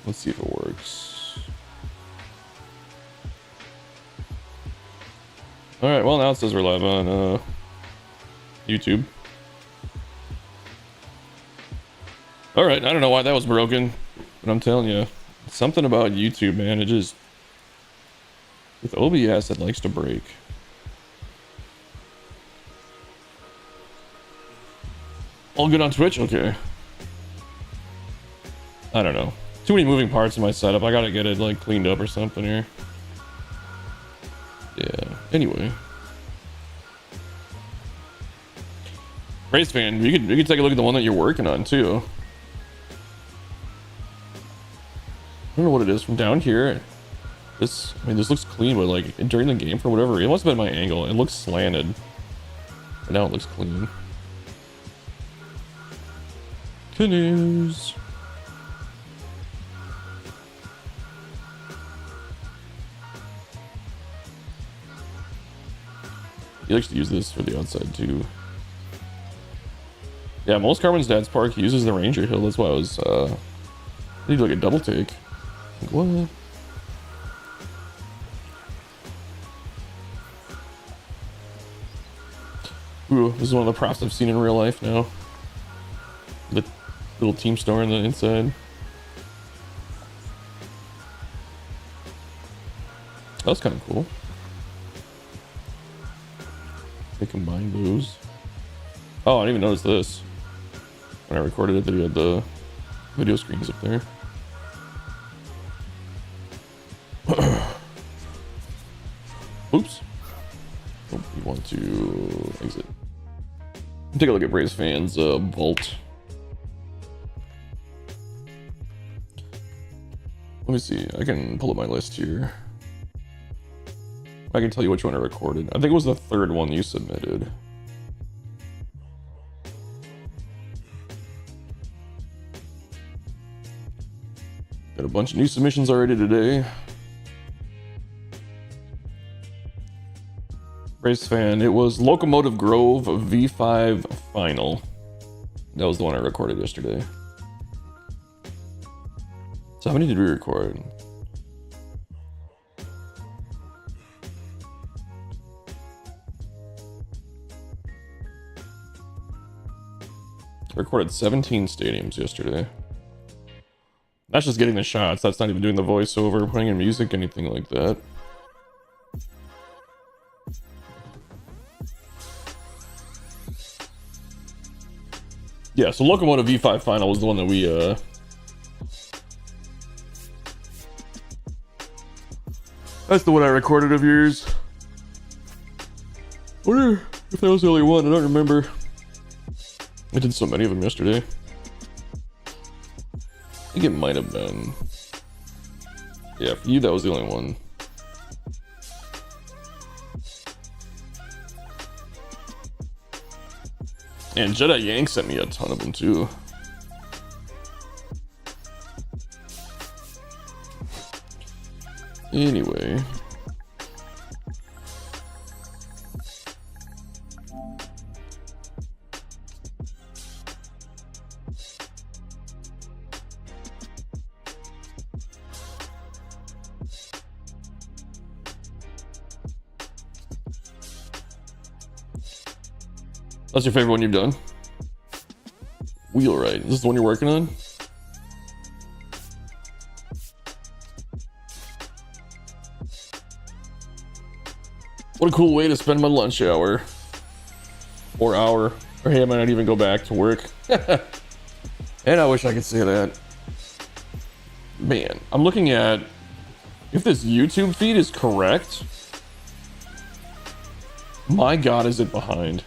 Let's see if it works. All right, well now it says we're live on YouTube. All right, I don't know why that was broken, but I'm telling you, something about YouTube, man, it just, with OBS, it likes to break. All good on Twitch? Okay. I don't know. Too many moving parts in my setup. I gotta get it like cleaned up or something here. Yeah. Anyway. Race fan, you could take a look at the one that you're working on too. I don't know what it is from down here. This looks clean, but like during the game for whatever, it must have been my angle. It looks slanted. But now it looks clean. Canoes. He likes to use this for the outside too. Yeah, most Carmen's dad's park uses the Ranger Hill. That's why I was I need like a double take. Like, what? Ooh, this is one of the props I've seen in real life now. The little team store on the inside. That's kind of cool. They combined those. Oh, I didn't even notice this. When I recorded it, they had the video screens up there. Oops. Oh, we want to exit. Take a look at Braves fans' vault. Let me see. I can pull up my list here. I can tell you which one I recorded. I think it was the third one you submitted. Got a bunch of new submissions already today. Race fan, it was Locomotive Grove V5 Final. That was the one I recorded yesterday. So how many did we record? I recorded 17 stadiums yesterday. That's just getting the shots. That's not even doing the voiceover, putting in music, anything like that. Yeah, so Locomotive V5 Final was the one that we that's the one I recorded of yours. I wonder if that was the only one. I don't remember. I did so many of them yesterday. I think it might have been. Yeah, for you that was the only one. And Jedi Yank sent me a ton of them too. Anyway. That's your favorite one you've done? Wheelwright. Is this the one you're working on? What a cool way to spend my lunch hour. Or hour. Or hey, I might not even go back to work. And I wish I could say that. Man, I'm looking at... If this YouTube feed is correct... My god, is it behind.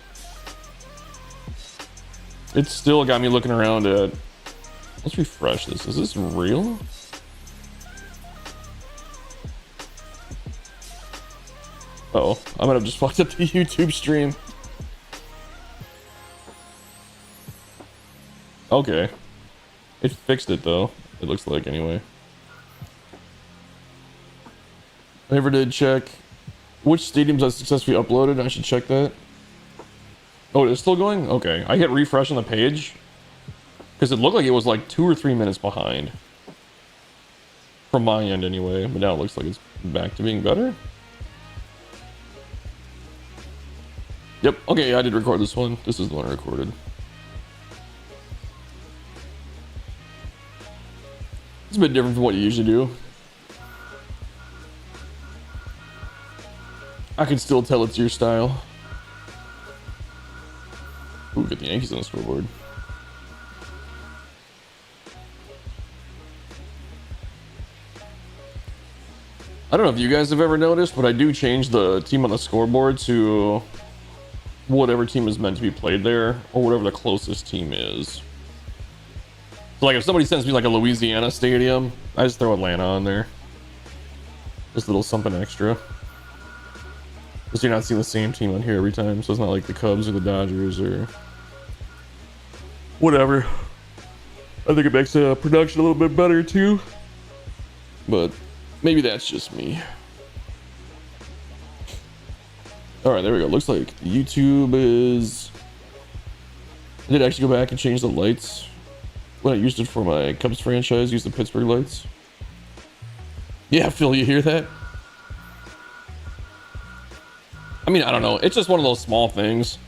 It's still got me looking around at... Let's refresh this. Is this real? Uh-oh. I might have just fucked up the YouTube stream. Okay. It fixed it, though. It looks like, anyway. I never did check which stadiums I successfully uploaded. I should check that. Oh, it's still going? Okay. I hit refresh on the page because it looked like it was like 2 or 3 minutes behind. from my end anyway, but now it looks like it's back to being better. Yep, okay, I did record this one. This is the one I recorded. It's a bit different from what you usually do. I can still tell it's your style. Ooh, get the Yankees on the scoreboard. I don't know if you guys have ever noticed, but I do change the team on the scoreboard to whatever team is meant to be played there, or whatever the closest team is. So like if somebody sends me like a Louisiana stadium, I just throw Atlanta on there. Just a little something extra. Because you're not seeing the same team on here every time, so it's not like the Cubs or the Dodgers or whatever. I think it makes the production a little bit better too. But maybe that's just me. Alright, there we go. Looks like YouTube is... I did actually go back and change the lights. When I used it for my Cubs franchise, used the Pittsburgh lights. Yeah, Phil, you hear that? I mean, I don't know. It's just one of those small things.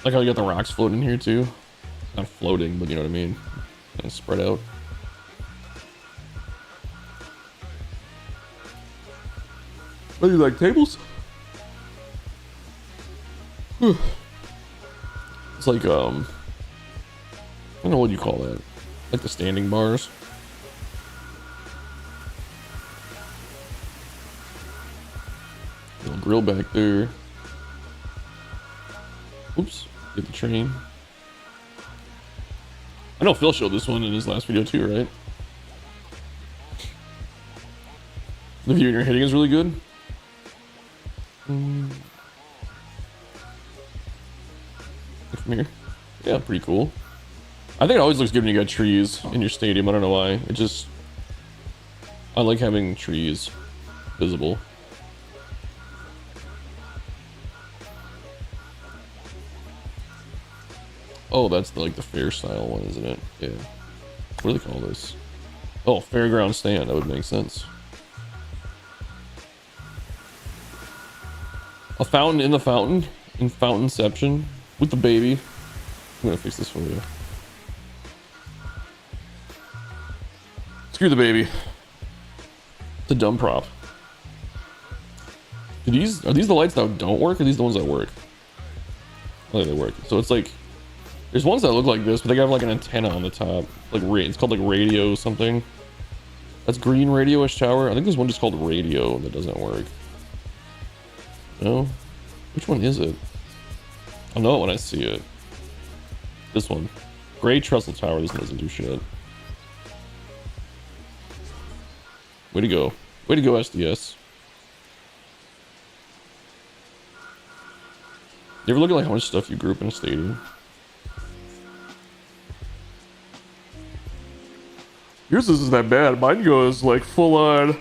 Like how you got the rocks floating here too. Not floating, but you know what I mean. Kind of spread out. Oh, you like tables? It's like, I don't know what you call that. Like the standing bars. Little grill back there. Oops, get the train. I know Phil showed this one in his last video too, right? The view you're hitting is really good. From here. Yeah, pretty cool. I think it always looks good when you got trees in your stadium. I don't know why. It just... I like having trees visible. Oh, that's like the fair style one, isn't it? Yeah. What do they call this? Oh, fairground stand. That would make sense. A fountain in the fountain. In Fountainception. With the baby. I'm gonna fix this for you. Screw the baby. It's a dumb prop. Are these the lights that don't work, or are these the ones that work? I think they work. So it's like... There's ones that look like this, but they have like an antenna on the top. Like, it's called like radio something. That's green radio-ish tower. I think there's one just called radio that doesn't work. No? Which one is it? I'll know it when I see it. This one. Gray trestle tower. This one doesn't do shit. Way to go. Way to go, SDS. You ever look at like how much stuff you group in a stadium? Yours isn't that bad. Mine goes like full on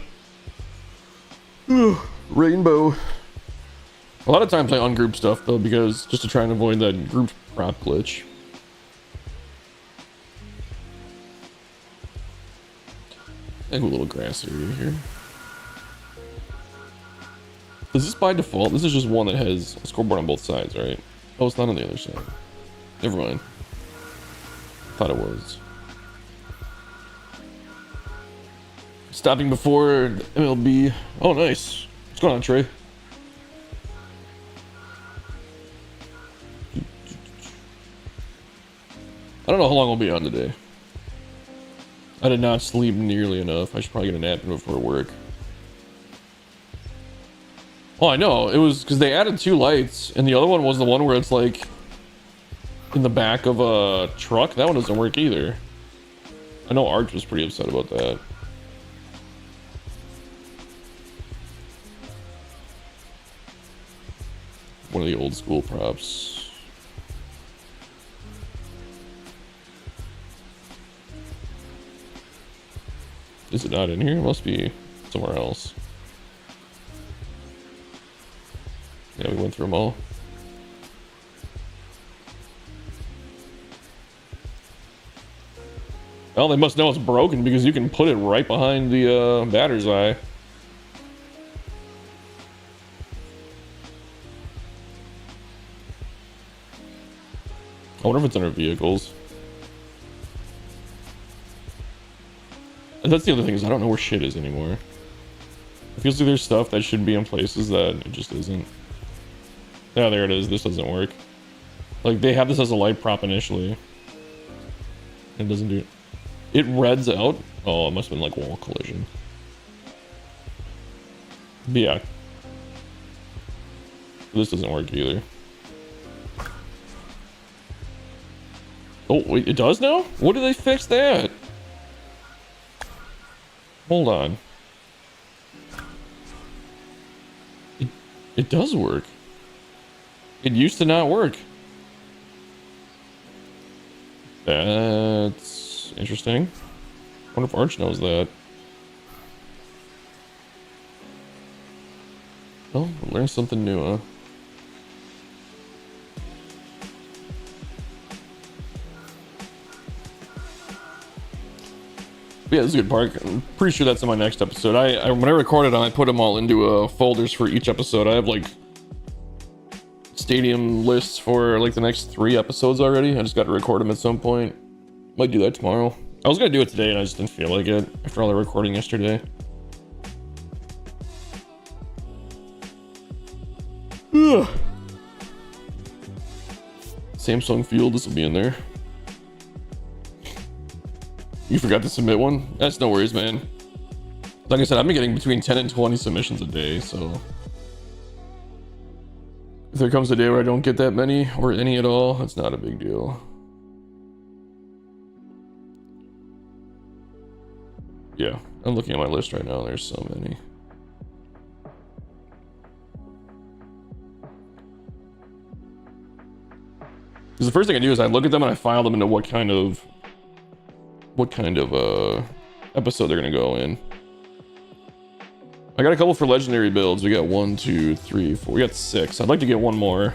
rainbow. A lot of times I ungroup stuff though, because just to try and avoid that grouped prop glitch. I have a little grass area here. Is this by default? This is just one that has a scoreboard on both sides, right? Oh, it's not on the other side. Never mind. Thought it was. Stopping before MLB. Oh, nice. What's going on, Trey? I don't know how long I'll be on today. I did not sleep nearly enough. I should probably get a nap before work. Oh, I know. It was because they added 2 lights, and the other one was the one where it's like in the back of a truck. That one doesn't work either. I know Arch was pretty upset about that. One of the old school props. Is it not in here? It must be somewhere else. Yeah, we went through them all. Well, they must know it's broken because you can put it right behind the batter's eye. I wonder if it's under vehicles. And that's the other thing, is I don't know where shit is anymore. It feels like there's stuff that should be in places that it just isn't. Yeah, there it is. This doesn't work. Like, they have this as a light prop initially. It doesn't do it. It reds out. Oh, it must have been like wall collision. But yeah. This doesn't work either. Oh, wait, it does now? What did they fix that? Hold on. It does work. It used to not work. That's interesting. I wonder if Arch knows that. Oh, learn something new, huh? Yeah, this is a good part. I'm pretty sure that's in my next episode. When I recorded them, I put them all into folders for each episode. I have like stadium lists for like the next 3 episodes already. I just got to record them at some point. Might do that tomorrow. I was gonna do it today and I just didn't feel like it after all the recording yesterday. Ugh. Samsung Field, this will be in there. You forgot to submit one? That's no worries, man. Like I said, I've been getting between 10 and 20 submissions a day, so if there comes a day where I don't get that many or any at all, that's not a big deal. Yeah, I'm looking at my list right now. There's so many. Because the first thing I do is I look at them and I file them into what kind of episode they're gonna go in. I got a couple for legendary builds. We got 1, 2, 3, 4. We got 6. I'd like to get one more.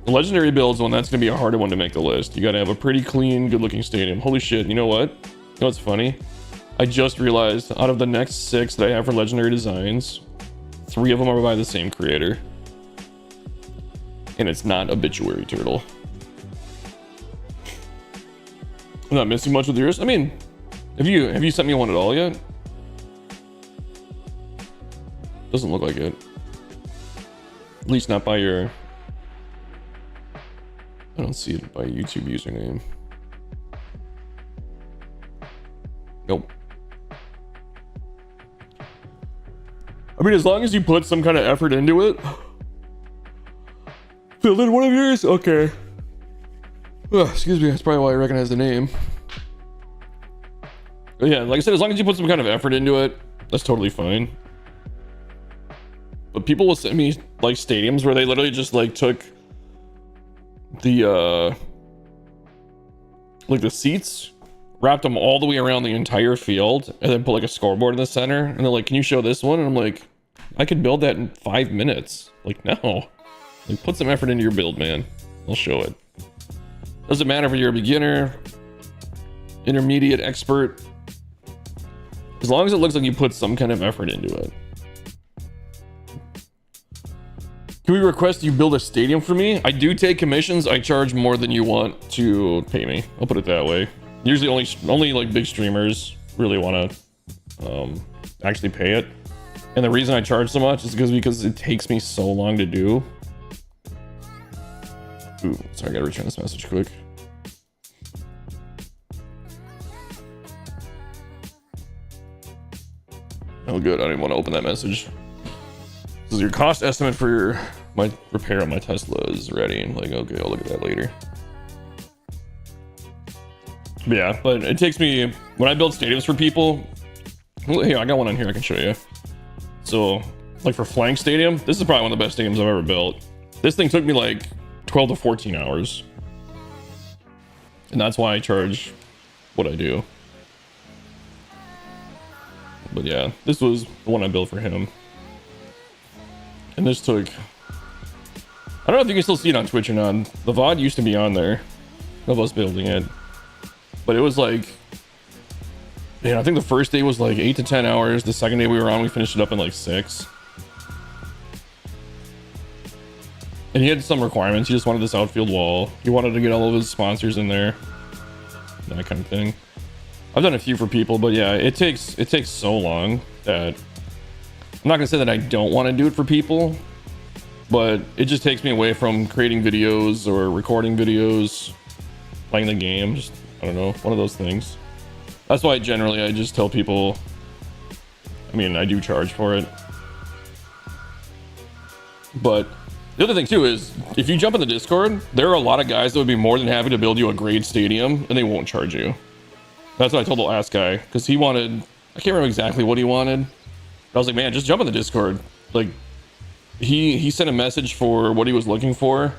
The legendary builds one, that's gonna be a harder one to make the list. You gotta have a pretty clean, good-looking stadium. Holy shit! You know what? You know what's funny? I just realized out of the next 6 that I have for legendary designs, 3 of them are by the same creator, and it's not Obituary Turtle. I'm not missing much with yours. I mean, have you sent me one at all yet? Doesn't look like it. At least not by your... I don't see it by YouTube username. Nope. I mean, as long as you put some kind of effort into it. Filled in one of yours? Okay. Ugh, excuse me, that's probably why I recognize the name. But yeah, like I said, as long as you put some kind of effort into it, that's totally fine. But people will send me like stadiums where they literally just like took the like the seats, wrapped them all the way around the entire field, and then put like a scoreboard in the center, and they're like, can you show this one? And I'm like, I could build that in 5 minutes. Like, no. Like, put some effort into your build, man. I'll show it. Doesn't matter if you're a beginner, intermediate, expert. As long as it looks like you put some kind of effort into it. Can we request you build a stadium for me? I do take commissions. I charge more than you want to pay me. I'll put it that way. Usually only like big streamers really want to actually pay it. And the reason I charge so much is because it takes me so long to do. Ooh, sorry, I gotta return this message quick. Oh good, I don't even want to open that message. This is your cost estimate for my repair on my Tesla is ready. I'm like, okay, I'll look at that later. But yeah, but it takes me, when I build stadiums for people, well, here, I got one on here I can show you. So, like for Flank Stadium, this is probably one of the best stadiums I've ever built. This thing took me like 12 to 14 hours. And that's why I charge what I do. But yeah, this was the one I built for him. And this took... I don't know if you can still see it on Twitch or not. The VOD used to be on there of us building it. But it was like, man, I think the first day was like 8 to 10 hours. The second day we were on, we finished it up in like 6. And he had some requirements. He just wanted this outfield wall. He wanted to get all of his sponsors in there. That kind of thing. I've done a few for people, but yeah, it takes so long that I'm not gonna say that I don't want to do it for people, but it just takes me away from creating videos or recording videos, playing the game. Just, I don't know, one of those things. That's why generally I just tell people, I mean, I do charge for it. But the other thing too is, if you jump in the Discord, there are a lot of guys that would be more than happy to build you a great stadium, and they won't charge you. That's what I told the last guy, because he wanted, I can't remember exactly what he wanted. But I was like, man, just jump in the Discord. Like, he sent a message for what he was looking for,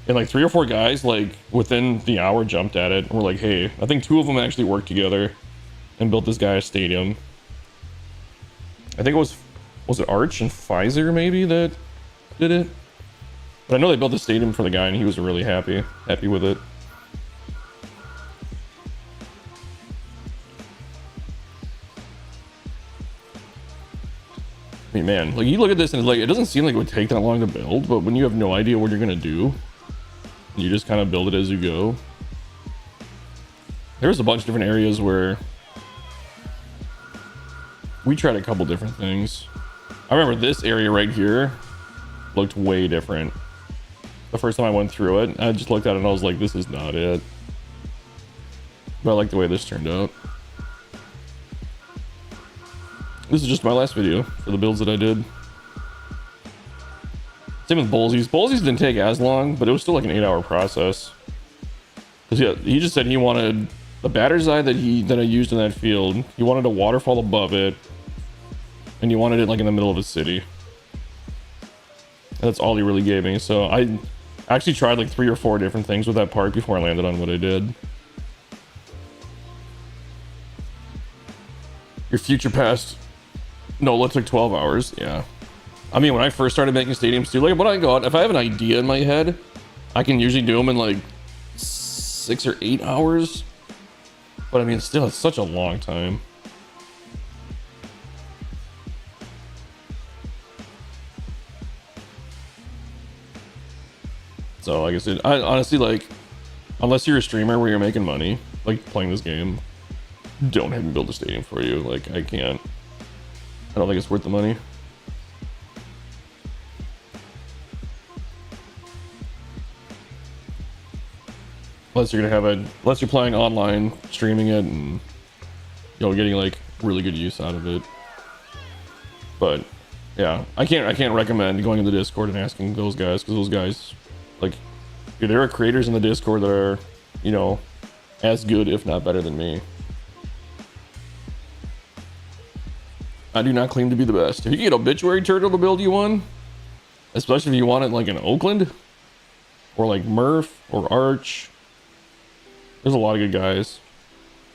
and like 3 or 4 guys, like within the hour, jumped at it and were like, hey, I think 2 of them actually worked together and built this guy a stadium. I think it was it Arch and Pfizer maybe that did it? But I know they built the stadium for the guy and he was really happy with it. I mean, man, like you look at this and it's like, it doesn't seem like it would take that long to build, but when you have no idea what you're gonna do, you just kind of build it as you go. There's a bunch of different areas where we tried a couple different things. I remember this area right here looked way different. The first time I went through it, I just looked at it and I was like, this is not it. But I like the way this turned out. This is just my last video for the builds that I did. Same with Bullsies. Bullsies didn't take as long, but it was still like an 8-hour process. Cause yeah, he just said he wanted the batter's eye that I used in that field. He wanted a waterfall above it, and he wanted it like in the middle of a city. That's all he really gave me. So I actually tried like 3 or 4 different things with that part before I landed on what I did. Your future past NOLA took 12 hours. Yeah. I mean, when I first started making stadiums too, like when I go out, if I have an idea in my head, I can usually do them in like 6 or 8 hours. But I mean, still, it's such a long time. So like I said, I honestly, like, unless you're a streamer where you're making money, like playing this game, don't have me build a stadium for you. Like, I can't. I don't think it's worth the money. Unless you're gonna have unless you're playing online, streaming it, and getting like really good use out of it. But yeah, I can't recommend going in the Discord and asking those guys, because those guys, like, dude, there are creators in the Discord that are, as good if not better than me. I do not claim to be the best. If you get Obituary Turtle to build you one, especially if you want it like in Oakland, or like Murph or Arch, there's a lot of good guys.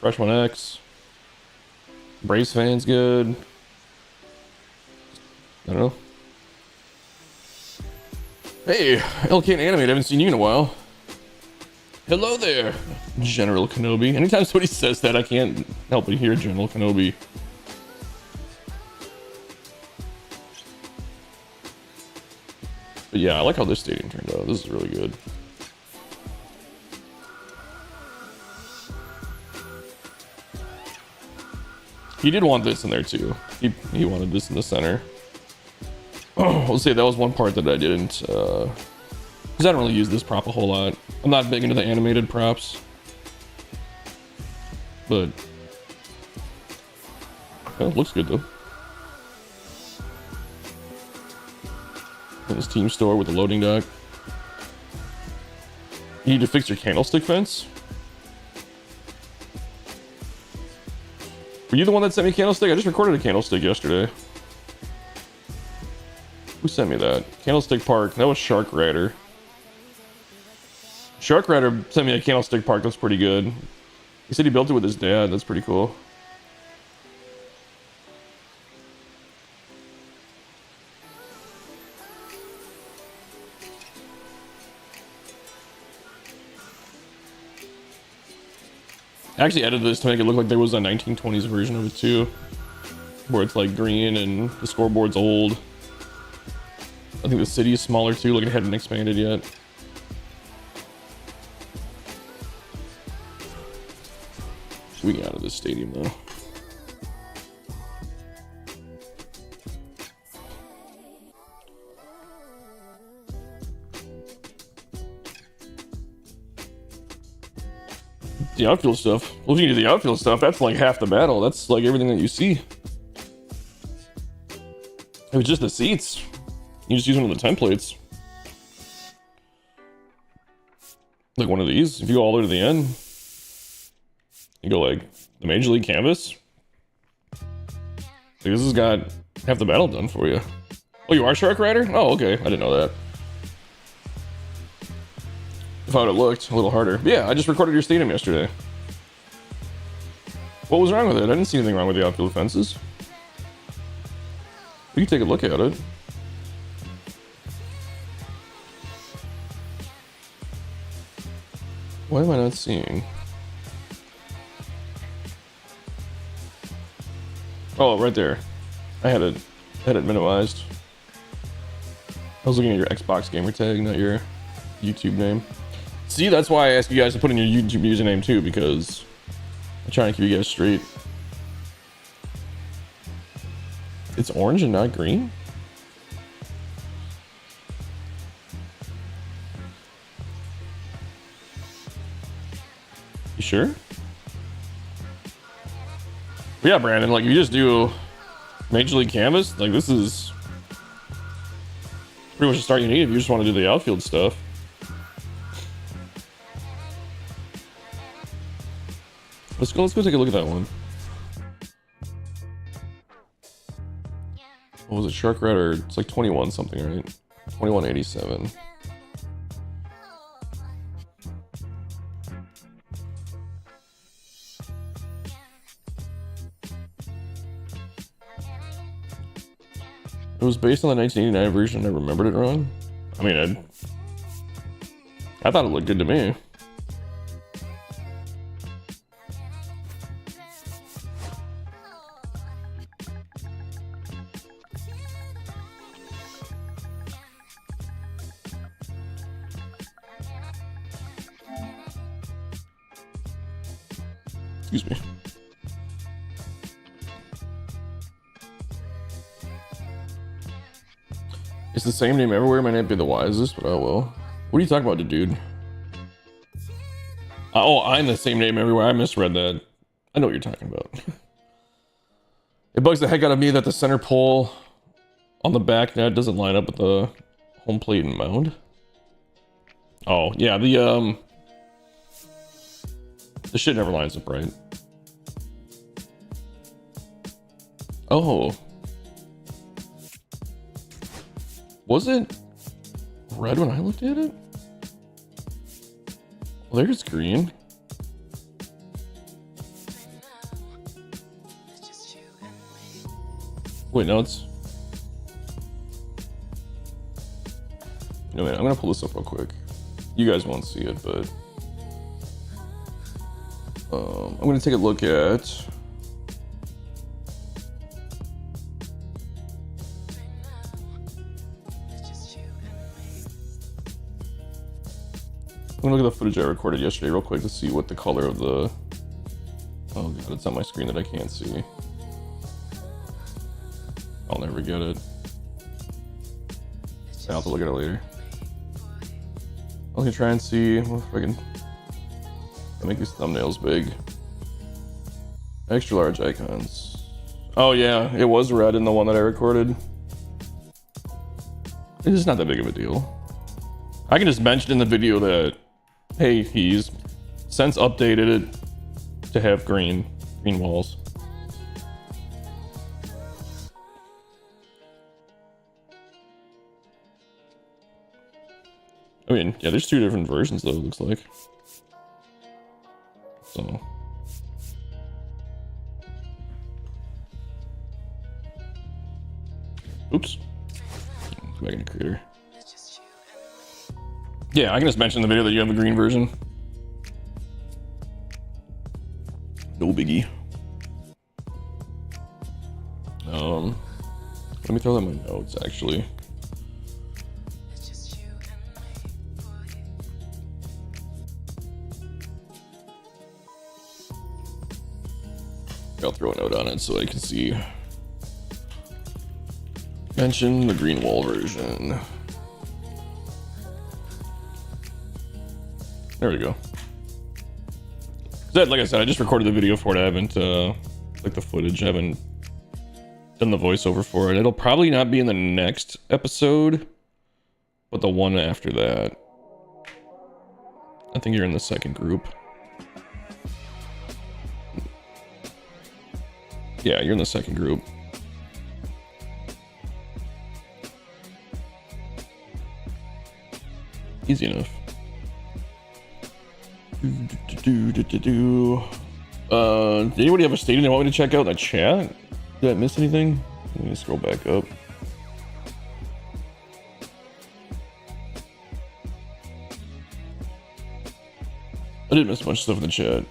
Fresh One X, Brace Fan's good. I don't know. Hey, LK Animate, I haven't seen you in a while. Hello there, General Kenobi. Anytime somebody says that, I can't help but hear General Kenobi. But yeah, I like how this stadium turned out. This is really good. He did want this in there too. He wanted this in the center. Oh, I'll say that was one part that I didn't, because I don't really use this prop a whole lot. I'm not big into the animated props, but it looks good though. In this team store with the loading dock. You need to fix your candlestick fence? Were you the one that sent me candlestick? I just recorded a candlestick yesterday. Who sent me that? Candlestick Park. That was Shark Rider. Shark Rider sent me a Candlestick Park. That's pretty good. He said he built it with his dad. That's pretty cool. I actually edited this to make it look like there was a 1920s version of it too, where it's like green and the scoreboard's old. I think the city is smaller too, like it hadn't expanded yet. We get out of this stadium though. The outfield stuff. Well, if you do the outfield stuff, that's like half the battle. That's like everything that you see. It was just the seats. You just use one of the templates. Like one of these. If you go all the way to the end, you go like the Major League canvas. Like this has got half the battle done for you. Oh, you are Shark Rider? Oh, okay. I didn't know that. If I would have looked a little harder. But yeah, I just recorded your stadium yesterday. What was wrong with it? I didn't see anything wrong with the outfield fences. We can take a look at it. Why am I not seeing? Oh, right there. I had it minimized. I was looking at your Xbox gamer tag, not your YouTube name. See, that's why I asked you guys to put in your YouTube username too, because I'm trying to keep you guys straight. It's orange and not green? You sure? But yeah, Brandon, like if you just do Major League Canvas, like this is pretty much the start you need if you just want to do the outfield stuff. Let's go take a look at that one. What was it, Shark Rider? It's like 21 something, right? 2187. It was based on the 1989 version. I remembered it wrong. I mean, I thought it looked good to me. Excuse me. It's the same name everywhere. Might not be the wisest, but oh well. What are you talking about, dude? Oh, I'm the same name everywhere. I misread that. I know what you're talking about. It bugs the heck out of me that the center pole on the back net doesn't line up with the home plate and mound. Oh, yeah, the shit never lines up right. Oh. Was it red when I looked at it? Well, there's green. Wait, no, it's... No, wait, I'm gonna pull this up real quick. You guys won't see it, but... I'm gonna take a look at... I'm gonna look at the footage I recorded yesterday real quick to see what the color of the... Oh god, it's on my screen that I can't see. I'll never get it. I'll have to look at it later. I'm gonna try and see if I can make these thumbnails big. Extra large icons. Oh yeah, it was red in the one that I recorded. It's just not that big of a deal. I can just mention in the video that, hey, he's since updated it to have green walls. I mean, yeah, there's two different versions though, it looks like. So. Oops. Go back into creator. Yeah, I can just mention in the video that you have a green version. No biggie. Let me throw that in my notes actually. I'll throw a note on it so I can see. Mention the green wall version. There we go. Like I said, I just recorded the video for it. I haven't, like the footage, I haven't done the voiceover for it. It'll probably not be in the next episode, but the one after that. I think you're in the second group. Yeah, you're in the second group. Easy enough. Did anybody have a stadium they want me to check out in the chat? Did I miss anything? Let me scroll back up. I didn't miss a bunch of stuff in the chat.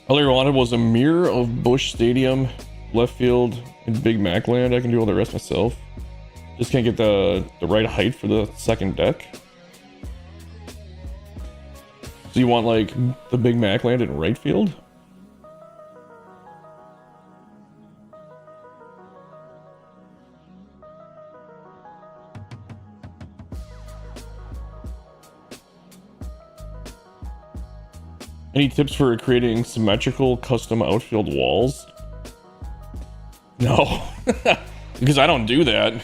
All I wanted was a mirror of Busch Stadium, left field, and Big Mac land. I can do all the rest myself. Just can't get the right height for the second deck. So you want like the Big Mac land in right field? Any tips for creating symmetrical custom outfield walls? No, because I don't do that.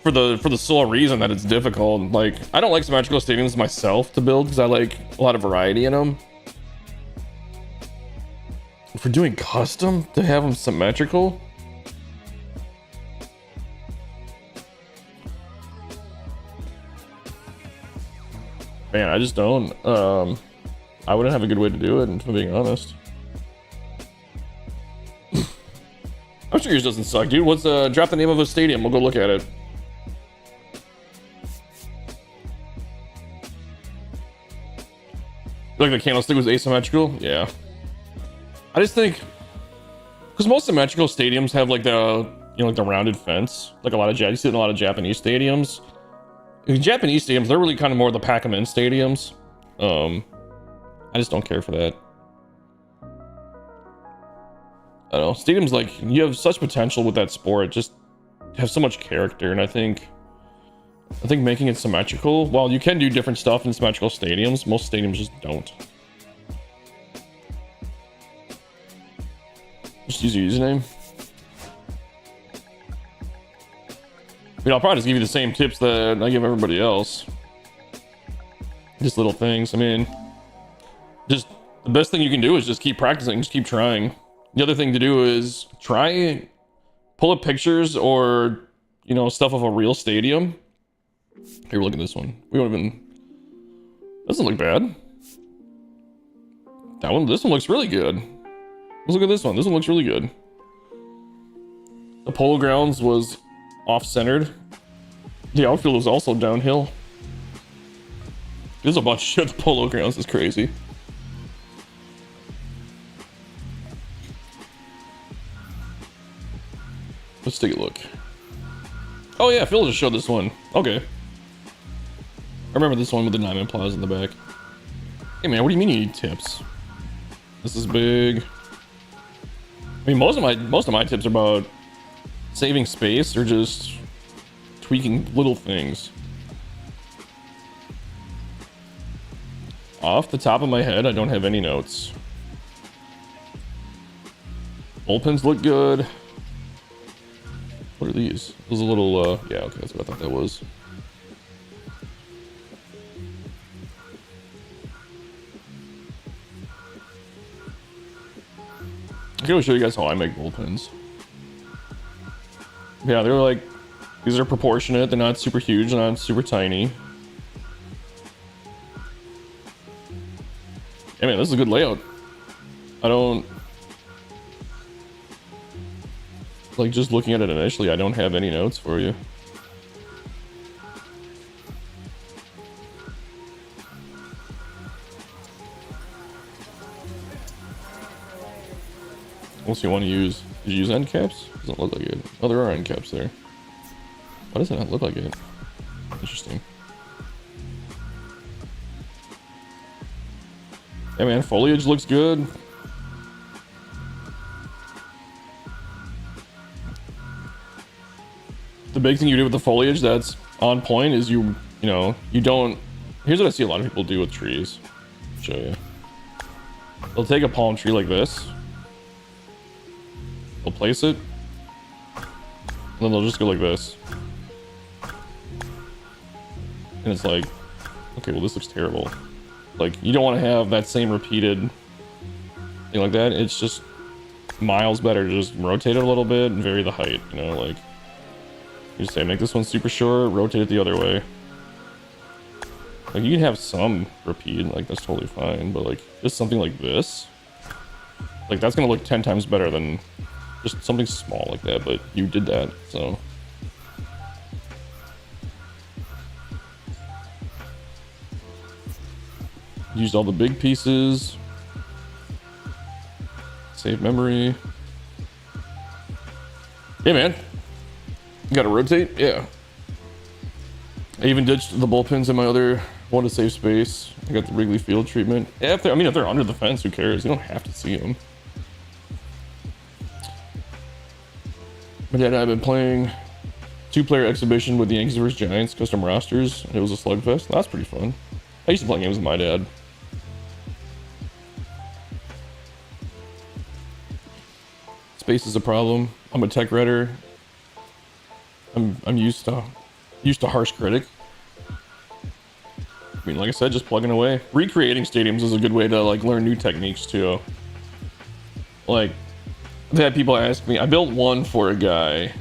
For the sole reason that it's difficult. Like, I don't like symmetrical stadiums myself to build because I like a lot of variety in them. For doing custom to have them symmetrical, man, I just don't. I wouldn't have a good way to do it, if I'm being honest. I'm sure yours doesn't suck, dude. What's drop the name of a stadium? We'll go look at it. Like the candlestick was asymmetrical? Yeah. I just think, because most symmetrical stadiums have like the, you know, like the rounded fence. Like you see it in a lot of Japanese stadiums. In Japanese stadiums, they're really kind of more the pack-em-in stadiums. I just don't care for that. I don't know. Stadiums, like, you have such potential with that sport. Just have so much character, and I think making it symmetrical, while you can do different stuff in symmetrical stadiums, most stadiums just don't. Just use your username. I mean, I'll probably just give you the same tips that I give everybody else. Just little things. I mean, just the best thing you can do is just keep practicing, just keep trying. The other thing to do is pull up pictures or, you know, stuff of a real stadium. Here, look at this one. We don't even, doesn't look bad. This one looks really good. Let's look at this one. This one looks really good. The Polo Grounds was off-centered. The outfield was also downhill. There's a bunch of shit. The Polo Grounds is crazy. Let's take a look. Oh yeah, Phil just showed this one. Okay. I remember this one with the Diamond Plaza in the back. Hey man, what do you mean you need tips? This is big. I mean, most of my tips are about saving space or just tweaking little things. Off the top of my head, I don't have any notes. Bullpens look good. What are these? Those a little, yeah, okay, that's what I thought that was. I'm gonna show you guys how I make bullpens. Yeah, they're like, these are proportionate, they're not super huge, they're not super tiny. I mean, this is a good layout. I don't, like, just looking at it initially, I don't have any notes for you. Unless you want to use, did you use end caps? Doesn't look like it. Oh, there are end caps there. Why does it not look like it? Interesting. Yeah, man, foliage looks good. The big thing you do with the foliage that's on point is you know, you don't... Here's what I see a lot of people do with trees. I'll show you. They'll take a palm tree like this. They'll place it. And then they'll just go like this. And it's like, okay, well this looks terrible. Like, you don't want to have that same repeated thing like that. It's just miles better to just rotate it a little bit and vary the height, you know, like... You just say, make this one super short, rotate it the other way. Like, you can have some repeat, like, that's totally fine, but, like, just something like this, like, that's gonna look 10 times better than just something small like that, but you did that, so. Used all the big pieces. Save memory. Yeah, man. You gotta rotate? Yeah. I even ditched the bullpens in my other one to save space. I got the Wrigley Field treatment. Yeah, if they're, I mean, if they're under the fence, who cares? You don't have to see them. My dad and I have been playing 2-player exhibition with the Yankees vs. Giants custom rosters. And it was a slugfest. That's pretty fun. I used to play games with my dad. Space is a problem. I'm a tech writer. I'm used to harsh critic. I mean, like I said, just plugging away. Recreating stadiums is a good way to like learn new techniques too. Like, I've had people ask me. I built one for a guy.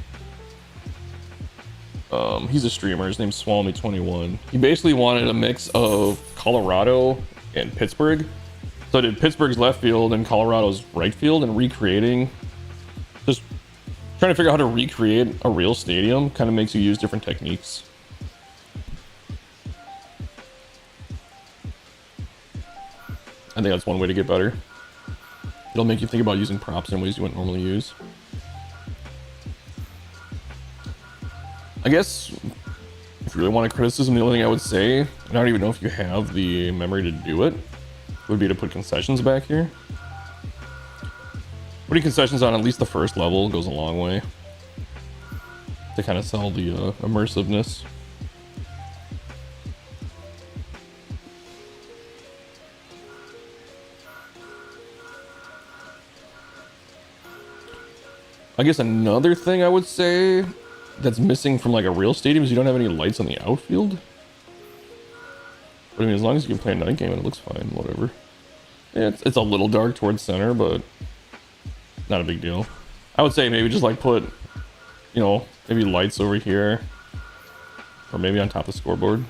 He's a streamer. His name's Swalmy21. He basically wanted a mix of Colorado and Pittsburgh. So I did Pittsburgh's left field and Colorado's right field, and recreating. Just trying to figure out how to recreate a real stadium kind of makes you use different techniques. I think that's one way to get better. It'll make you think about using props in ways you wouldn't normally use. I guess if you really want a criticism, the only thing I would say, and I don't even know if you have the memory to do it, would be to put concessions back here. Putting concessions on at least the first level goes a long way to kind of sell the immersiveness. I guess another thing I would say that's missing from like a real stadium is you don't have any lights on the outfield. But I mean, as long as you can play a night game and it looks fine, whatever. Yeah, it's a little dark towards center, but not a big deal. I would say maybe just like put, you know, maybe lights over here, or maybe on top of the scoreboard.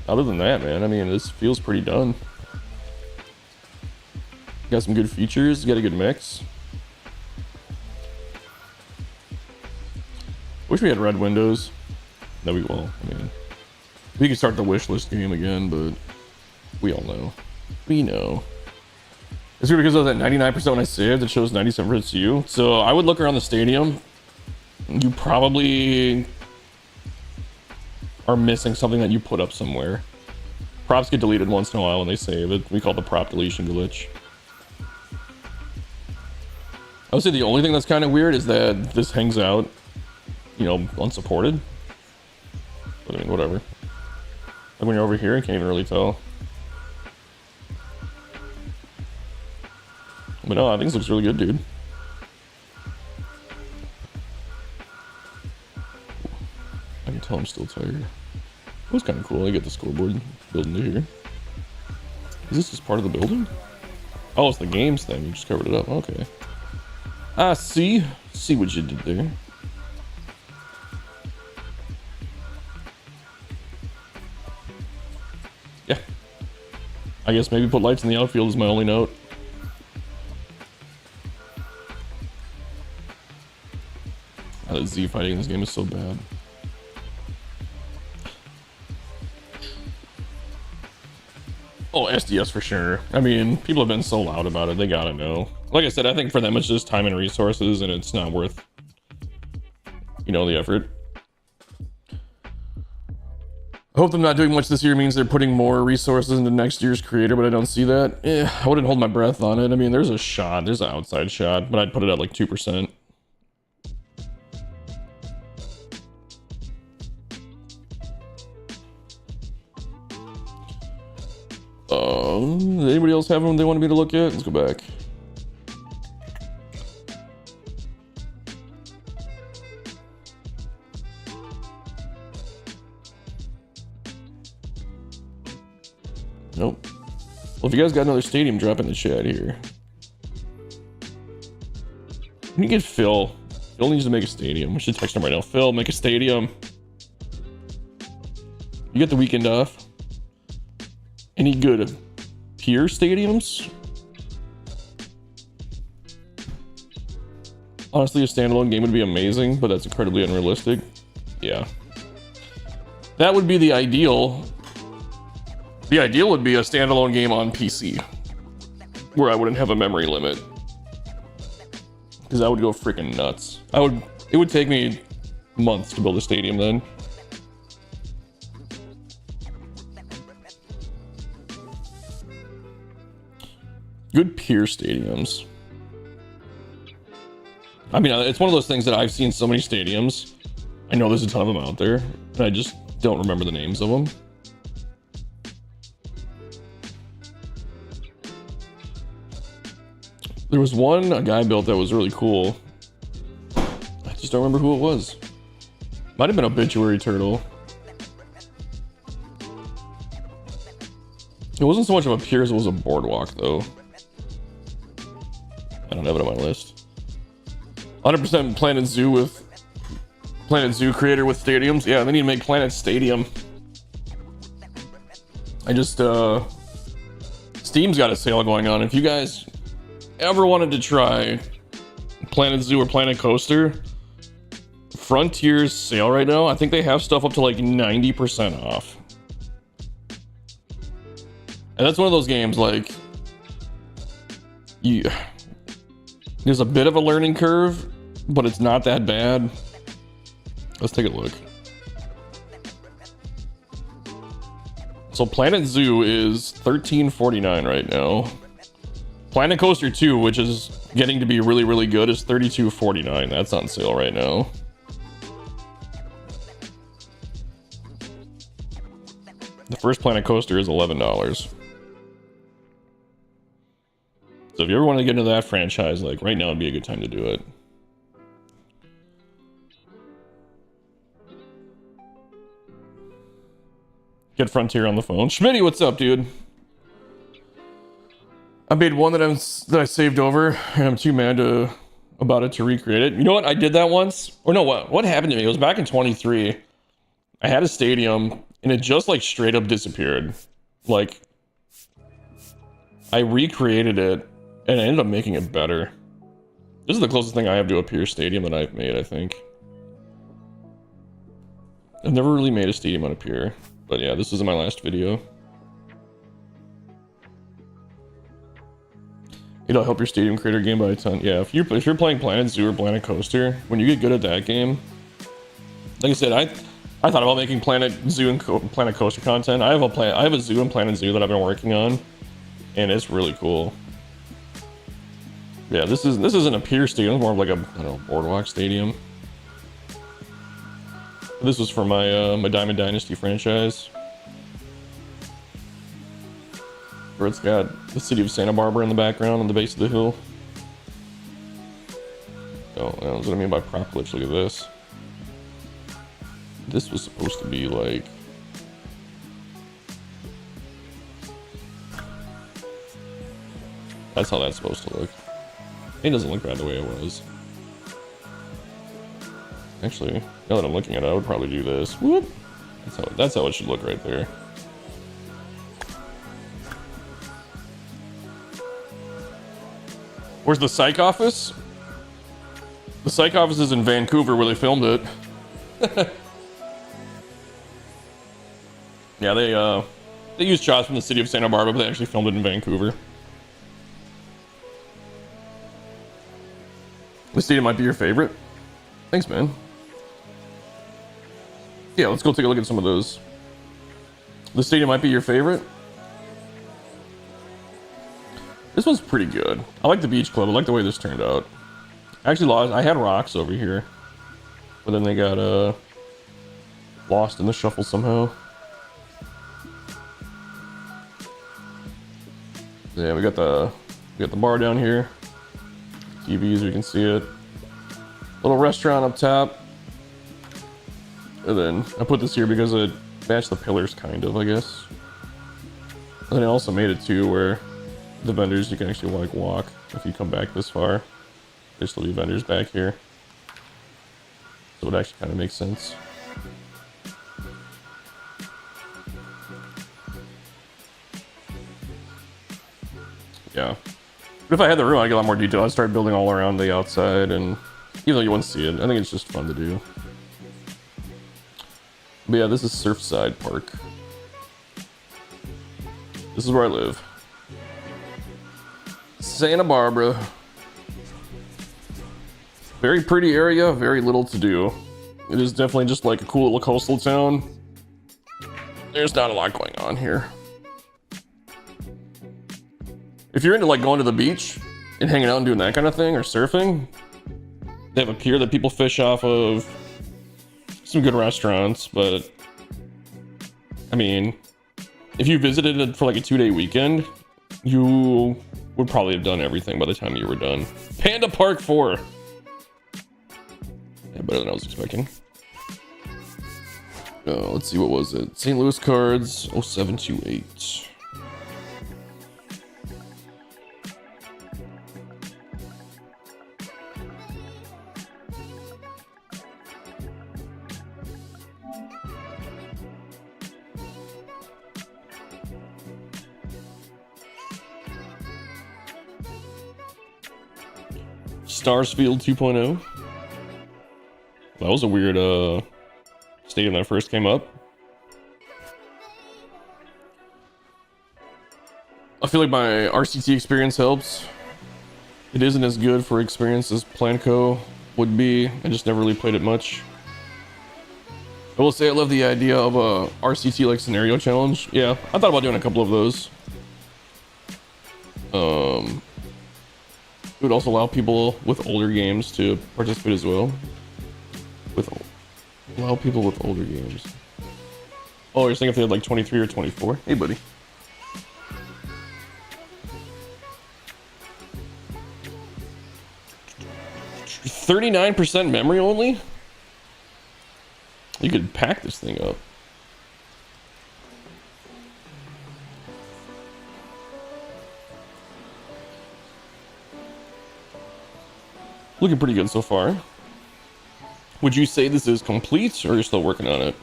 Other than that, man, I mean, this feels pretty done. Got some good features, got a good mix. Wish we had red windows. No, we will. I mean, we could start the wish list game again, but we all know. We know. It's weird because of that 99% when I saved, it shows 97% to you. So I would look around the stadium. You probably are missing something that you put up somewhere. Props get deleted once in a while when they save it. We call it the prop deletion glitch. I would say the only thing that's kind of weird is that this hangs out, you know, unsupported. But I mean, whatever. Like when you're over here, you can't even really tell. But no, I think this looks really good, dude. I can tell I'm still tired. It was kind of cool. I get the scoreboard built into here. Is this just part of the building? Oh, it's the games thing. You just covered it up. Okay. I see. See what you did there. Yeah. I guess maybe put lights in the outfield is my only note. The Z fighting in this game is so bad. Oh, SDS for sure. I mean, people have been so loud about it, they gotta know. Like I said, I think for them it's just time and resources, and it's not worth, you know, the effort. I hope them not doing much this year means they're putting more resources into next year's creator, but I don't see that. I wouldn't hold my breath on it. I mean, there's a shot, there's an outside shot, but I'd put it at like 2%. Anybody else have one they wanted me to look at? Let's go back. Nope. Well, if you guys got another stadium, drop in the chat here. Can you get Phil? Phil needs to make a stadium. We should text him right now. Phil, make a stadium. You get the weekend off. Any good peer stadiums? Honestly, a standalone game would be amazing, but that's incredibly unrealistic. Yeah. That would be the ideal. The ideal would be a standalone game on PC, where I wouldn't have a memory limit. Because I would go freaking nuts. It would take me months to build a stadium then. Good peer stadiums. I mean, it's one of those things that I've seen so many stadiums. I know there's a ton of them out there, and I just don't remember the names of them. There was one a guy built that was really cool. I just don't remember who it was. Might have been Obituary Turtle. It wasn't so much of a pier as it was a boardwalk, though. I don't have it on my list. 100% Planet Zoo with Planet Zoo creator with stadiums. Yeah, they need to make Planet Stadium. I just Steam's got a sale going on. If you guys ever wanted to try Planet Zoo or Planet Coaster, Frontier's sale right now, I think they have stuff up to like 90% off. And that's one of those games like there's a bit of a learning curve, but it's not that bad. Let's take a look. So Planet Zoo is $13.49 right now. Planet Coaster 2, which is getting to be really, really good, is $32.49. That's on sale right now. The first Planet Coaster is $11. So if you ever want to get into that franchise, like right now would be a good time to do it. Get Frontier on the phone. Schmitty, what's up, dude? I made one that I saved over, and I'm too mad about it to recreate it. You know what? I did that once. Or no, what happened to me? It was back in 23. I had a stadium, and it just like straight up disappeared. Like, I recreated it, and I ended up making it better. This is the closest thing I have to a pure stadium that I've made, I think. I've never really made a stadium on a pier. But yeah, this is in my last video. It'll help your stadium creator game by a ton. Yeah, if you're playing Planet Zoo or Planet Coaster, when you get good at that game, like I said, I thought about making Planet Zoo and Planet Coaster content. I have a zoo and Planet Zoo that I've been working on, and it's really cool. Yeah, this isn't a pier stadium. It's more of like a, I don't know, boardwalk stadium. This was for my my Diamond Dynasty franchise, where it's got the city of Santa Barbara in the background on the base of the hill. Oh, that's what I mean by prop glitch. Look at this. This was supposed to be like, that's how that's supposed to look. It doesn't look bad the way it was. Actually, now that I'm looking at it, I would probably do this. Whoop! That's how it should look right there. Where's the psych office? The psych office is in Vancouver, where they filmed it. Yeah, they They used shots from the city of Santa Barbara, but they actually filmed it in Vancouver. The stadium might be your favorite. Thanks, man. Yeah, let's go take a look at some of those. The stadium might be your favorite. This one's pretty good. I like the beach club. I like the way this turned out. I actually lost. I had rocks over here, but then they got lost in the shuffle somehow. Yeah, we got the bar down here. TVs, you can see it. Little restaurant up top. And then I put this here because it matched the pillars, kind of, I guess. And then I also made it too where the vendors, you can actually like walk if you come back this far. There's still be vendors back here. So it actually kind of makes sense. Yeah. But if I had the room, I'd get a lot more detail. I'd start building all around the outside, and even though you wouldn't see it, I think it's just fun to do. But yeah, this is Surfside Park. This is where I live. Santa Barbara. Very pretty area, very little to do. It is definitely just like a cool little coastal town. There's not a lot going on here. If you're into like going to the beach and hanging out and doing that kind of thing, or surfing, they have a pier that people fish off of. Some good restaurants, but I mean, if you visited it for like a 2-day weekend, you would probably have done everything by the time you were done. Panda Park 4. Yeah, better than I was expecting. Let's see, what was it? St. Louis Cards 0728. Starsfield 2.0. That was a weird stadium that first came up. I feel like my RCT experience helps. It isn't as good for experience as Planco would be. I just never really played it much. I will say I love the idea of a RCT like scenario challenge. Yeah, I thought about doing a couple of those. It would also allow people with older games to participate as well. Allow people with older games. Oh, you're saying if they had like 23 or 24? Hey, buddy. %39% memory only? You could pack this thing up. Looking pretty good so far. Would you say this is complete, or you're still working on it?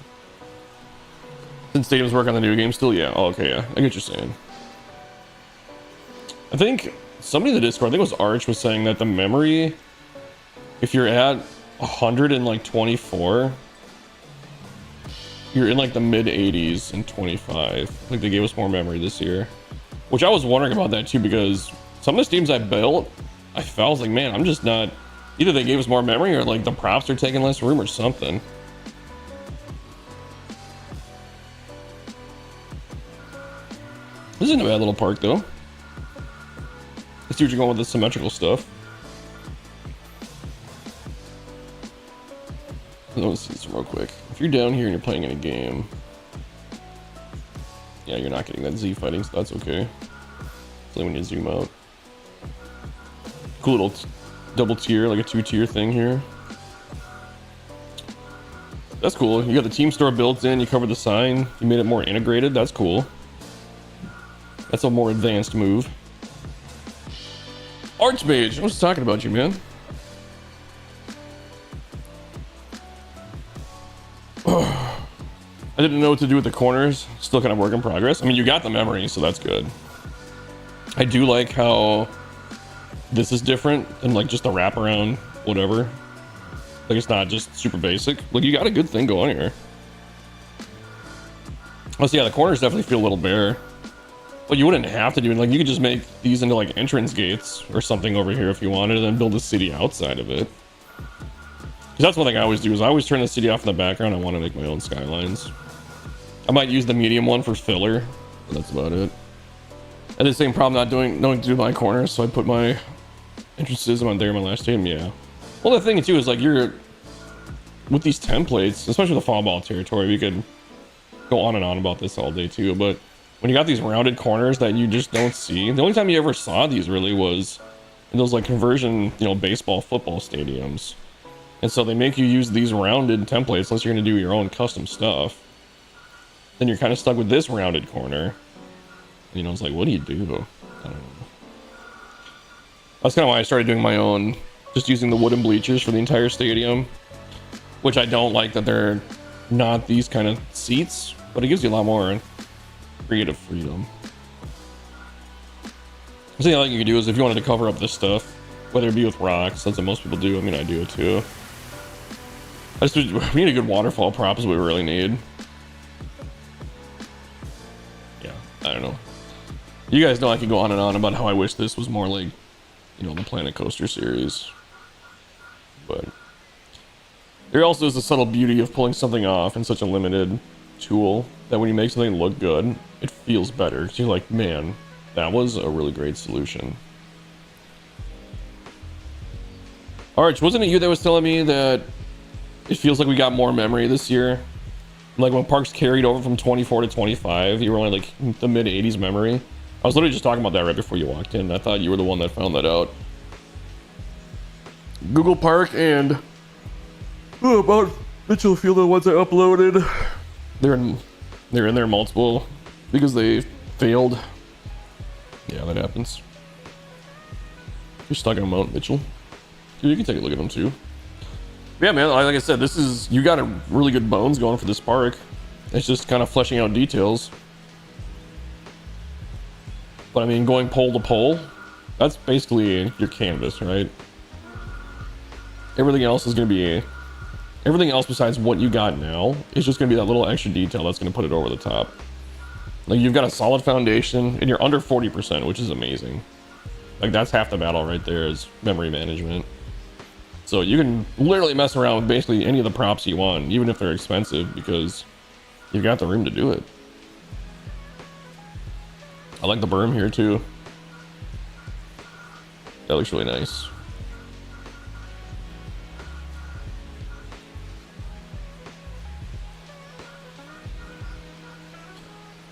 Since Stadium's working on the new game still? Yeah. Oh, okay, yeah. I get what you're saying. I think somebody in the Discord, I think it was Arch, was saying that the memory, if you're at 124, you're in like the mid 80s and 25. Like they gave us more memory this year. Which I was wondering about that too, because some of the teams I built, I was like, man, I'm just not... Either they gave us more memory or like the props are taking less room or something. This isn't a bad little park though. Let's see what you're going with the symmetrical stuff. Let's see this real quick. If you're down here and you're playing in a game, yeah, you're not getting that Z fighting, so that's okay. It's only when you zoom out. Cool little double tier, like a 2-tier thing here. That's cool. You got the team store built in, you covered the sign, you made it more integrated. That's cool. That's a more advanced move. Archmage, I was talking about you, man. I didn't know what to do with the corners. Still kind of work in progress. I mean, you got the memory, so that's good. I do like how this is different than like just the wraparound, whatever. Like it's not just super basic. Like you got a good thing going here. Oh, so yeah, the corners definitely feel a little bare. But you wouldn't have to do it. Like, you could just make these into, like, entrance gates or something over here if you wanted, and then build a city outside of it. Because that's one thing I always do, is I always turn the city off in the background. I want to make my own skylines. I might use the medium one for filler, but that's about it. I had the same problem not knowing to do my corners, so I put my entrances on there in my last game, yeah. Well, the thing, too, is, like, you're... with these templates, especially the fall ball territory, we could go on and on about this all day, too, but... when you got these rounded corners that you just don't see, the only time you ever saw these really was in those like conversion, you know, baseball, football stadiums. And so they make you use these rounded templates unless you're going to do your own custom stuff. Then you're kind of stuck with this rounded corner. You know, it's like, what do you do? I don't know. That's kind of why I started doing my own, just using the wooden bleachers for the entire stadium. Which I don't like that they're not these kind of seats, but it gives you a lot more creative freedom. The thing I think you could do is if you wanted to cover up this stuff, whether it be with rocks, that's what most people do. I mean, I do it too. We need a good waterfall prop is what we really need. Yeah, I don't know. You guys know I could go on and on about how I wish this was more like, you know, the Planet Coaster series. But there also is the subtle beauty of pulling something off in such a limited tool that when you make something look good, it feels better. Because you're like, man, that was a really great solution. Arch, wasn't it you that was telling me that it feels like we got more memory this year? Like when parks carried over from 24 to 25, you were only like the mid 80s memory. I was literally just talking about that right before you walked in. I thought you were the one that found that out. Google Park and about Mitchell Field, the ones I uploaded. They're in there multiple because they failed. Yeah, that happens. You're stuck on Mount Mitchell. You can take a look at them too. Yeah, man, like I said, you got a really good bones going for this park. It's just kind of fleshing out details. But I mean, going pole to pole, that's basically your canvas, right? Everything else is going to be... everything else besides what you got now is just going to be that little extra detail that's going to put it over the top. Like, you've got a solid foundation, and you're under 40%, which is amazing. Like, that's half the battle right there is memory management. So you can literally mess around with basically any of the props you want, even if they're expensive, because you've got the room to do it. I like the berm here, too. That looks really nice.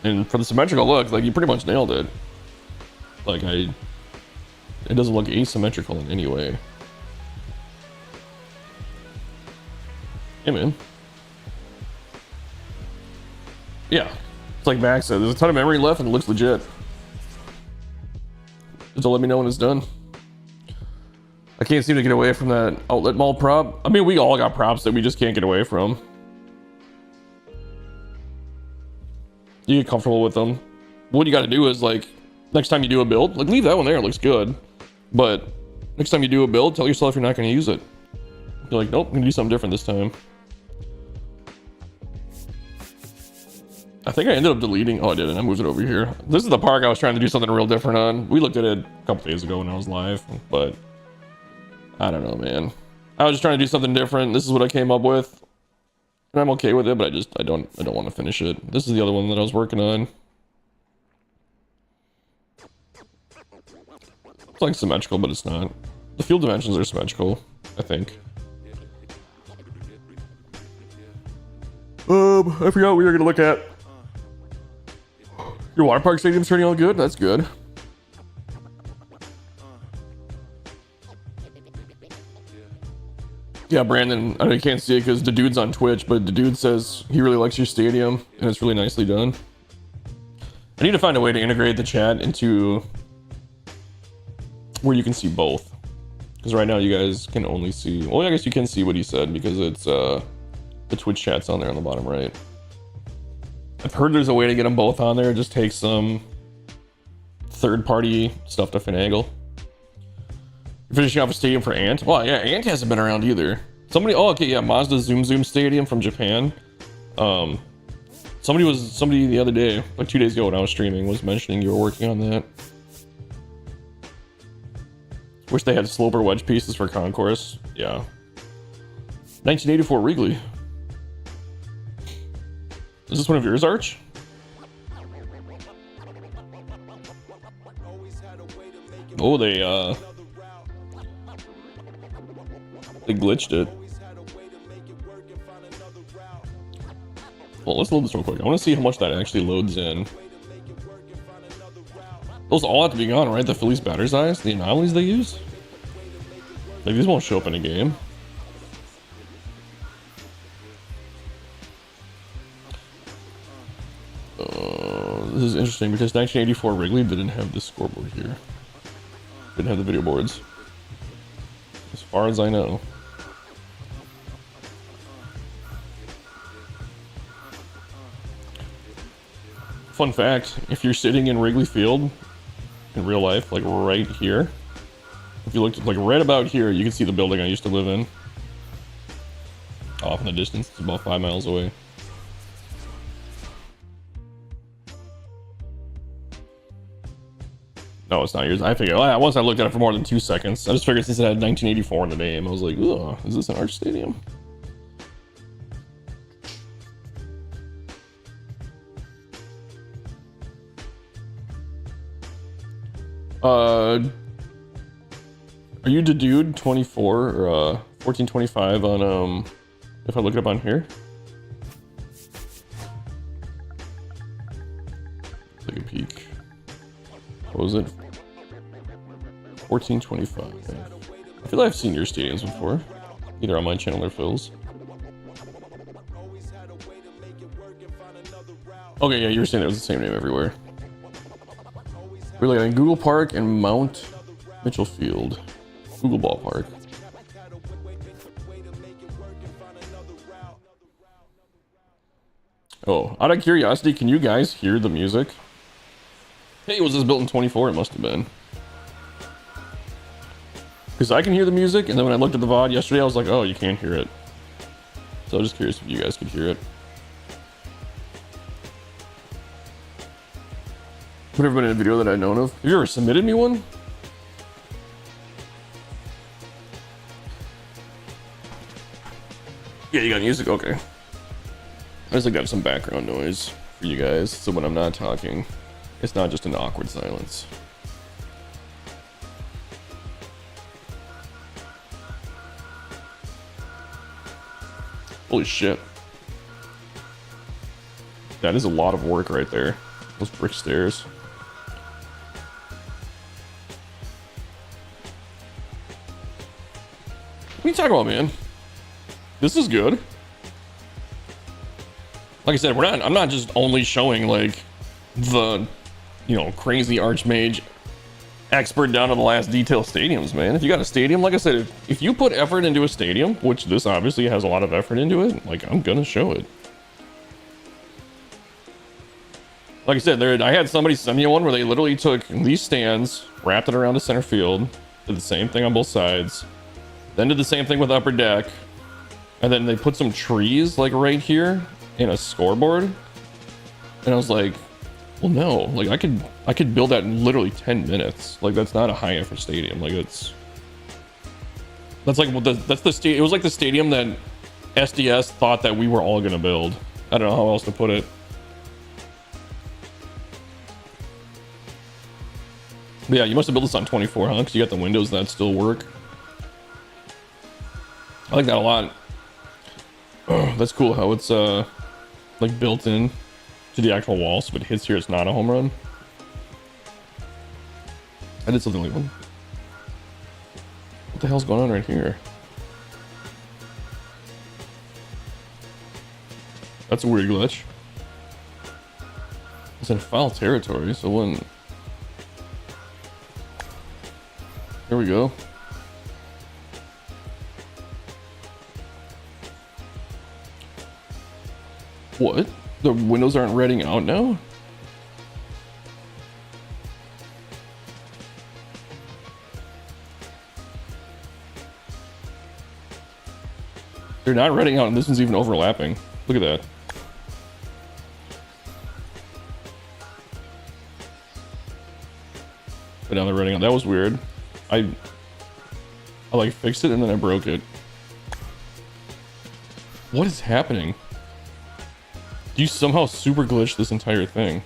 And for the symmetrical look, like, you pretty much nailed it. Like, it doesn't look asymmetrical in any way. Hey, man. Yeah. It's like Max said, there's a ton of memory left and it looks legit. Just let me know when it's done. I can't seem to get away from that outlet mall prop. I mean, we all got props that we just can't get away from. You get comfortable with them. What you got to do is, like, next time you do a build, like, leave that one there, it looks good. But next time you do a build, tell yourself you're not going to use it. You're like, nope, I'm going to do something different this time. I think I ended up deleting. Oh, I didn't. I moved it over here. This is the park I was trying to do something real different on. We looked at it a couple days ago when I was live, but I don't know, man. I was just trying to do something different. This is what I came up with. And I'm okay with it, but I don't want to finish it. This is the other one that I was working on. It's like symmetrical, but it's not. The field dimensions are symmetrical, I think. I forgot what we were gonna look at. Your water park stadium's turning out good? That's good. Yeah, Brandon, I know you can't see it because the dude's on Twitch, but the dude says he really likes your stadium and it's really nicely done. I need to find a way to integrate the chat into where you can see both. Because right now you guys can only see, well, I guess you can see what he said because it's the Twitch chat's on there on the bottom right. I've heard there's a way to get them both on there. It just takes some third-party stuff to finagle. You're finishing off a stadium for Ant? Well, yeah, Ant hasn't been around either. Somebody, oh, okay, yeah, Mazda Zoom Zoom Stadium from Japan. So Somebody the other day, like 2 days ago when I was streaming, was mentioning you were working on that. Wish they had sloper wedge pieces for concourse. Yeah. 1984 Wrigley. Is this one of yours, Arch? Oh, they glitched it. Well, let's load this real quick. I want to see how much that actually loads in. Those all have to be gone, right? The Phillies batter's eyes, the anomalies they use. Like, these won't show up in a game. This is interesting because 1984 Wrigley didn't have this scoreboard here. Didn't have the video boards. As far as I know. Fun fact, if you're sitting in Wrigley Field in real life, like right here, if you looked like right about here, you can see the building I used to live in. Off in the distance, it's about 5 miles away. No, it's not yours. I figured, once I looked at it for more than 2 seconds, I just figured since it had 1984 in the name, I was like, ugh, is this an Arch Stadium? Are you the dude 24 or 1425 on if I look it up on here? Take a peek. What was it? 1425. I feel like I've seen your stadiums before, either on my channel or Phil's. Okay, yeah, you were saying it was the same name everywhere. Really, on Google Park and Mount Mitchell Field. Google Ballpark. Oh, out of curiosity, can you guys hear the music? Hey, was this built in 24? It must have been. Because I can hear the music, and then when I looked at the VOD yesterday, I was like, oh, you can't hear it. So I was just curious if you guys could hear it. I've never been in a video that I've known of. Have you ever submitted me one? Yeah, you got music? Okay. I just like to have some background noise for you guys, so when I'm not talking, it's not just an awkward silence. Holy shit. That is a lot of work right there. Those brick stairs. What are you talking about, man? This is good. Like I said, I'm not just only showing like the, you know, crazy Archmage expert down to the last detail stadiums, man. If you got a stadium, like I said, if you put effort into a stadium, which this obviously has a lot of effort into it, like I'm gonna show it. Like I said, I had somebody send me one where they literally took these stands, wrapped it around the center field, did the same thing on both sides, then did the same thing with upper deck, and then they put some trees like right here in a scoreboard. And I was like, well, no, like I could build that in literally 10 minutes. Like that's not a high effort stadium. Like that's like that's the stadium. It was like the stadium that SDS thought that we were all gonna build. I don't know how else to put it. But yeah, you must have built this on 24, huh? Because you got the windows that still work. I like that a lot. Oh, that's cool how it's like built in to the actual wall, so if it hits here, it's not a home run. I did something like that. What the hell's going on right here? That's a weird glitch. It's in foul territory, so when... Here we go. What? The windows aren't redding out now? They're not redding out, and this one's even overlapping. Look at that. But now they're running on. That was weird. I like fixed it and then I broke it. What is happening? Do you somehow super glitch this entire thing?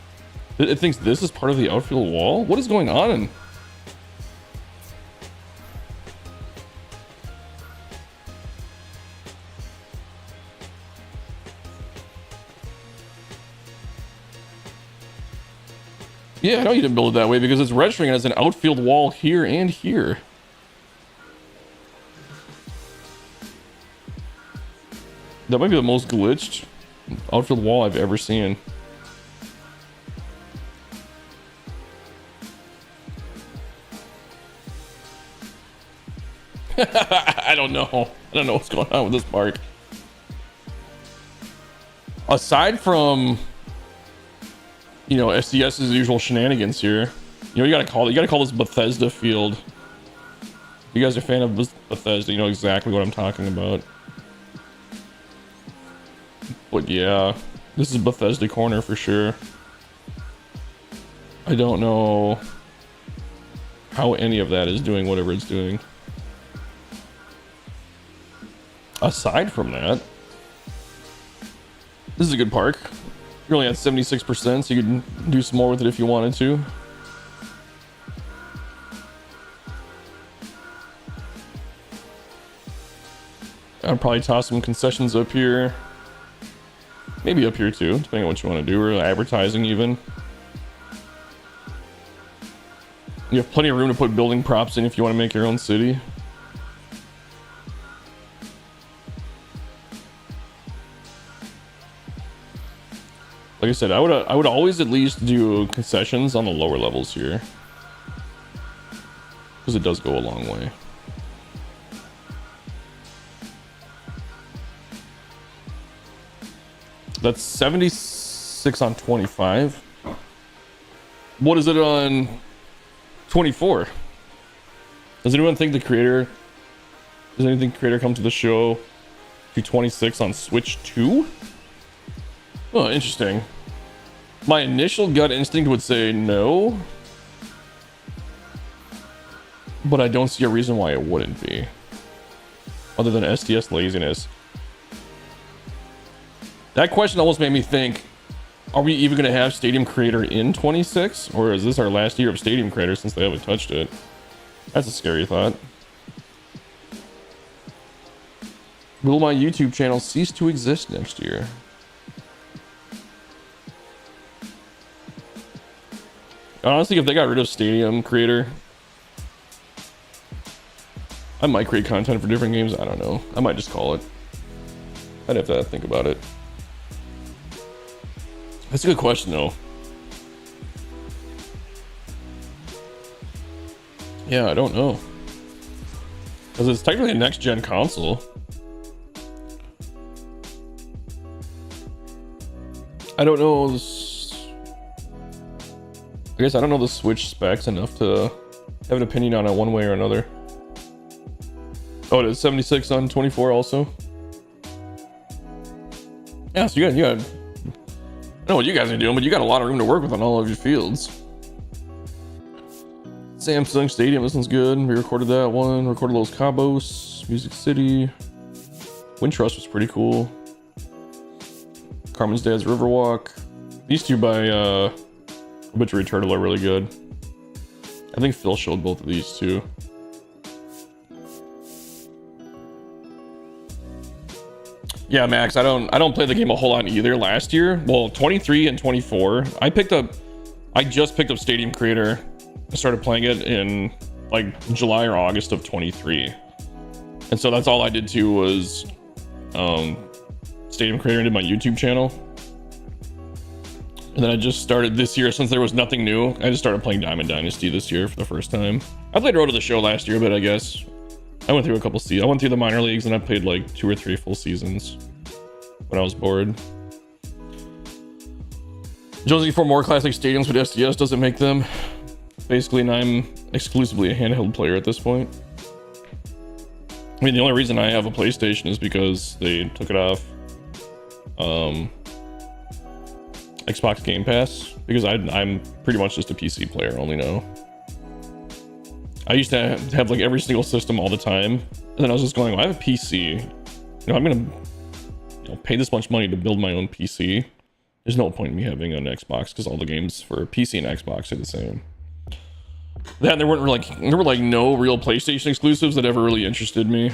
It thinks this is part of the outfield wall? What is going on? Yeah, I know you didn't build it that way because it's registering as an outfield wall here and here. That might be the most glitched outfield wall I've ever seen. I don't know. I don't know what's going on with this park. Aside from, you know, SDS's usual shenanigans here, you know, you gotta call this Bethesda Field. If you guys are a fan of Bethesda, you know exactly what I'm talking about. But yeah, this is Bethesda Corner for sure. I don't know how any of that is doing whatever it's doing. Aside from that, this is a good park. You're only at 76%, so you can do some more with it if you wanted to. I'd probably toss some concessions up here. Maybe up here too, depending on what you want to do, or advertising even. You have plenty of room to put building props in if you want to make your own city. Like I said, I would always at least do concessions on the lower levels here, because it does go a long way. That's 76 on 25. What is it on 24? Does anyone think the creator? Does anything creator come to the show to 26 on Switch 2? Oh, interesting. My initial gut instinct would say no, but I don't see a reason why it wouldn't be, other than SDS laziness. That question almost made me think, are we even going to have Stadium Creator in 26? Or is this our last year of Stadium Creator since they haven't touched it? That's a scary thought. Will my YouTube channel cease to exist next year? Honestly, if they got rid of Stadium Creator, I might create content for different games. I don't know. I might just call it. I'd have to think about it. That's a good question, though. Yeah, I don't know. Because it's technically a next-gen console. I don't know this. I guess I don't know the Switch specs enough to have an opinion on it one way or another. Oh, it is 76 on 24 also. Yeah, so you got. I know what you guys are doing, but you got a lot of room to work with on all of your fields. Samsung Stadium, this one's good. We recorded that one. Recorded Los Cabos, Music City. Wintrust was pretty cool. Carmen's Dad's Riverwalk. These two by Obituary Turtle are really good. I think Phil showed both of these too. Yeah, Max, I don't play the game a whole lot either. Last year, well, 23 and 24, I just picked up Stadium Creator. I started playing it in like July or August of 23, and so that's all I did too was Stadium Creator into my YouTube channel. And then I just started this year, since there was nothing new, I just started playing Diamond Dynasty this year for the first time. I played Road to the Show last year, but I guess I went through a couple seasons. I went through the minor leagues and I played like 2 or 3 full seasons when I was bored. Jonesy for more classic stadiums, but SDS doesn't make them. Basically, and I'm exclusively a handheld player at this point. I mean, the only reason I have a PlayStation is because they took it off Xbox Game Pass, because I'm pretty much just a PC player only now. I used to have like every single system all the time, and then I was just going, well, I have a PC. I'm gonna pay this much money to build my own PC. There's no point in me having an Xbox because all the games for PC and Xbox are the same. That and there were like no real PlayStation exclusives that ever really interested me.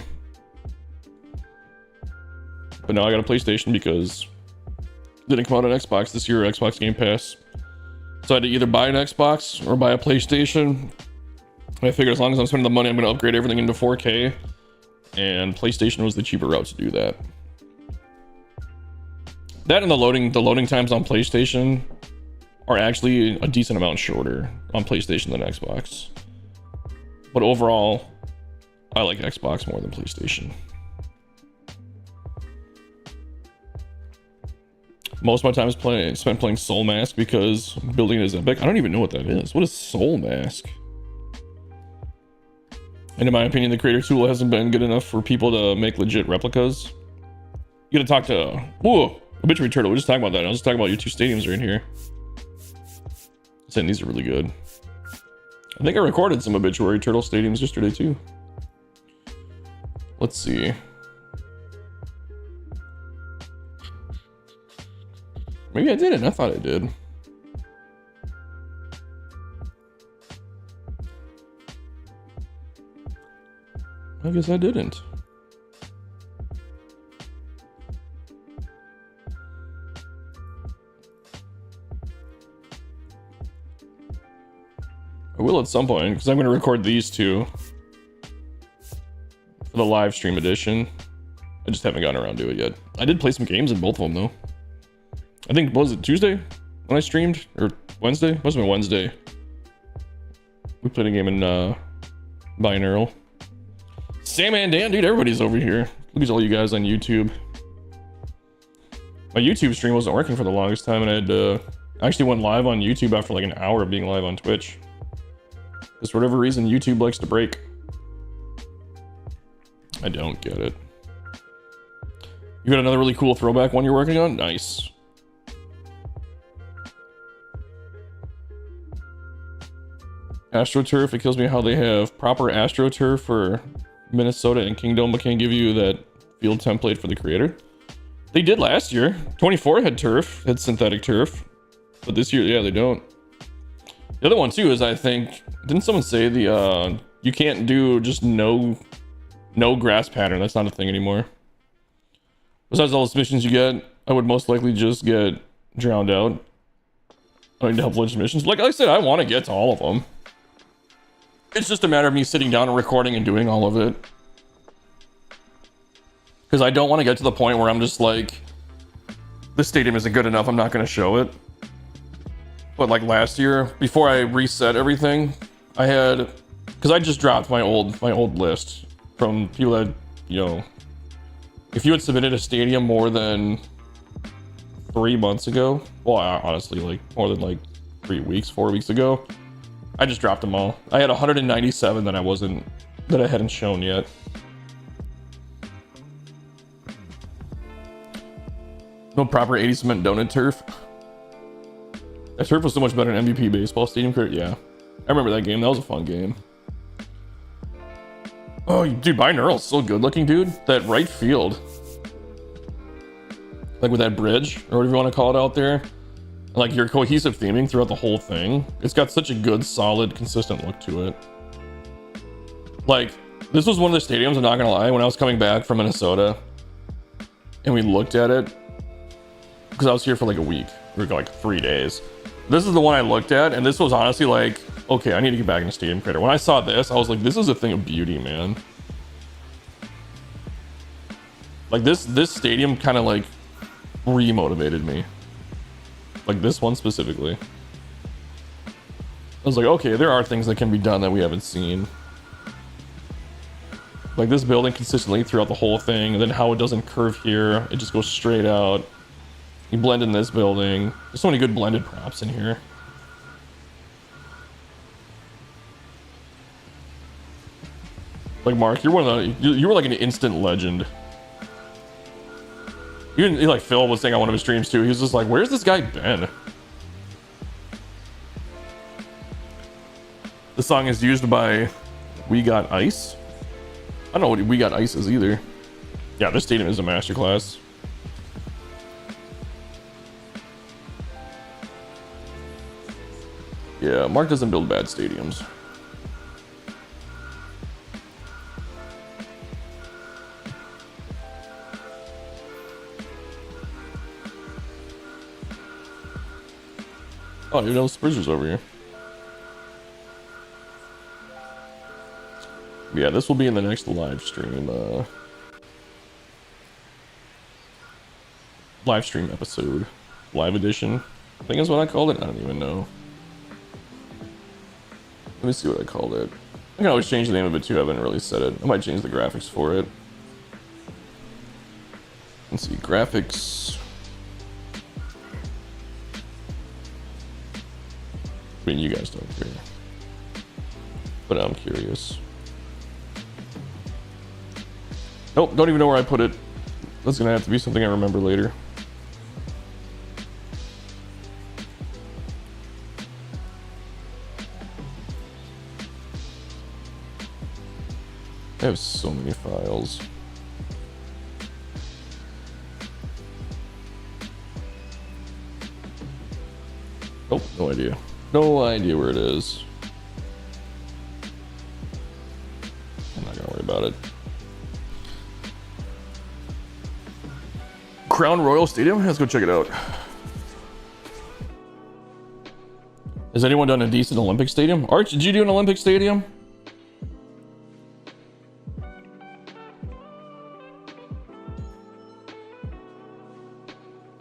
But now I got a PlayStation because it didn't come out on Xbox this year, Xbox Game Pass. So I had to either buy an Xbox or buy a PlayStation. And I figured as long as I'm spending the money, I'm going to upgrade everything into 4K. And PlayStation was the cheaper route to do that. That and the loading times on PlayStation are actually a decent amount shorter on PlayStation than Xbox. But overall, I like Xbox more than PlayStation. Most of my time is spent playing Soul Mask because building it is epic. I don't even know what that is. What is Soul Mask? And in my opinion, the creator tool hasn't been good enough for people to make legit replicas. You gotta talk to... Whoa! Obituary Turtle, we're just talking about that. I was just talking about your two stadiums right here. Saying these are really good. I think I recorded some Obituary Turtle stadiums yesterday too. Let's see. Maybe I didn't. I thought I did. I guess I didn't. I will at some point, because I'm going to record these two for the live stream edition. I just haven't gotten around to it yet. I did play some games in both of them, though. I think, what was it, Tuesday when I streamed? Or Wednesday? Must have been Wednesday. We played a game in Binaural. Sam and Dan, dude, everybody's over here. Look at all you guys on YouTube. My YouTube stream wasn't working for the longest time, and I had I actually went live on YouTube after like an hour of being live on Twitch. Because for whatever reason, YouTube likes to break. I don't get it. You got another really cool throwback one you're working on? Nice. AstroTurf, it kills me how they have proper AstroTurf for Minnesota and Kingdom, but can't give you that field template for the creator. They did last year. 24 had turf, had synthetic turf. But this year, yeah, they don't. The other one too is, I think, didn't someone say the you can't do just no grass pattern? That's not a thing anymore. Besides all the submissions you get, I would most likely just get drowned out. I need to help submissions. Like I said, I want to get to all of them. It's just a matter of me sitting down and recording and doing all of it. Because I don't want to get to the point where I'm just like, this stadium isn't good enough, I'm not going to show it. But like last year, before I reset everything, I had, because I just dropped my old list from people that, you know, if you had submitted a stadium more than 3 months ago, well, honestly, like more than like 4 weeks ago, I just dropped them all. I had 197 that I hadn't shown yet. No proper 80 cement donut turf. That turf was so much better than MVP baseball stadium. Yeah, I remember that game. That was a fun game. Oh, dude, Binaural's so good looking, dude. That right field, like with that bridge or whatever you want to call it out there, like your cohesive theming throughout the whole thing. It's got such a good, solid, consistent look to it. Like, this was one of the stadiums, I'm not gonna lie, when I was coming back from Minnesota and we looked at it, because I was here for like a week, or like 3 days. This is the one I looked at, and this was honestly like, okay, I need to get back into Stadium Creator. When I saw this, I was like, this is a thing of beauty, man. Like this stadium kind of like re-motivated me. Like this one specifically. I was like, okay, there are things that can be done that we haven't seen. Like this building consistently throughout the whole thing, and then how it doesn't curve here, it just goes straight out. You blend in this building. There's so many good blended props in here. Like Mark, you're one of the, you were like an instant legend. Even like Phil was saying on one of his streams too. He was just like, "Where's this guy been?" The song is used by We Got Ice. I don't know what We Got Ice is either. Yeah, this stadium is a masterclass. Yeah, Mark doesn't build bad stadiums. Oh, you know, Sprizzer's over here. Yeah, this will be in the next live stream. Live stream episode. Live edition. I think is what I called it. I don't even know. Let me see what I called it. I can always change the name of it too. I haven't really said it. I might change the graphics for it. Let's see. Graphics. I mean, you guys don't care. But I'm curious. Nope, don't even know where I put it. That's gonna have to be something I remember later. I have so many files. Nope, no idea. No idea where it is. I'm not gonna worry about it. Crown Royal Stadium? Let's go check it out. Has anyone done a decent Olympic stadium? Arch, did you do an Olympic stadium?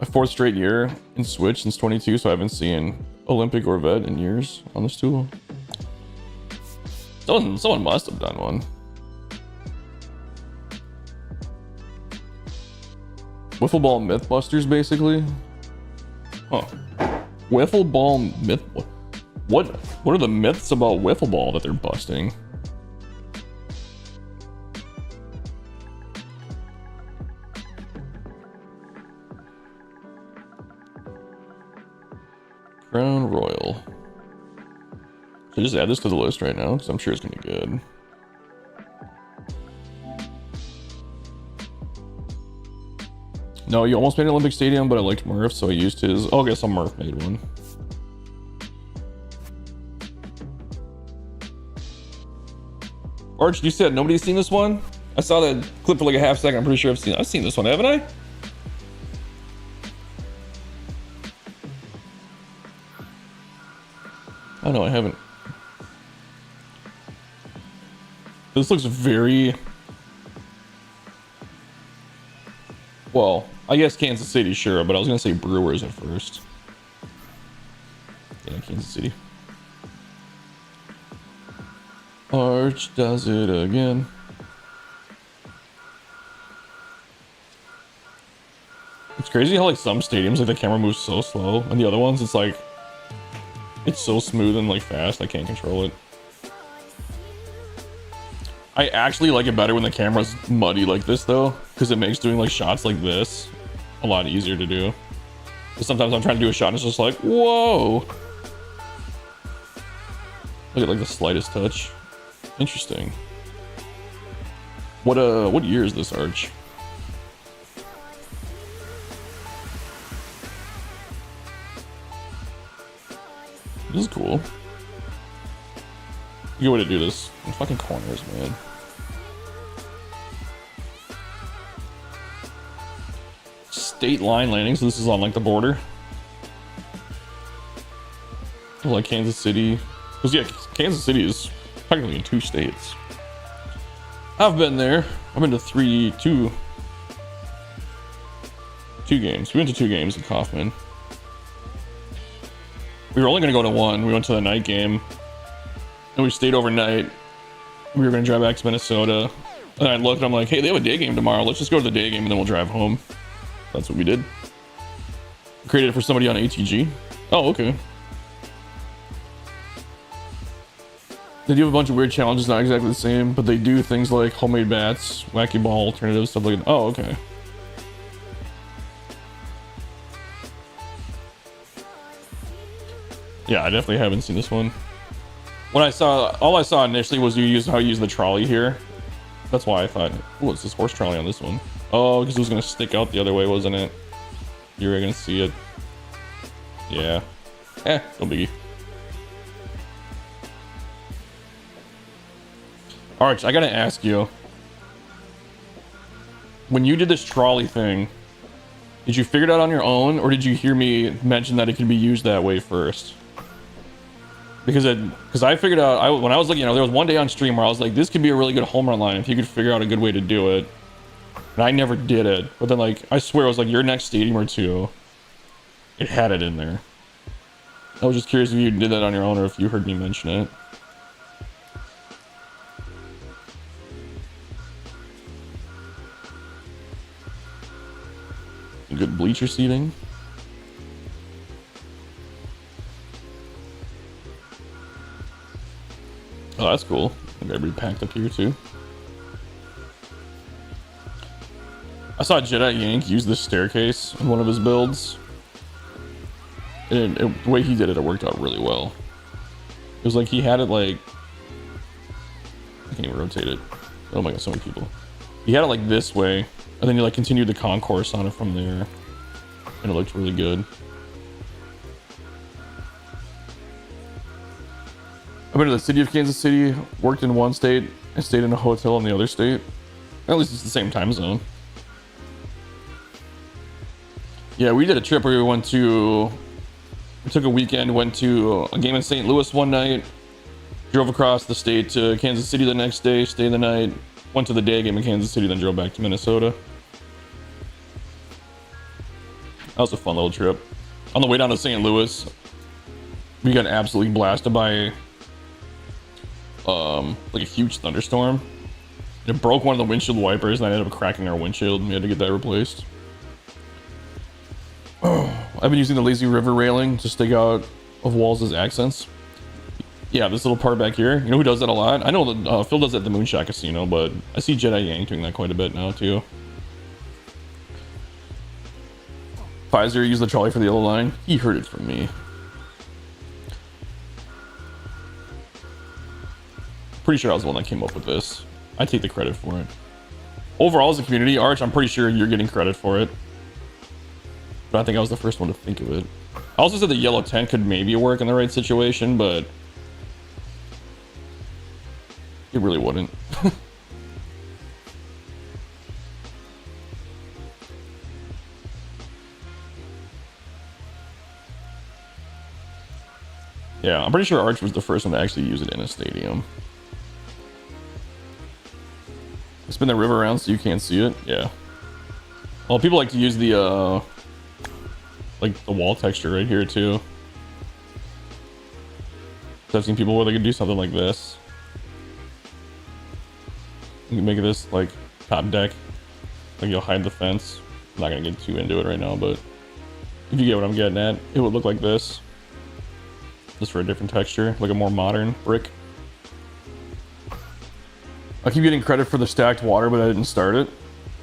My 4th straight year in Switch since 22, so I haven't seen Olympic or Vet in years on this tool. Someone must have done one. Wiffle Ball Mythbusters, basically. Huh. Wiffle Ball myth. What are the myths about Wiffle Ball that they're busting? Crown Royal. Should I just add this to the list right now? Because I'm sure it's gonna be good. No, you almost made an Olympic Stadium, but I liked Murph, so I used his. Oh, I guess Murph made one. Arch, you said nobody's seen this one? I saw that clip for like a half second. I'm pretty sure I've seen this one, haven't I? Oh no, I haven't. This looks very... Well, I guess Kansas City, sure, but I was gonna say Brewers at first. Yeah, Kansas City. Arch does it again. It's crazy how like some stadiums like the camera moves so slow, and the other ones it's like it's so smooth and like fast I can't control it. I actually like it better when the camera's muddy like this though, because it makes doing like shots like this a lot easier to do. But sometimes I'm trying to do a shot and it's just like, whoa! Look at like the slightest touch. Interesting. What year is this, Arch? This is cool. Good way to do this. In fucking corners, man. State line landing, so this is on like the border. Like Kansas City. Because yeah, Kansas City is technically in 2 states. I've been there. I've been to two games. We went to 2 games in Kaufman. We were only gonna go to 1. We went to the night game. And we stayed overnight. We were gonna drive back to Minnesota. And I looked and I'm like, hey, they have a day game tomorrow. Let's just go to the day game and then we'll drive home. That's what we did. Created it for somebody on ATG. Oh, okay. They do have a bunch of weird challenges, not exactly the same, but they do things like homemade bats, wacky ball alternatives, stuff like that. Oh, okay. Yeah, I definitely haven't seen this one. When I saw, all I saw initially was how you use the trolley here. That's why I thought, oh, it's this horse trolley on this one. Oh, because it was gonna stick out the other way, wasn't it? You were gonna see it. Yeah. No biggie. Arch, I gotta ask you. When you did this trolley thing, did you figure it out on your own, or did you hear me mention that it could be used that way first? Because I figured out, when I was looking, there was one day on stream where I was like, this could be a really good home run line if you could figure out a good way to do it. And I never did it. But then, like, I swear it was like your next stadium or two, it had it in there. I was just curious if you did that on your own or if you heard me mention it. Good bleacher seating. Oh, that's cool. Everybody packed up here too. I saw Jedi Yank use this staircase in one of his builds. And the way he did it, it worked out really well. It was like he had it like... I can't even rotate it. Oh my god, so many people. He had it like this way, and then he like continued the concourse on it from there. And it looked really good. I've been to the city of Kansas City, worked in one state, and stayed in a hotel in the other state. At least it's the same time zone. Yeah, we did a trip where we took a weekend, went to a game in St. Louis one night, drove across the state to Kansas City the next day, stayed the night, went to the day game in Kansas City, then drove back to Minnesota. That was a fun little trip. On the way down to St. Louis, we got absolutely blasted by like a huge thunderstorm. It broke one of the windshield wipers and I ended up cracking our windshield and we had to get that replaced. I've been using the lazy river railing to stick out of walls as accents. Yeah, this little part back here. You know who does that a lot? I know that Phil does that at the Moonshot Casino, but I see Jedi Yang doing that quite a bit now too. Pfizer used the trolley for the yellow line. He heard it from me. Pretty sure I was the one that came up with this. I take the credit for it. Overall, as a community, Arch, I'm pretty sure you're getting credit for it. But I think I was the first one to think of it. I also said the yellow tent could maybe work in the right situation, but it really wouldn't. Yeah, I'm pretty sure Arch was the first one to actually use it in a stadium. Spin the river around so you can't see it. Yeah. Well, people like to use the like the wall texture right here too. So I've seen people where they could do something like this. You can make this like top deck. Like you'll hide the fence. I'm not gonna get too into it right now, but if you get what I'm getting at, it would look like this. Just for a different texture, like a more modern brick. I keep getting credit for the stacked water, but I didn't start it.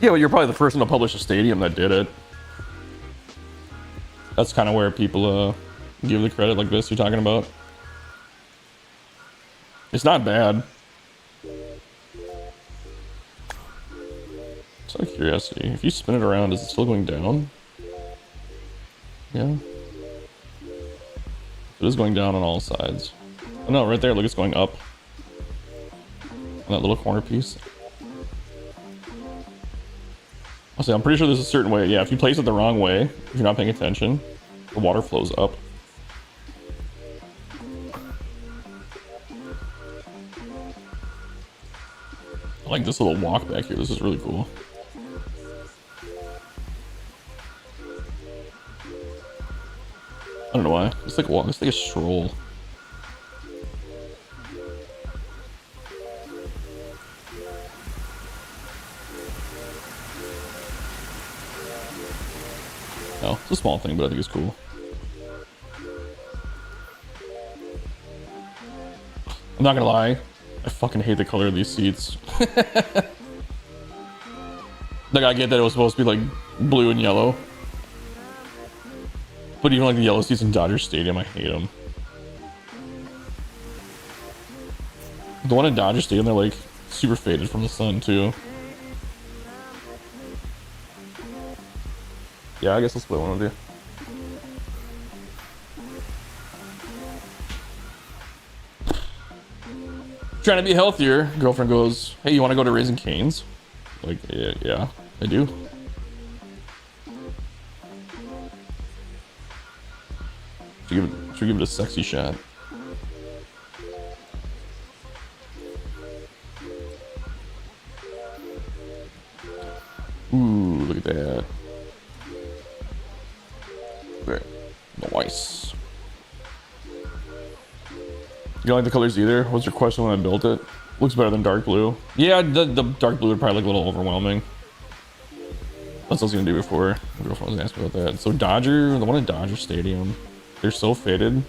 Yeah, well, you're probably the first one to publish a stadium that did it. That's kind of where people give the credit like this you're talking about. It's not bad. Just out of curiosity, if you spin it around, is it still going down? Yeah. It is going down on all sides. Oh no, right there, look, it's going up. On that little corner piece. I'll say, I'm pretty sure there's a certain way. Yeah, if you place it the wrong way, if you're not paying attention, the water flows up. I like this little walk back here. This is really cool. I don't know why. It's like a walk. It's like a stroll. No, it's a small thing, but I think it's cool. I'm not gonna lie, I fucking hate the color of these seats. Like, I get that it was supposed to be like blue and yellow, but even like the yellow seats in Dodger Stadium, I hate them. The one in Dodger Stadium, they're like super faded from the sun too. Yeah, I guess I'll split one with you. Trying to be healthier. Girlfriend goes, hey, you want to go to Raising Cane's? Like, yeah, I do. Should we give it a sexy shot? Ooh, look at that. Okay, nice. You don't like the colors either? What's your question when I built it? Looks better than dark blue. Yeah, the dark blue would probably look a little overwhelming. That's what I was gonna do before. My girlfriend was asking about that. So Dodger, the one at Dodger Stadium, they're so faded.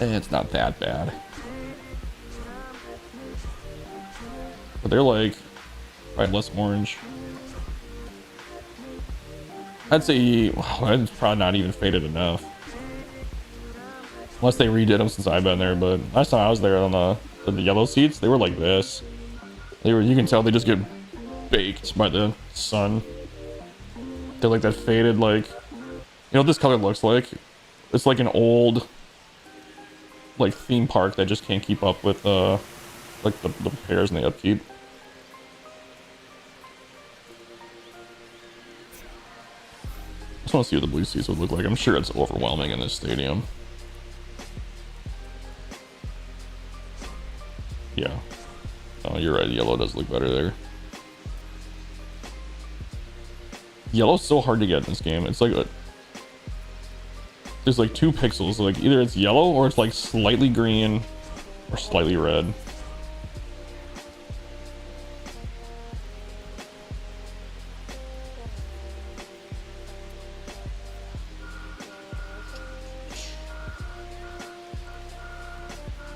And it's not that bad. But they're like probably less orange. I'd say, well, it's probably not even faded enough. Unless they redid them since I've been there, but last time I was there on the yellow seats, they were like this. They were, you can tell they just get baked by the sun. They're like that faded, like, you know what this color looks like? It's like an old, like, theme park that just can't keep up with, like, the repairs and the upkeep. I just want to see what the blue seats would look like. I'm sure it's overwhelming in this stadium. Yeah. Oh, you're right. Yellow does look better there. Yellow's so hard to get in this game. It's like there's like 2 pixels. Like either it's yellow or it's like slightly green or slightly red.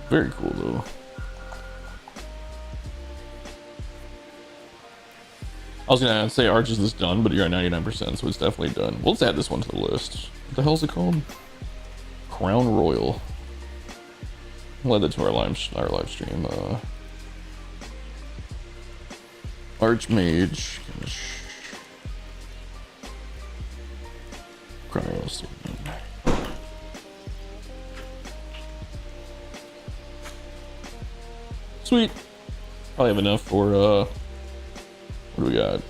Very cool though. I was gonna say Arch is this done, but you're at 99%, so it's definitely done. Well, let's add this one to the list. What the hell is it called? Crown Royal. I'll add that to our live stream. Archmage. Crown Royal Stadium. Sweet. Probably have enough for what do we got?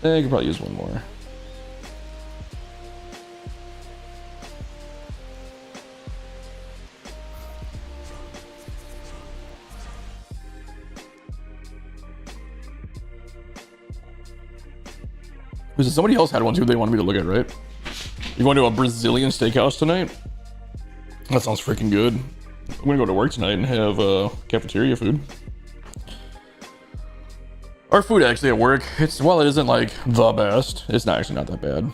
I could probably use one more. Somebody else had one too they wanted me to look at, right? You going to a Brazilian steakhouse tonight? That sounds freaking good. I'm gonna go to work tonight and have cafeteria food. Our food actually at work, it's, well, it isn't like the best. It's not actually not that bad.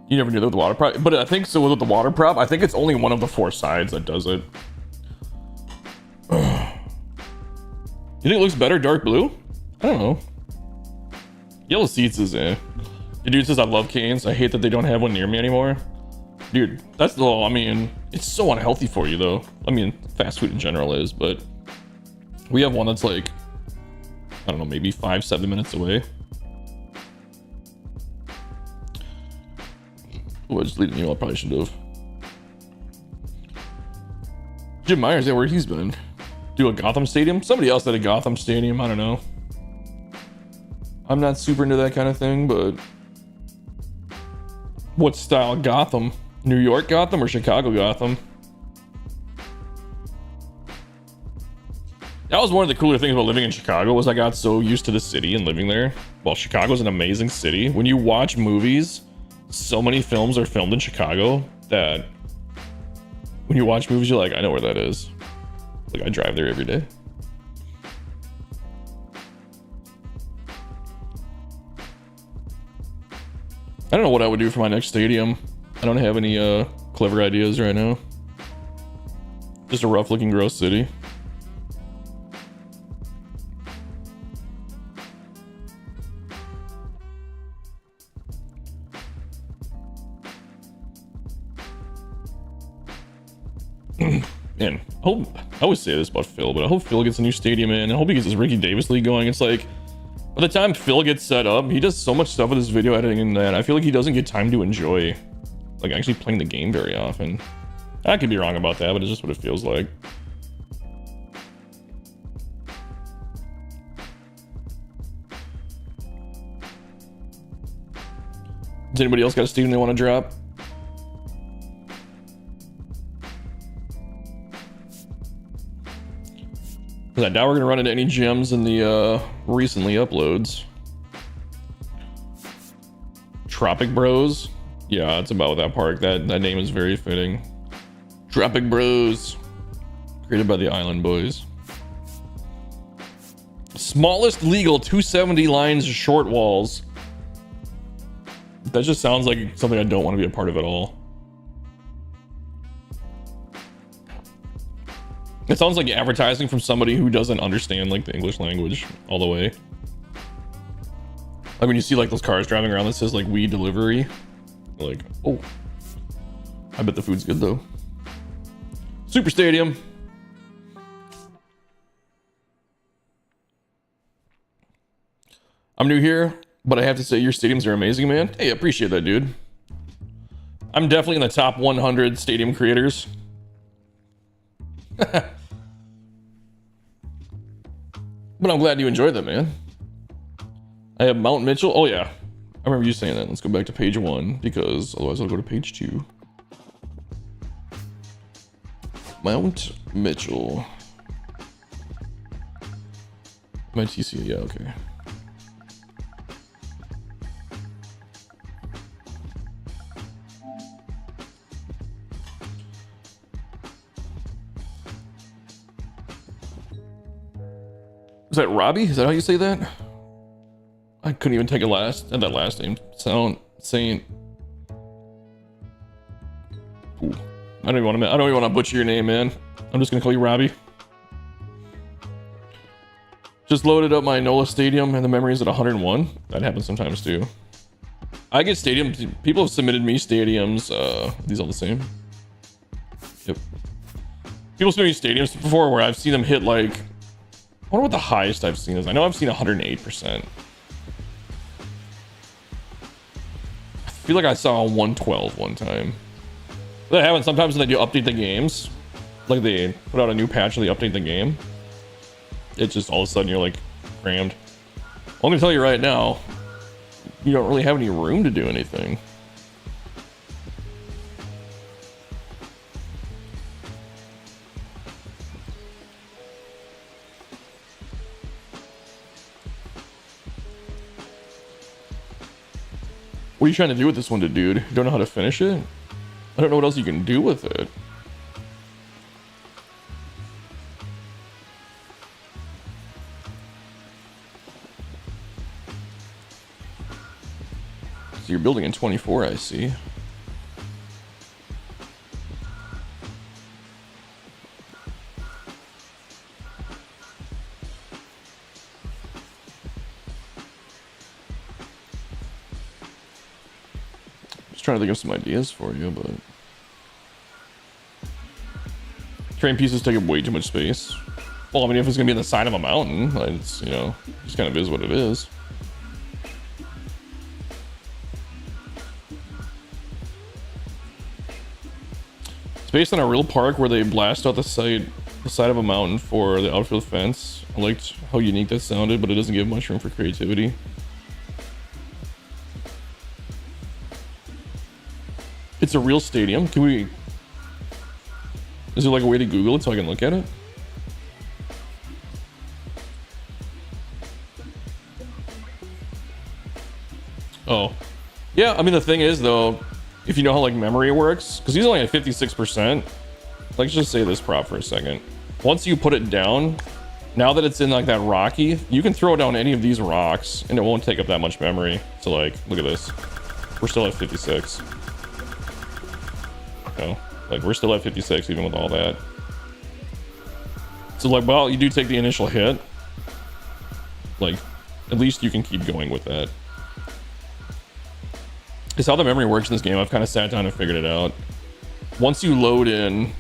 You never knew that with the water prop, but I think so with the water prop, I think it's only one of the 4 sides that does it. You think it looks better dark blue? I don't know. Yellow seats is The dude says I love Cane's. I hate that they don't have one near me anymore. Dude, that's the, I mean, it's so unhealthy for you though. I mean, fast food in general is, but we have one that's like, I don't know, maybe 5-7 minutes away. Oh, I just deleted an email. I probably should have. Jim Myers, yeah, where he's been. Do a Gotham Stadium? Somebody else at a Gotham Stadium. I don't know. I'm not super into that kind of thing, but what style Gotham? New York Gotham or Chicago Gotham? That was one of the cooler things about living in Chicago was I got so used to the city and living there. Well, Chicago's an amazing city. When you watch movies, so many films are filmed in Chicago that when you watch movies, you're like, I know where that is. Like, I drive there every day. I don't know what I would do for my next stadium. I don't have any clever ideas right now. Just a rough looking gross city. Man, I always say this about Phil, but I hope Phil gets a new stadium in. I hope he gets his Ricky Davis League going. It's like, by the time Phil gets set up, he does so much stuff with his video editing and that I feel like he doesn't get time to enjoy, like, actually playing the game very often. I could be wrong about that, but it's just what it feels like. Does anybody else got a stadium they want to drop? Because I doubt we're going to run into any gems in the recently uploads. Tropic Bros. Yeah, it's about that park. That name is very fitting. Tropic Bros. Created by the Island Boys. Smallest legal 270 lines short walls. That just sounds like something I don't want to be a part of at all. It sounds like advertising from somebody who doesn't understand like the English language all the way. Like when you see like those cars driving around that says like "we delivery," like, oh, I bet the food's good though. Super Stadium. I'm new here, but I have to say your stadiums are amazing, man. Hey, I appreciate that, dude. I'm definitely in the top 100 stadium creators. But I'm glad you enjoyed that, man. I have Mount Mitchell. Oh yeah, I remember you saying that. Let's go back to page 1 because otherwise I'll go to page 2. Mount Mitchell. My TC, yeah, okay. Is that Robbie? Is that how you say that? I couldn't even take that last name. Saint. Ooh. I don't even want to butcher your name, man. I'm just gonna call you Robbie. Just loaded up my NOLA Stadium and the memory is at 101. That happens sometimes too. I get stadiums. People have submitted me stadiums. These all the same. Yep. People submit me stadiums before where I've seen them hit like, I wonder what the highest I've seen is. I know I've seen 108%. I feel like I saw a 112 one time. That happens sometimes when they do update the games. Like they put out a new patch and they update the game. It's just all of a sudden you're like crammed. I'm gonna tell you right now, you don't really have any room to do anything. What are you trying to do with this one, dude? You don't know how to finish it? I don't know what else you can do with it. So you're building in 24, I see. Trying to think of some ideas for you, but train pieces take up way too much space. Well, I mean, if it's gonna be on the side of a mountain, it's, you know, just kind of is what it is. It's based on a real park where they blast out the side of a mountain for the outfield fence. I liked how unique that sounded, but it doesn't give much room for creativity. It's a real stadium. Is there like a way to Google it so I can look at it? Oh, yeah. I mean, the thing is though, if you know how like memory works, because he's only at 56%. Let's just say this prop for a second. Once you put it down, now that it's in like that rocky, you can throw down any of these rocks and it won't take up that much memory. So like, look at this. We're still at 56. know, like we're still at 56 even with all that. So like, well, you do take the initial hit, like at least you can keep going with that. It's how the memory works in this game. I've kind of sat down and figured it out. Once you load in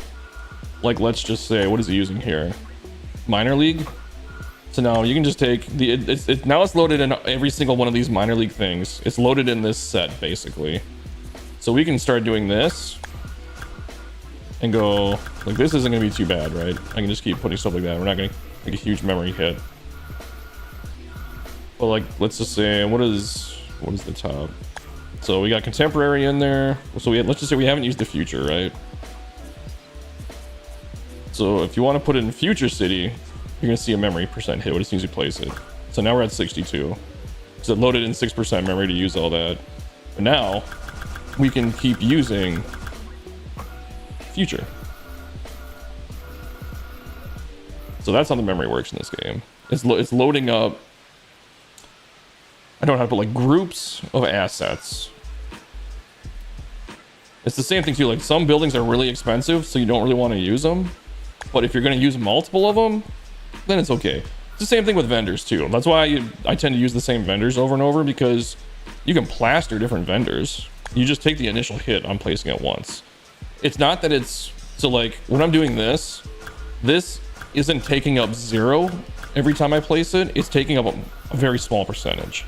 like, let's just say, what is it using here? Minor League. So now you can just take now it's loaded in every single one of these minor league things. It's loaded in this set basically. So we can start doing this and go like, this isn't gonna be too bad, right? I can just keep putting stuff like that. We're not gonna make a huge memory hit. But like, let's just say, what is the top? So we got contemporary in there. So let's just say we haven't used the future, right? So if you want to put it in future city, you're gonna see a memory percent hit as soon as you place it. So now we're at 62. So it loaded in 6% memory to use all that. But now we can keep using future. So that's how the memory works in this game. It's loading up. I don't have to like groups of assets. It's the same thing too. Like some buildings are really expensive, so you don't really want to use them. But if you're going to use multiple of them, then it's okay. It's the same thing with vendors too. That's why I tend to use the same vendors over and over, because you can plaster different vendors. You just take the initial hit on placing it once. It's not that it's, so like when I'm doing this isn't taking up 0 every time I place it. It's taking up a very small percentage.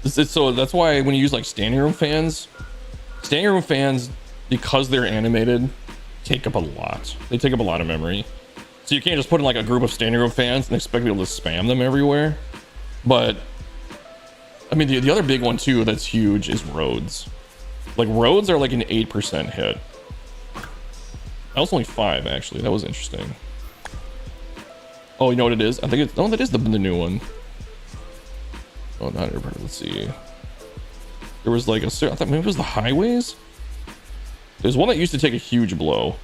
So that's why when you use like standing room fans, because they're animated, take up a lot. They take up a lot of memory. So you can't just put in like a group of standing room fans and expect to be able to spam them everywhere. But I mean, the other big one too that's huge is roads. Like roads are like an 8% hit. That was only 5 actually. That was interesting. Oh, you know what it is? I think it's, no, that is the new one. Oh, not everybody. Let's see. There was like I thought maybe it was the highways. There's one that used to take a huge blow.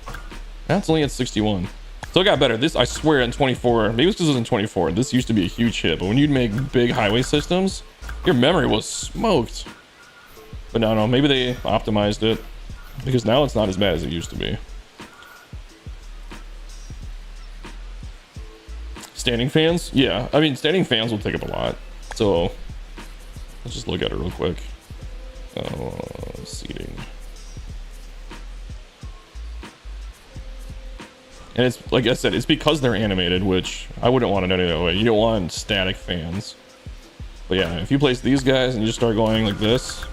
That's only at 61. So it got better. This, I swear, in 24, maybe it's because it was in 24. This used to be a huge hit, but when you'd make big highway systems, your memory was smoked. But no, maybe they optimized it, because now it's not as bad as it used to be. Standing fans? Yeah, I mean, standing fans will take up a lot. So let's just look at it real quick. Seating. And it's, like I said, it's because they're animated, which I wouldn't want it any other way. You don't want static fans. But yeah, if you place these guys and you just start going like this.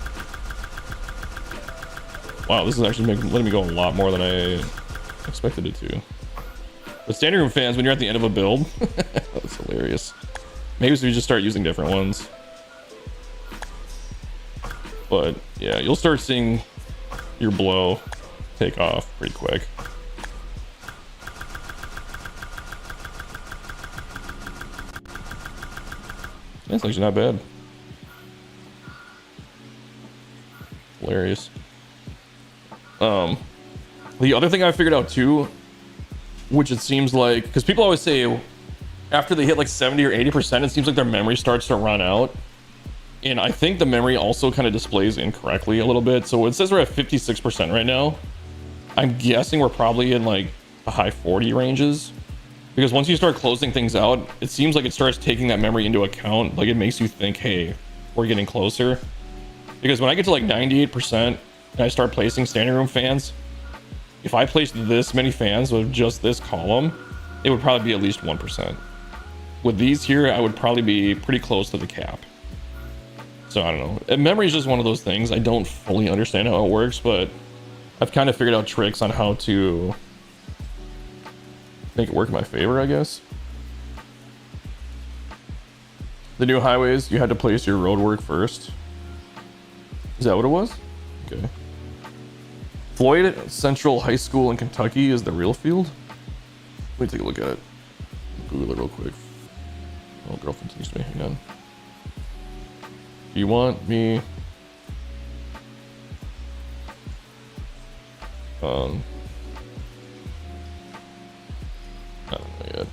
Wow, this is actually letting me go a lot more than I expected it to. But standing room fans, when you're at the end of a build, that's hilarious. Maybe so you just start using different ones. But yeah, you'll start seeing your blow take off pretty quick. That's actually not bad. Hilarious. The other thing I figured out too, which it seems like, because people always say after they hit like 70 or 80%, it seems like their memory starts to run out. And I think the memory also kind of displays incorrectly a little bit. So it says we're at 56% right now. I'm guessing we're probably in like the high 40 ranges. Because once you start closing things out, it seems like it starts taking that memory into account. Like it makes you think, hey, we're getting closer. Because when I get to like 98% and I start placing standing room fans, if I placed this many fans with just this column, it would probably be at least 1%. With these here, I would probably be pretty close to the cap. So I don't know. And memory is just one of those things. I don't fully understand how it works, but I've kind of figured out tricks on how to make it work in my favor, I guess. The new highways, you had to place your road work first. Is that what it was? Okay. Floyd Central High School in Kentucky is the real field. Let me take a look at it. Google it real quick. Oh, girlfriend text me. Hang on. Do you want me? I don't know yet.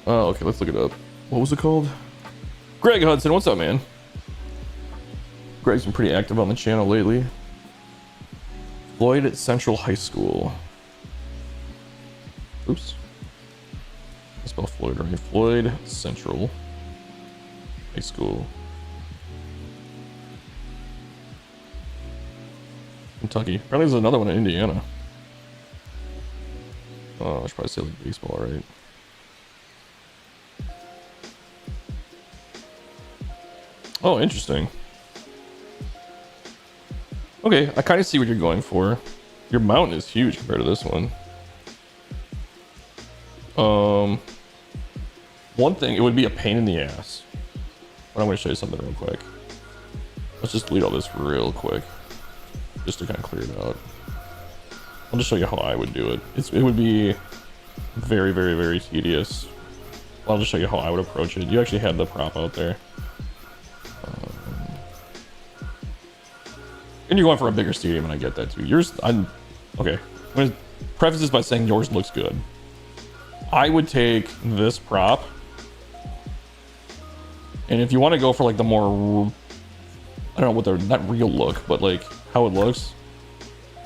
Oh, okay, let's look it up. What was it called? Greg Hudson, what's up, man? Greg's been pretty active on the channel lately. Floyd Central High School. Oops. I spell Floyd right. Floyd Central High School. Kentucky. Apparently there's another one in Indiana. Oh, I should probably say like baseball, right? Oh, interesting. Okay, I kind of see what you're going for. Your mountain is huge compared to this one. One thing, it would be a pain in the ass. But I'm going to show you something real quick. Let's just delete all this real quick. Just to kind of clear it out. I'll just show you how I would do it. It would be very, very, very tedious. I'll just show you how I would approach it. You actually have the prop out there. And you're going for a bigger stadium, and I get that too. Okay. I'm going to preface this by saying yours looks good. I would take this prop, and if you want to go for like the more, I don't know what not real look, but like how it looks,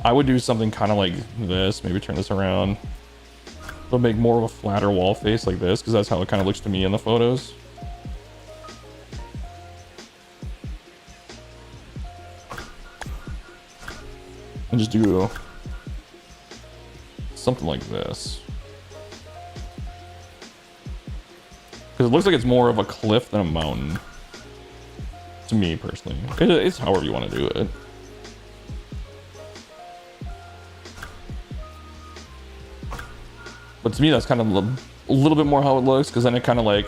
I would do something kind of like this. Maybe turn this around. It'll make more of a flatter wall face like this, because that's how it kind of looks to me in the photos. And just do something like this. Because it looks like it's more of a cliff than a mountain. To me, personally. It's however you want to do it. But to me, that's kind of a little bit more how it looks, because then it kind of like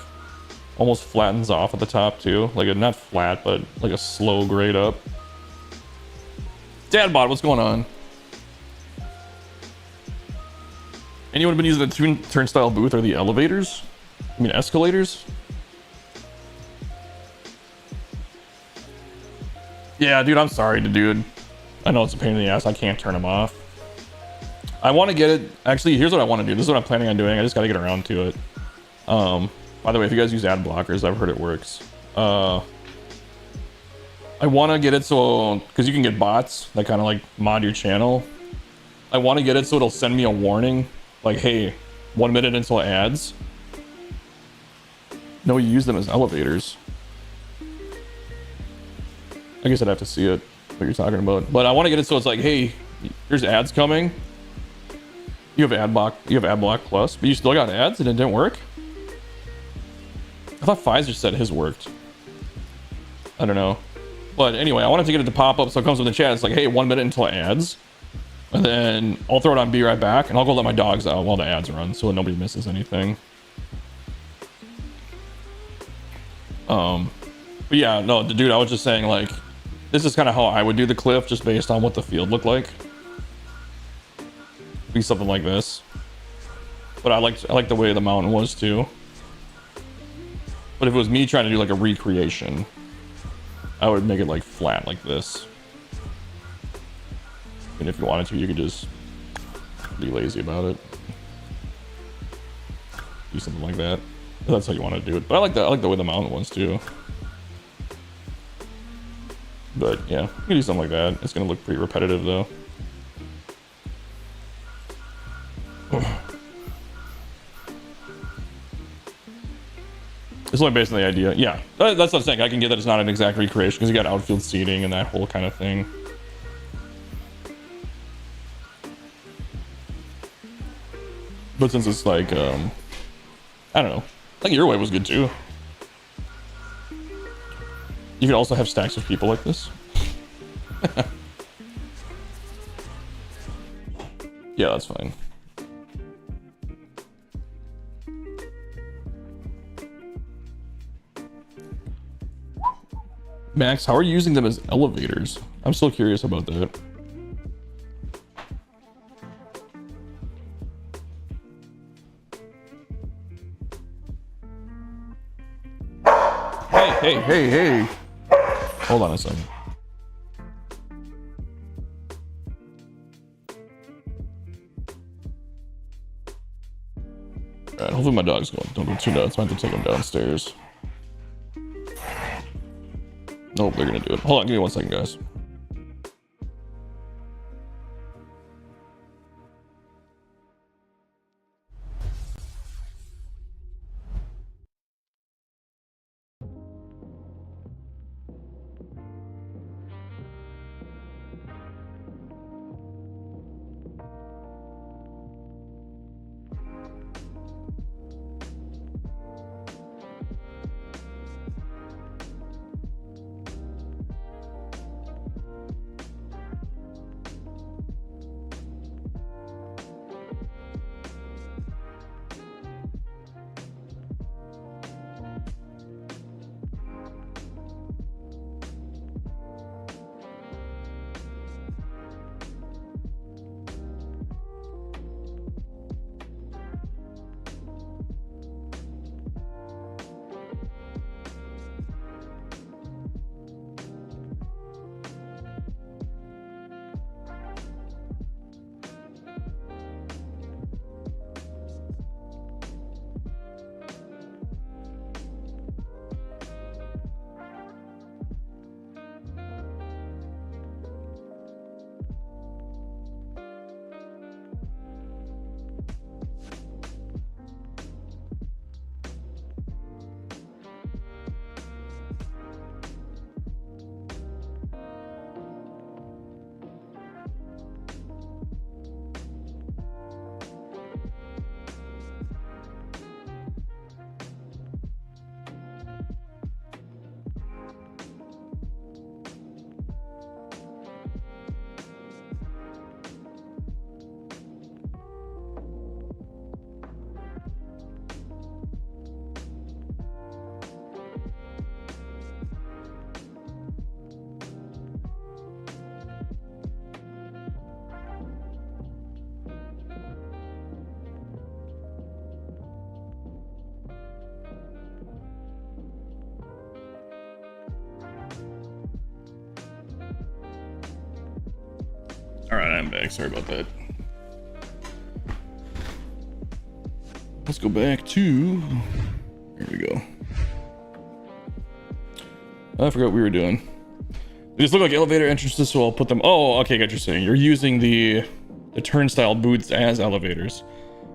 almost flattens off at the top too. Like, not flat, but like a slow grade up. Dadbot, what's going on? Anyone been using the turnstile booth or the elevators? I mean, escalators? Yeah, dude, I'm sorry, dude. I know it's a pain in the ass. I can't turn them off. I want to get it. Actually, here's what I want to do. This is what I'm planning on doing. I just got to get around to it. By the way, if you guys use ad blockers, I've heard it works. I want to get it so, because you can get bots that kind of like mod your channel. I want to get it so it'll send me a warning, like, hey, 1 minute until ads. No, you use them as elevators. I guess I'd have to see it, what you're talking about. But I want to get it so it's like, hey, here's ads coming. You have AdBlock Plus, but you still got ads and it didn't work? I thought Pfizer said his worked. I don't know. But anyway, I wanted to get it to pop up so it comes with the chat. It's like, hey, 1 minute until ads. And then I'll throw it on Be Right Back, and I'll go let my dogs out while the ads run so that nobody misses anything. But yeah, no, dude, I was just saying, like, this is kind of how I would do the cliff, just based on what the field looked like. Be something like this. But I like the way the mountain was too. But if it was me trying to do like a recreation, I would make it like flat like this. And if you wanted to, you could just be lazy about it. Do something like that. If that's how you want to do it. But I like the way the mountain was too. But yeah, you can do something like that. It's gonna look pretty repetitive though. It's only based on the idea. Yeah, that's what I'm saying. I can get that it's not an exact recreation because you got outfield seating and that whole kind of thing. But since it's like, I don't know. I think your way was good too. You could also have stacks of people like this. Yeah, that's fine. Max, how are you using them as elevators? I'm still curious about that. Hey. Hold on a second. Alright, hopefully my dog's going. Don't go too nuts. I have to take him downstairs. Nope, they're gonna do it. Hold on, give me 1 second, guys. All right, I'm back. Sorry about that. Let's go back to. Here we go. I forgot what we were doing. These look like elevator entrances, so I'll put them. Oh, okay, got what you're saying. You're using the turnstile booths as elevators.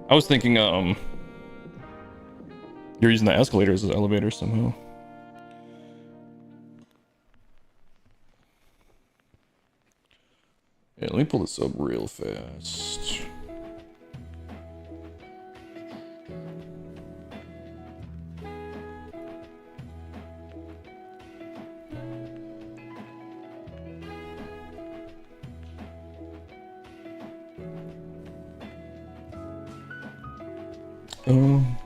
I was thinking, you're using the escalators as elevators somehow. Yeah, let me pull this up real fast.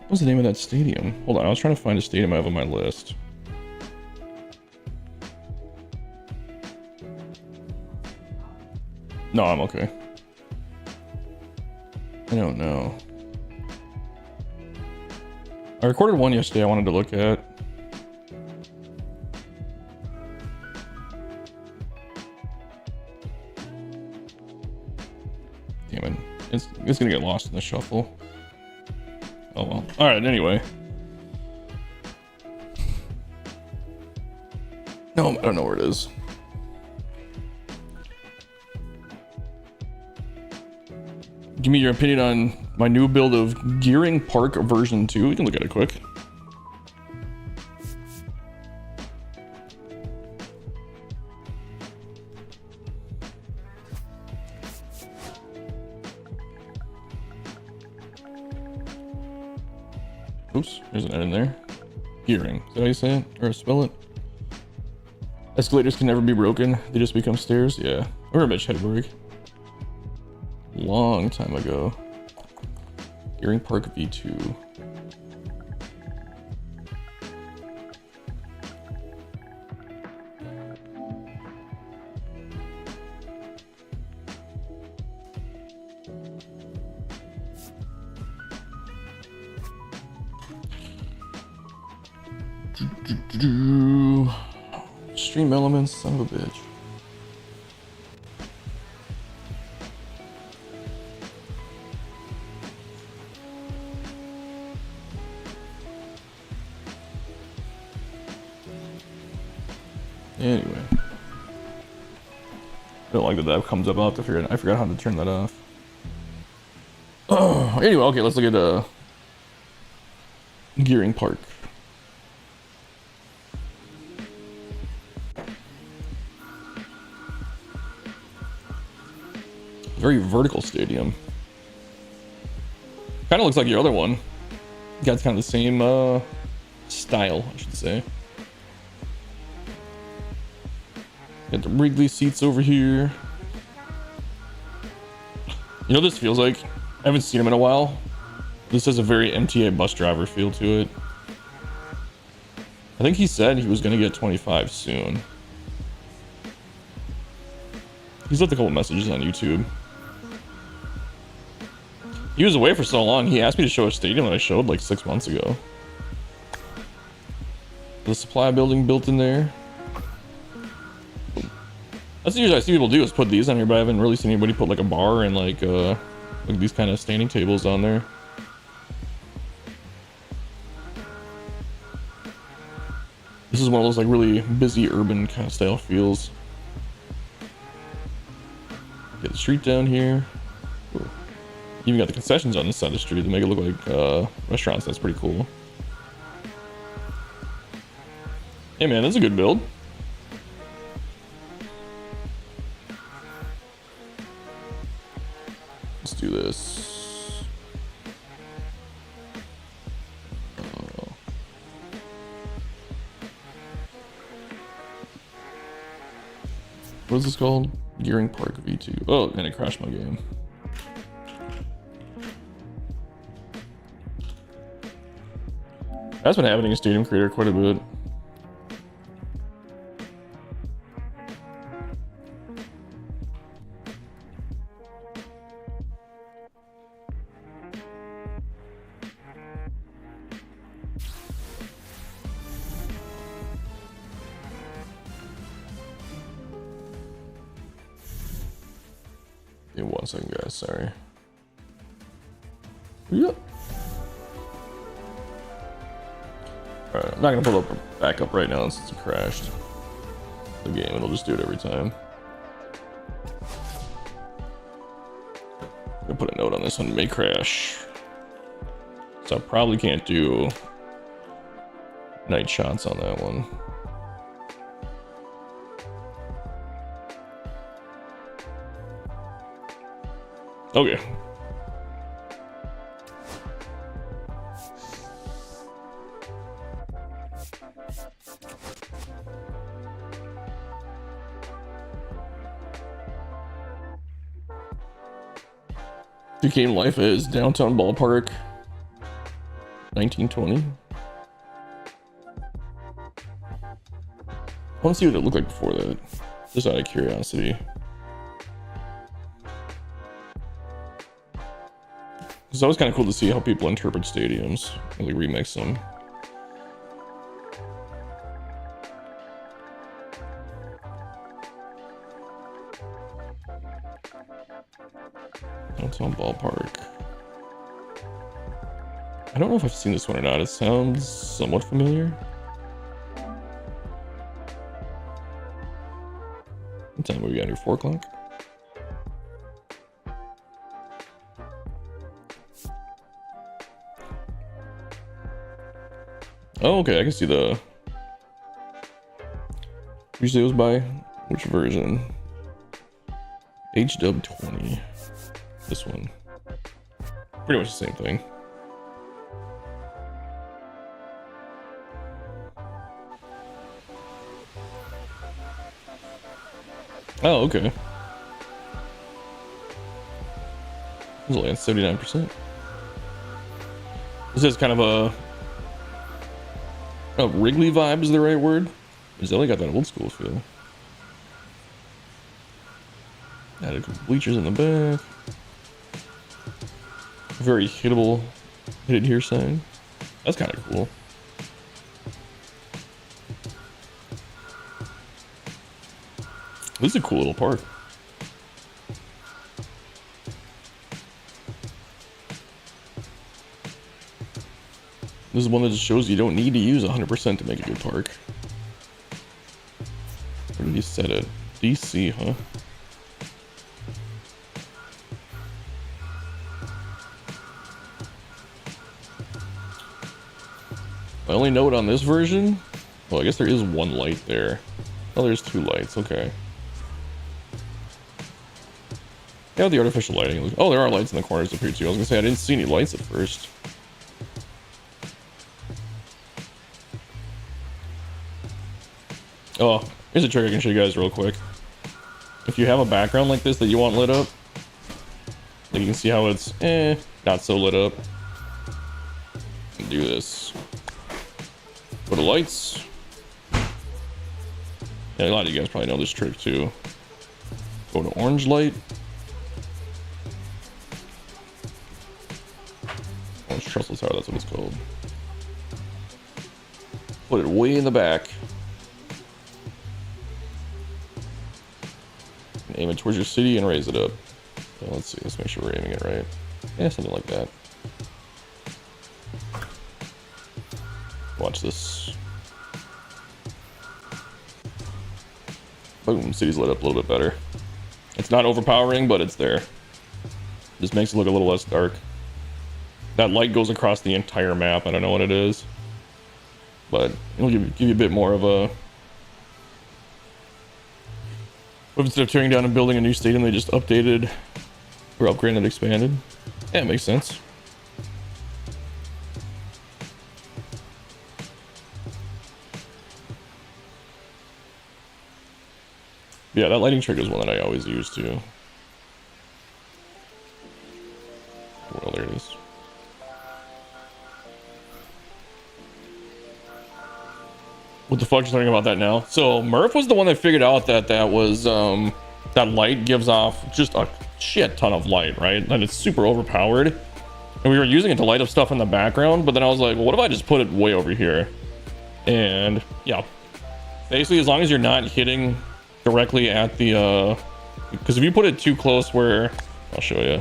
What's the name of that stadium? Hold on, I was trying to find a stadium I have on my list. No, I'm okay. I don't know. I recorded one yesterday I wanted to look at. Damn it. It's gonna get lost in the shuffle. Oh well. Alright, anyway. No, I don't know where it is. Give me your opinion on my new build of Gearing Park version 2. We can look at it quick. Oops, there's an N in there. Gearing. Is that how you say it? Or spell it? Escalators can never be broken. They just become stairs. Yeah. I remember at Hedberg. Long time ago. Gearing Park V2. Stream elements, son of a bitch. Anyway, I don't like that comes up. I'll have to figure it. I forgot how to turn that off. Anyway, okay, let's look at Gearing Park. Very vertical stadium. Kind of looks like your other one. Got kind of the same style, I should say. Got the Wrigley seats over here. You know what this feels like? I haven't seen him in a while. This has a very MTA bus driver feel to it. I think he said he was going to get 25 soon. He's left a couple messages on YouTube. He was away for so long, he asked me to show a stadium that I showed like 6 months ago. The supply building built in there. That's usually I see people do is put these on here, but I haven't really seen anybody put like a bar and like these kind of standing tables on there. This is one of those like really busy urban kind of style feels. Get the street down here. Ooh. Even got the concessions on this side of the street to make it look like restaurants. That's pretty cool. Hey man, that's a good build. Let's do this. What is this called? Gearing Park V2. Oh, and it crashed my game. That's been happening in Stadium Creator quite a bit. Give me 1 second, guys. Sorry. Yep. Alright, I'm not gonna pull up back up right now since it crashed the game. It'll just do it every time. I'm gonna put a note on this one. May crash. So I probably can't do night shots on that one. Okay. Became life is downtown ballpark 1920. I want to see what it looked like before that, just out of curiosity. It's always kind of cool to see how people interpret stadiums and like remix them. Downtown ballpark. I don't know if I've seen this one or not. It sounds somewhat familiar. What time are we got here? 4 o'clock? Oh, okay. I can see the. Usually it was by which version? HW 20. This one. Pretty much the same thing. Oh, okay. It's only at 79%. This is kind of a Wrigley vibe is the right word. It's only got that old school feel. Added bleachers in the back. Very hittable, hit it here sign. That's kind of cool. This is a cool little park. This is one that just shows you don't need to use 100% to make a good park. Where did he set it? DC, huh? My only note on this version, well, I guess there is 1 light there. Oh, there's 2 lights, okay. Yeah, the artificial lighting. Oh, there are lights in the corners up here too. I was gonna say, I didn't see any lights at first. Oh, here's a trick I can show you guys real quick. If you have a background like this that you want lit up, like you can see how it's, not so lit up. Do this. Go to lights. Yeah, a lot of you guys probably know this trick too. Go to orange light. Orange trestle tower, that's what it's called. Put it way in the back. And aim it towards your city and raise it up. So let's see, let's make sure we're aiming it right. Yeah, something like that. Watch this. Boom, city's lit up a little bit better. It's not overpowering, but it's there. Just makes it look a little less dark. That light goes across the entire map. I don't know what it is, but it'll give you a bit more of a. But instead of tearing down and building a new stadium, they just updated or upgraded and expanded. Yeah, it makes sense. Yeah, that lighting trick is one that I always use too. Well, there it is. What the fuck you talking about that now? So Murph was the one that figured out that that was that light gives off just a shit ton of light, right? And it's super overpowered. And we were using it to light up stuff in the background, but then I was like, well, what if I just put it way over here? And yeah, basically as long as you're not hitting directly at the because if you put it too close where I'll show you.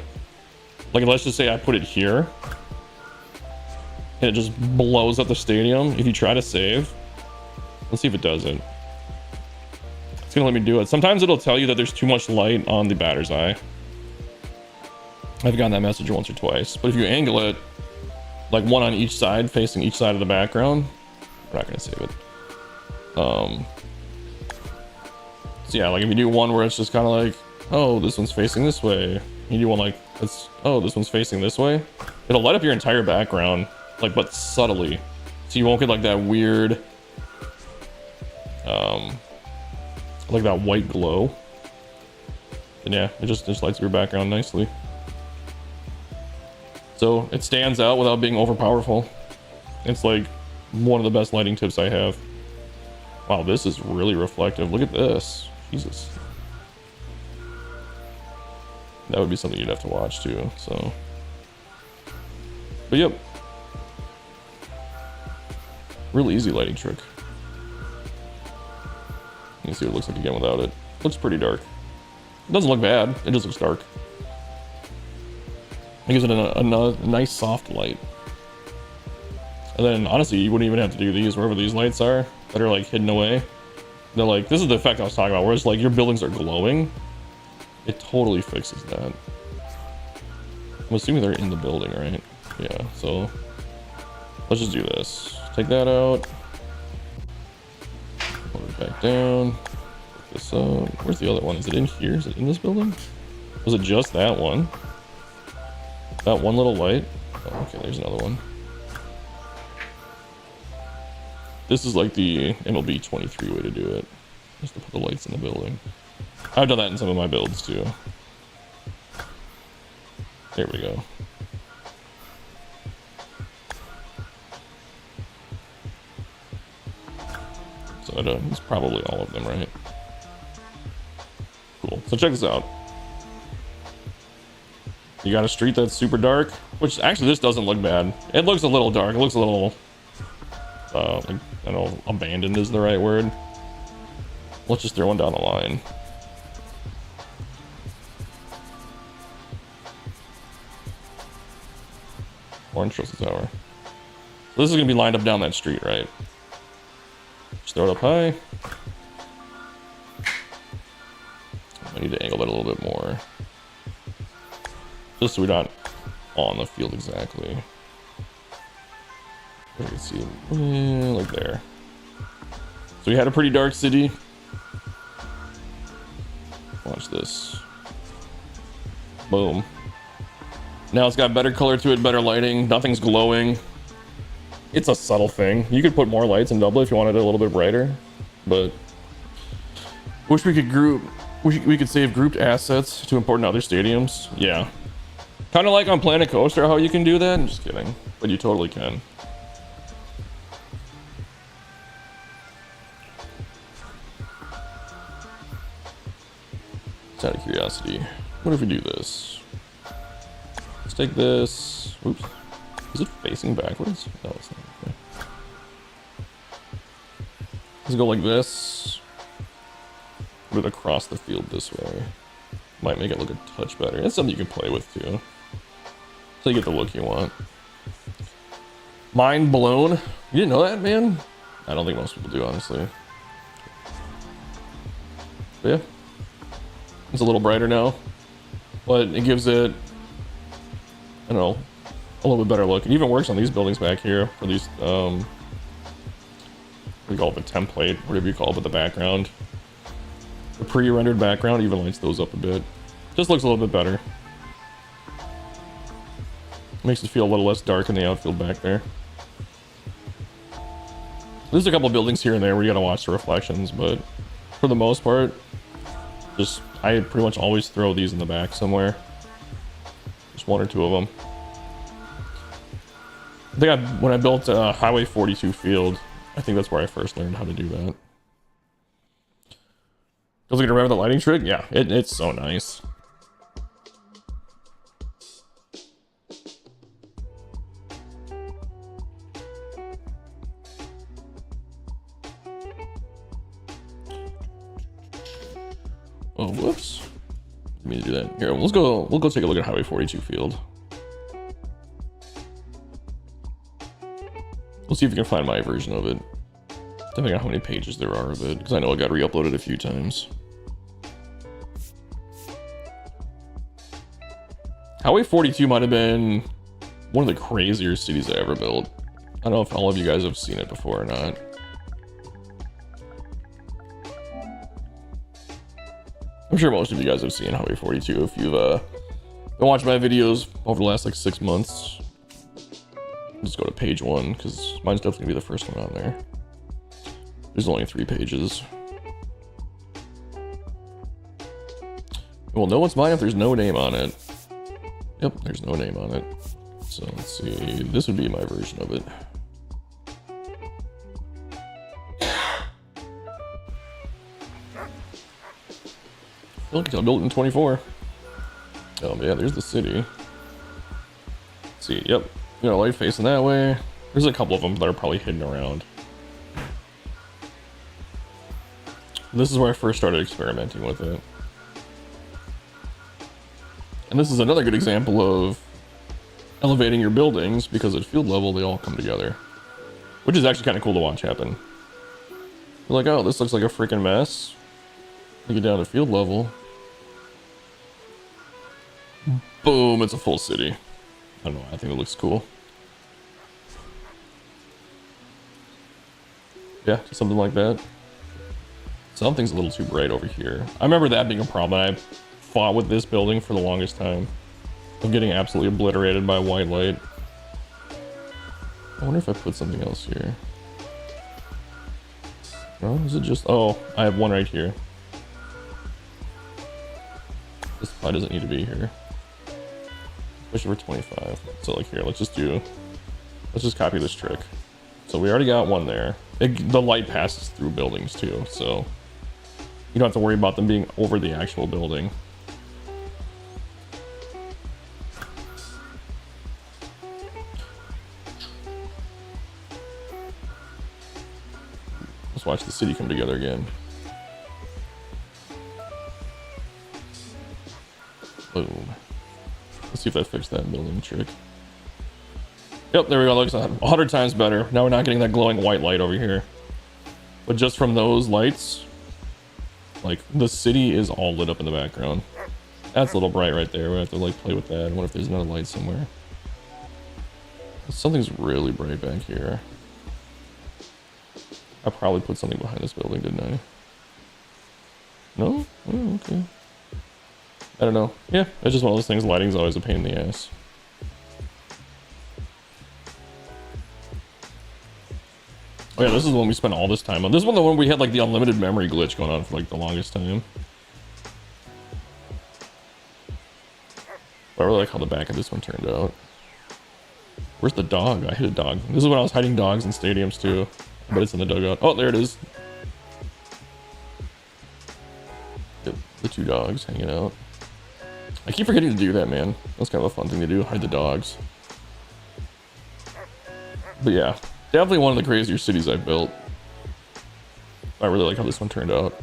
Like, let's just say I put it here. And it just blows up the stadium. If you try to save, let's see if it does it. It's gonna let me do it. Sometimes it'll tell you that there's too much light on the batter's eye. I've gotten that message once or twice. But if you angle it, like one on each side, facing each side of the background, we're not gonna save it. So yeah, like if you do one where it's just kind of like, oh, this one's facing this way. You do one like, oh, this one's facing this way. It'll light up your entire background, like, but subtly. So you won't get like that weird, like that white glow. And yeah, it just lights your background nicely. So it stands out without being overpowerful. It's like one of the best lighting tips I have. Wow, this is really reflective. Look at this. Jesus. That would be something you'd have to watch too, so. But yep. Really easy lighting trick. You can see what it looks like again without it. Looks pretty dark. It doesn't look bad, it just looks dark. It gives it a nice soft light. And then honestly, you wouldn't even have to do these wherever these lights are that are like hidden away. They're like, this is the effect I was talking about, where it's like your buildings are glowing. It totally fixes that. I'm assuming they're in the building, right? Yeah, so let's just do this. Take that out. Put it back down. Put this up. Where's the other one? Is it in here? Is it in this building? Was it just that one? That one little light? Oh, okay, there's another one. This is like the MLB 23 way to do it. Just to put the lights in the building. I've done that in some of my builds too. There we go. So it's probably all of them, right? Cool. So check this out. You got a street that's super dark, which actually this doesn't look bad. It looks a little dark. It looks a little, like, I don't know, abandoned is the right word. Let's just throw one down the line. Orange Trestle Tower. So this is gonna be lined up down that street, right? Just throw it up high. I need to angle that a little bit more. Just so we're not on the field exactly. You can see, like there. So we had a pretty dark city. Watch this. Boom. Now it's got better color to it, better lighting. Nothing's glowing. It's a subtle thing. You could put more lights and double it if you wanted it a little bit brighter, but wish we could group. We could save grouped assets to import in other stadiums. Yeah. Kind of like on Planet Coaster, how you can do that. I'm just kidding, but you totally can. Just out of curiosity, what if we do this? Let's take this. Oops. Is it facing backwards? No, it's not. Okay. Let's go like this. Put it across the field this way. Might make it look a touch better. It's something you can play with too. So you get the look you want. Mind blown. You didn't know that, man? I don't think most people do, honestly. But yeah. It's a little brighter now. But it gives it, I don't know, a little bit better look. It even works on these buildings back here for these, what do you call it, the template, whatever you call it, but the background. The pre-rendered background even lights those up a bit. Just looks a little bit better. Makes it feel a little less dark in the outfield back there. There's a couple buildings here and there where you gotta watch the reflections, but for the most part, just I pretty much always throw these in the back somewhere. Just one or two of them. I think when I built Highway 42 field, I think that's where I first learned how to do that. Does it remember the lighting trick? Yeah, it's so nice. Oh, whoops. me to do that. Here, we'll go take a look at Highway 42 field. We'll see if we can find my version of it. Depending on how many pages there are of it, because I know it got re-uploaded a few times. Highway 42 might have been one of the crazier cities I ever built. I don't know if all of you guys have seen it before or not. I'm sure most of you guys have seen Highway 42 if you've been watching my videos over the last like 6 months. Just go to page 1 because mine's definitely gonna be the first one on there. There's only 3 pages. Well, no one's mine if there's no name on it. Yep, there's no name on it. So let's see. This would be my version of it. Look, I built it in 24. Oh yeah, there's the city. Let's see, yep. You got a light facing that way. There's a couple of them that are probably hidden around. This is where I first started experimenting with it. And this is another good example of elevating your buildings because at field level they all come together. Which is actually kind of cool to watch happen. You're like, oh, this looks like a freaking mess. You get down to field level. Boom, it's a full city. I don't know, I think it looks cool. Yeah, just something like that. Something's a little too bright over here. I remember that being a problem. I fought with this building for the longest time. I'm getting absolutely obliterated by white light. I wonder if I put something else here. No, is it just... Oh, I have one right here. This probably doesn't need to be here. Especially for 25. So like here, let's just copy this trick. So we already got one there. The light passes through buildings too, so you don't have to worry about them being over the actual building. Let's watch the city come together again. Boom. Let's see if that fixed that building trick. Yep, there we go. Looks 100 times better. Now we're not getting that glowing white light over here. But just from those lights, like the city is all lit up in the background. That's a little bright right there. We have to like play with that. What if there's another light somewhere? Something's really bright back here. I probably put something behind this building, didn't I? No? Oh, okay. I don't know. Yeah, it's just one of those things. Lighting's always a pain in the ass. Oh yeah, this is the one we spent all this time on. This is the one we had like the unlimited memory glitch going on for like the longest time. But I really like how the back of this one turned out. Where's the dog? I hit a dog. This is when I was hiding dogs in stadiums too. But it's in the dugout. Oh, there it is. Yep, the 2 dogs hanging out. I keep forgetting to do that, man. That's kind of a fun thing to do, hide the dogs. But yeah, definitely one of the crazier cities I've built. I really like how this one turned out.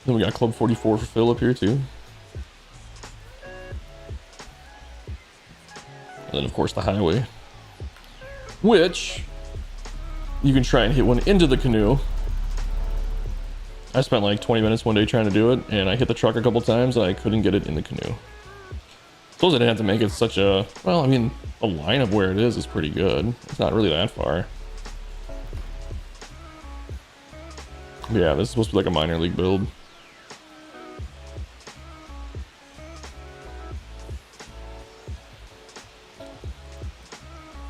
Then we got Club 44 for Phil up here too. And then of course the highway, which you can try and hit one into the canoe. I spent like 20 minutes one day trying to do it, and I hit the truck a couple times and I couldn't get it in the canoe. Suppose I didn't have to make it such a, well, I mean, the line of where it is pretty good. It's not really that far. Yeah, this is supposed to be like a minor league build.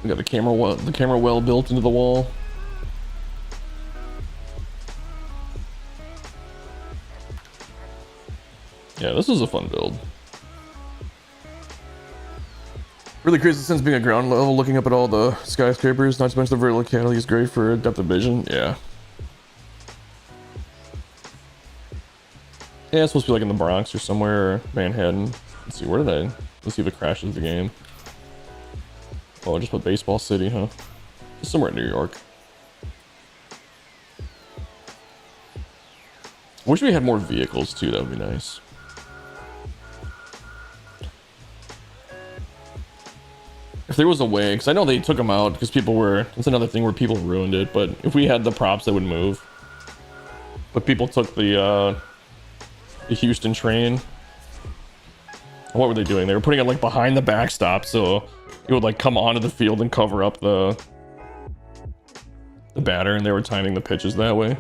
We got the camera well built into the wall. Yeah, this is a fun build. Really crazy since being at ground level, looking up at all the skyscrapers, not to mention the verticality is great for depth of vision. Yeah. Yeah, it's supposed to be like in the Bronx or somewhere, or Manhattan. Let's see, where did I... Let's see if it crashes the game. Oh, just put Baseball City, huh? Just somewhere in New York. Wish we had more vehicles too, that would be nice. If there was a way, because I know they took them out because people were, it's another thing where people ruined it, but if we had the props that would move. But people took the Houston train. What were they doing? They were putting it like behind the backstop so it would like come onto the field and cover up the batter, and they were timing the pitches that way.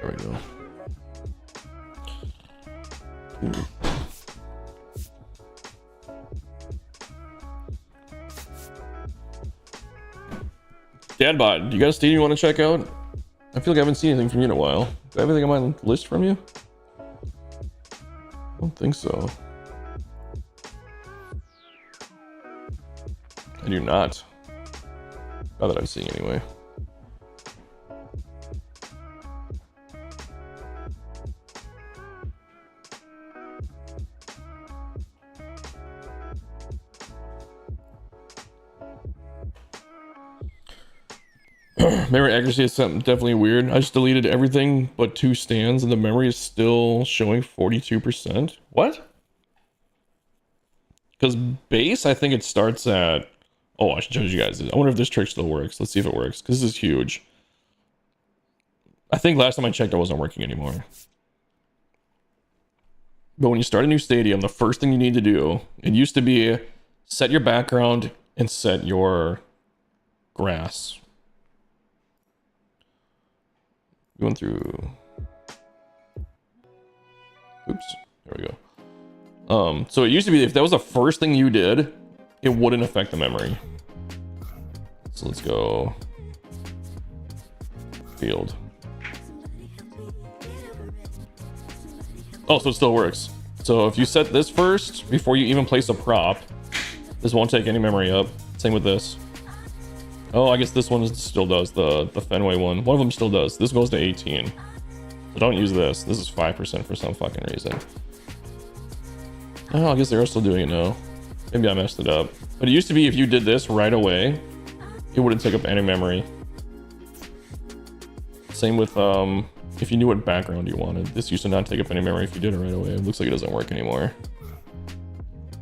There we go. Dadbot, you got a Steam you want to check out? I feel like I haven't seen anything from you in a while. Do I have anything on my list from you? I don't think so. I do not. Not that I'm seeing anyway. Memory accuracy is something definitely weird. I just deleted everything but 2 stands and the memory is still showing 42%. What? Because base, I think it starts at... Oh, I should show you guys this. I wonder if this trick still works. Let's see if it works, because this is huge. I think last time I checked, it wasn't working anymore. But when you start a new stadium, the first thing you need to do, it used to be set your background and set your grass. Going through. Oops, there we go. So it used to be if that was the first thing you did, it wouldn't affect the memory. So let's go field. Oh, so it still works. So if you set this first before you even place a prop, this won't take any memory up. Same with this. Oh, I guess this one still does, the Fenway one. One of them still does. This goes to 18. So don't use this. This is 5% for some fucking reason. Oh, I guess they're still doing it now. Maybe I messed it up. But it used to be if you did this right away, it wouldn't take up any memory. Same with if you knew what background you wanted. This used to not take up any memory if you did it right away. It looks like it doesn't work anymore.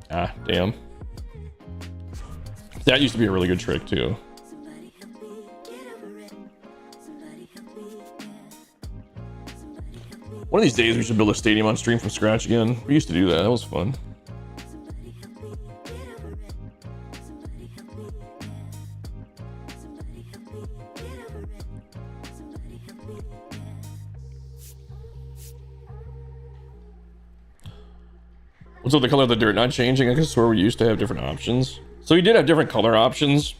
Ah, damn. That used to be a really good trick too. One of these days we should build a stadium on stream from scratch again. We used to do that. That was fun. What's up with the color of the dirt not changing? I guess where we used to have different options. So you did have different color options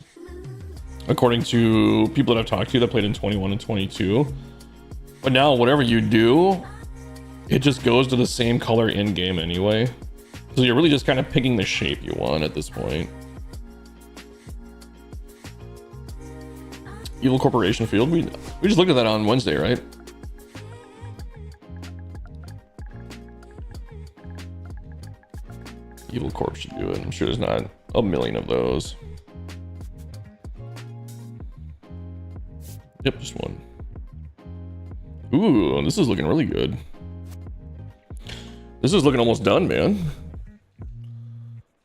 according to people that I've talked to that played in 21 and 22. But now whatever you do, it just goes to the same color in game anyway. So you're really just kind of picking the shape you want at this point. Evil Corporation Field. We just looked at that on Wednesday, right? Evil Corp should do it. I'm sure there's not a million of those. Yep, just one. Ooh, this is looking really good. This is looking almost done, man.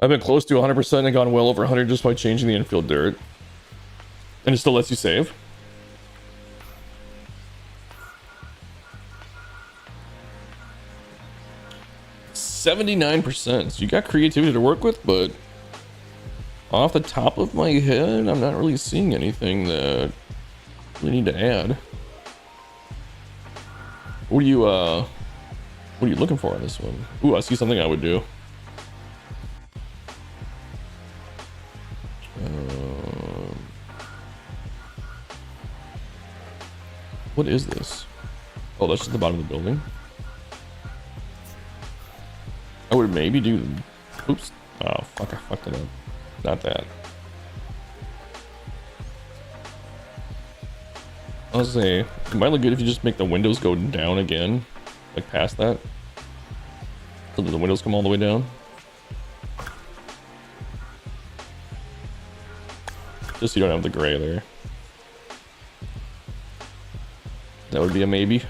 I've been close to 100% and gone well over 100 just by changing the infield dirt. And it still lets you save. %79%. So you got creativity to work with, but off the top of my head, I'm not really seeing anything that we need to add. What are you looking for on this one? Ooh, I see something I would do. What is this? Oh, that's just the bottom of the building. I would maybe do... Oops. Oh, fuck, I fucked it up. Not that. I was gonna say, it might look good if you just make the windows go down again, like past that, so that the windows come all the way down. Just so you don't have the gray there. That would be a maybe.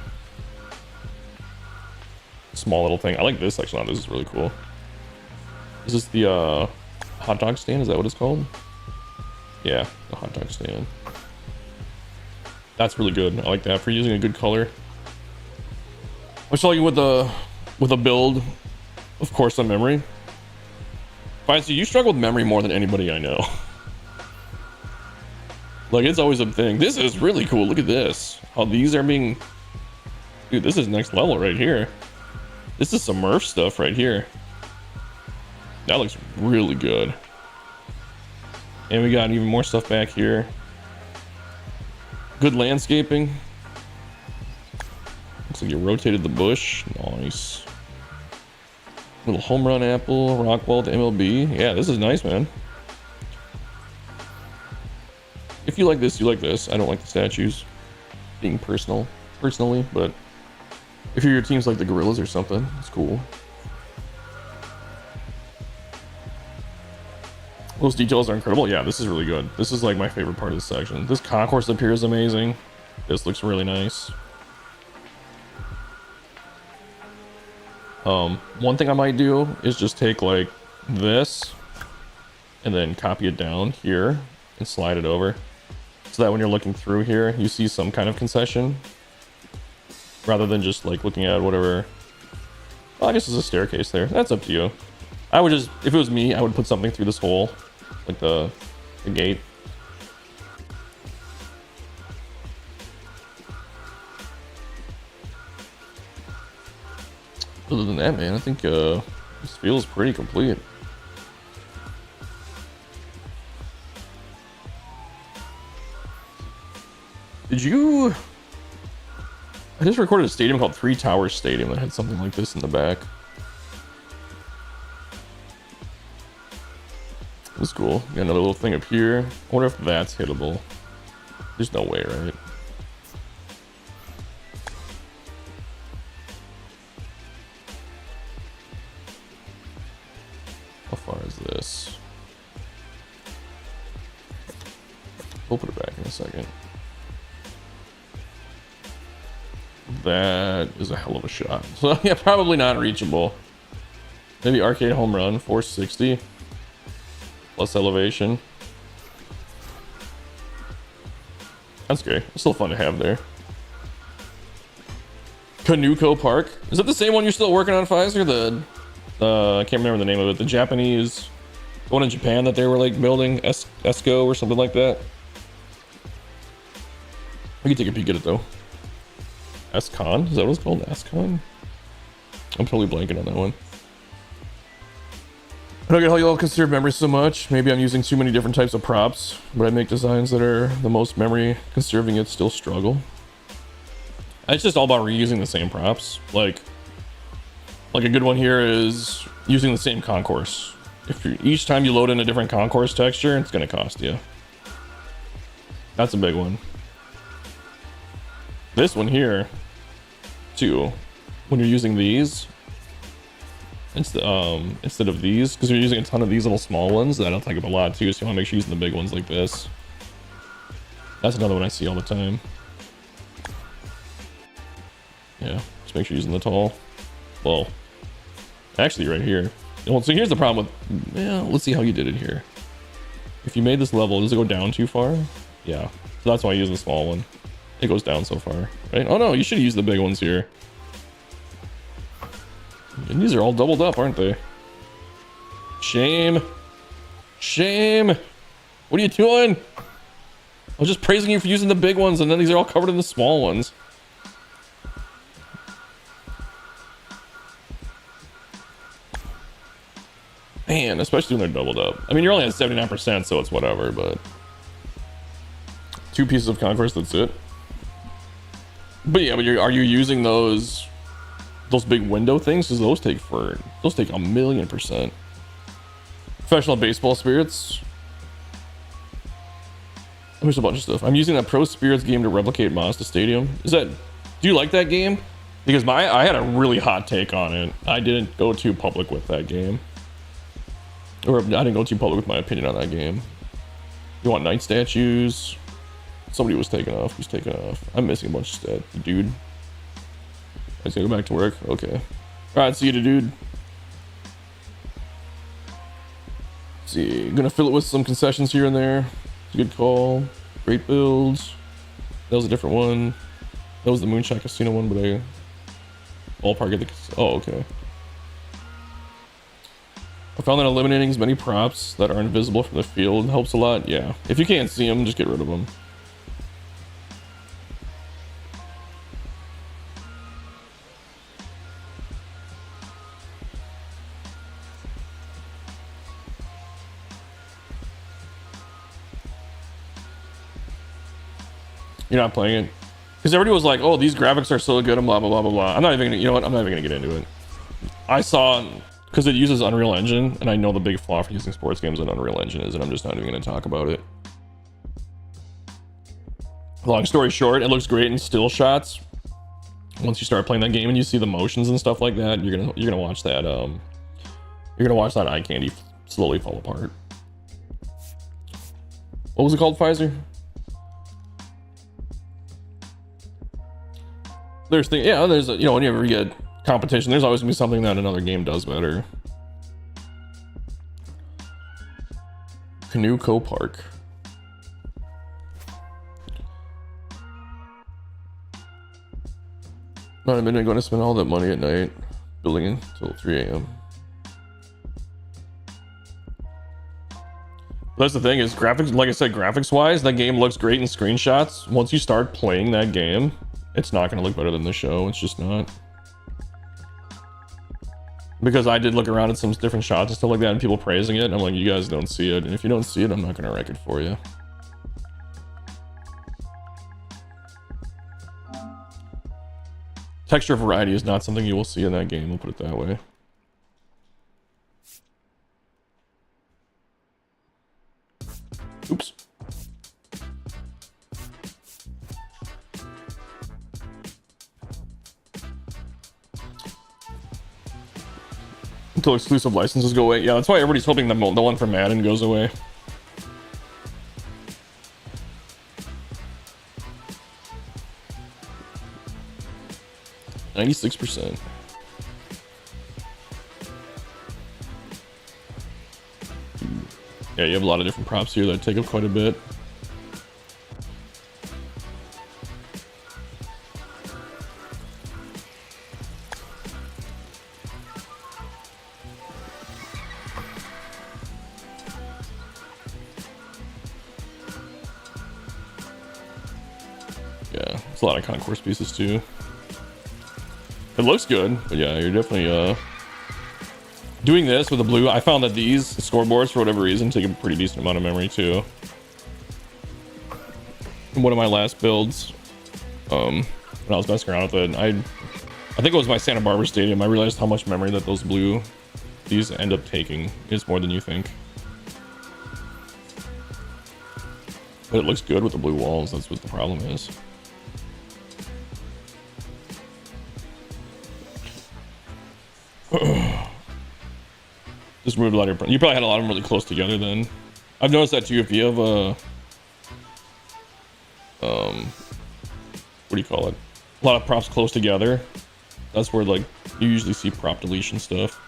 Small little thing. I like this section on this. Is really cool. Is this the hot dog stand? Is that what it's called? Yeah, the hot dog stand. That's really good. I like that for using a good color. I'll show you with a build, of course, on memory. Fine, so you struggle with memory more than anybody I know. Like, it's always a thing. This is really cool. Look at this. How these are being... Dude, this is next level right here. This is some Murph stuff right here. That looks really good. And we got even more stuff back here. Good landscaping. Looks like you rotated the bush. Nice. Little home run apple, Rockwall to MLB. Yeah, this is nice, man. If you like this, you like this. I don't like the statues being personally, but if your team's like the Gorillas or something, it's cool. Those details are incredible. Yeah, this is really good. This is like my favorite part of this section. This concourse up here is amazing. This looks really nice. One thing I might do is just take like this and then copy it down here and slide it over, so that when you're looking through here, you see some kind of concession, rather than just like looking at whatever. Well, I guess there's a staircase there. That's up to you. I would just, if it was me, I would put something through this hole, like the gate. Other than that, man, I think this feels pretty complete. Did you... I just recorded a stadium called Three Towers Stadium that had something like this in the back. That's cool. Got another little thing up here. I wonder if that's hittable. There's no way, right? How far is this? We'll put it back in a second. That is a hell of a shot. So yeah, probably not reachable. Maybe arcade home run, 460. Plus elevation. That's great. It's still fun to have there. Kanuko Park. Is that the same one you're still working on, Pfizer? I can't remember the name of it. The Japanese one in Japan that they were like building, Esco or something like that. We can take a peek at it though. Escon? Is that what it's called? Escon? I'm totally blanking on that one. I don't get how you all conserve memory so much. Maybe I'm using too many different types of props, but I make designs that are the most memory conserving yet still struggle. It's just all about reusing the same props. Like a good one here is using the same concourse. Each time you load in a different concourse texture, it's gonna cost you. That's a big one. This one here, too, when you're using these, instead of these, because you're using a ton of these little small ones, that'll take up a lot too, so you want to make sure you're using the big ones like this. That's another one I see all the time. Yeah, just make sure you're using the tall. Well, actually right here. Well, so here's the problem with, yeah, let's see how you did it here. If you made this level, does it go down too far? Yeah, so that's why I use the small one. It goes down so far, right? Oh no, you should use the big ones here. And these are all doubled up, aren't they? Shame. Shame. What are you doing? I was just praising you for using the big ones, and then these are all covered in the small ones. Man, especially when they're doubled up. I mean, you're only at 79%, so it's whatever, but... 2 pieces of concourse, that's it. But yeah, but are you using those big window things? Because those take 1,000,000%. Professional baseball spirits. There's a bunch of stuff. I'm using that Pro Spirits game to replicate Mazda Stadium. Do you like that game? Because I had a really hot take on it. I didn't go too public with that game. Or I didn't go too public with my opinion on that game. You want night statues? Somebody was taken off. Who's taken off? I'm missing a bunch of stat. Dude. I gotta go back to work. Okay. Alright, see you, dude. Let's see. Gonna fill it with some concessions here and there. Good call. Great builds. That was a different one. That was the Moonshot Casino one, but I ballpark at the. Oh, okay. I found that eliminating as many props that are invisible from the field helps a lot. Yeah. If you can't see them, just get rid of them. You're not playing it because everybody was like, "Oh, these graphics are so good," and blah blah blah blah blah. I'm not even gonna, you know what? I'm not even gonna get into it. I saw because it uses Unreal Engine, and I know the big flaw for using sports games in Unreal Engine is, and I'm just not even gonna talk about it. Long story short, it looks great in still shots. Once you start playing that game and you see the motions and stuff like that, you're gonna watch that eye candy slowly fall apart. What was it called, Pfizer? There's whenever you get competition, there's always gonna be something that another game does better. Canoe Co Park. Not a minute going to spend all that money at night building until 3 a.m. That's the thing is graphics, like I said, graphics wise, that game looks great in screenshots. Once you start playing that game, it's not going to look better than the show. It's just not. Because I did look around at some different shots and stuff like that and people praising it. And I'm like, you guys don't see it. And if you don't see it, I'm not going to wreck it for you. Texture variety is not something you will see in that game. We'll put it that way. Oops. Until exclusive licenses go away. Yeah, that's why everybody's hoping the one from Madden goes away. %. Yeah, you have a lot of different props here that take up quite a bit. Yeah, it's a lot of concourse pieces too. It looks good, but yeah, you're definitely doing this with the blue. I found that these scoreboards, for whatever reason, take a pretty decent amount of memory too. In one of my last builds, when I was messing around with it, I think it was my Santa Barbara Stadium. I realized how much memory that these end up taking is more than you think. But it looks good with the blue walls. That's what the problem is. Just moved a lot of your. You probably had a lot of them really close together then. I've noticed that too. If you have a what do you call it? A lot of props close together. That's where like you usually see prop deletion stuff.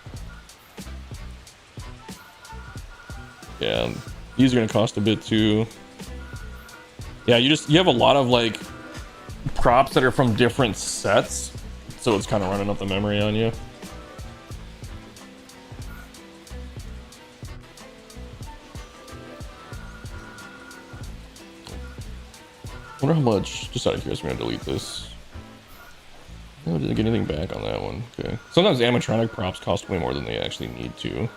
Yeah, these are gonna cost a bit too. Yeah, you have a lot of like props that are from different sets, so it's kind of running up the memory on you. I wonder how much, just out of curiosity, I'm gonna delete this. No, I didn't get anything back on that one. Okay. Sometimes animatronic props cost way more than they actually need to.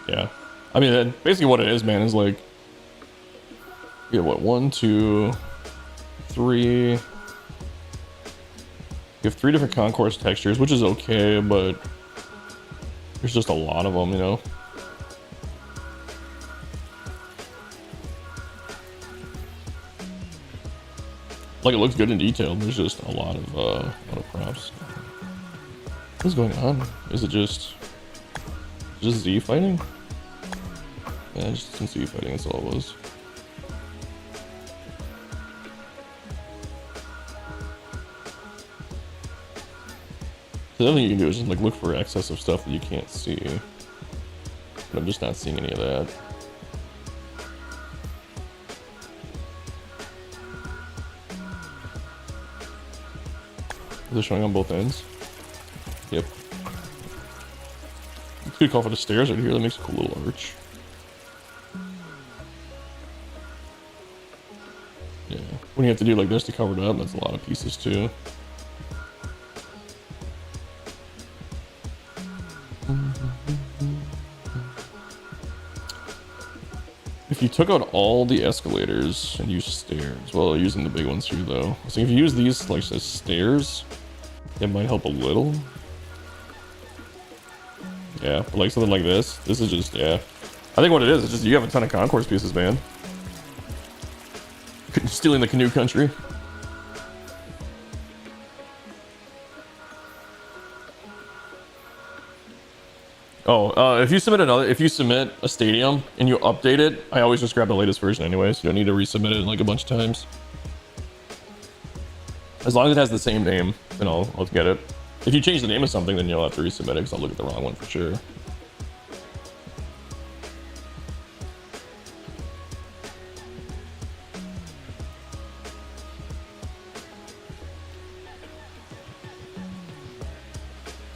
Yeah. I mean, basically what it is, man, is like, you have what, 1, 2, 3. You have 3 different concourse textures, which is okay, but there's just a lot of them, you know? Like, it looks good in detail. There's just a lot of props. What's going on? Is it just Z fighting? Yeah, just some Z fighting, that's all it was. The other thing you can do is just like look for excess of stuff that you can't see. But I'm just not seeing any of that. Is it showing on both ends? Yep. You could call for the stairs right here. That makes a cool little arch. Yeah. When you have to do like this to cover it up, that's a lot of pieces too. If you took out all the escalators and used stairs, well, using the big ones here though. So if you use these like as stairs, it might help a little. Yeah, but like something like this is just, yeah. I think what it is just you have a ton of concourse pieces, man. Stealing the canoe country. Oh, if you submit a stadium and you update it, I always just grab the latest version anyways. You don't need to resubmit it like a bunch of times. As long as it has the same name, then I'll get it. If you change the name of something, then you'll have to resubmit it because I'll look at the wrong one for sure.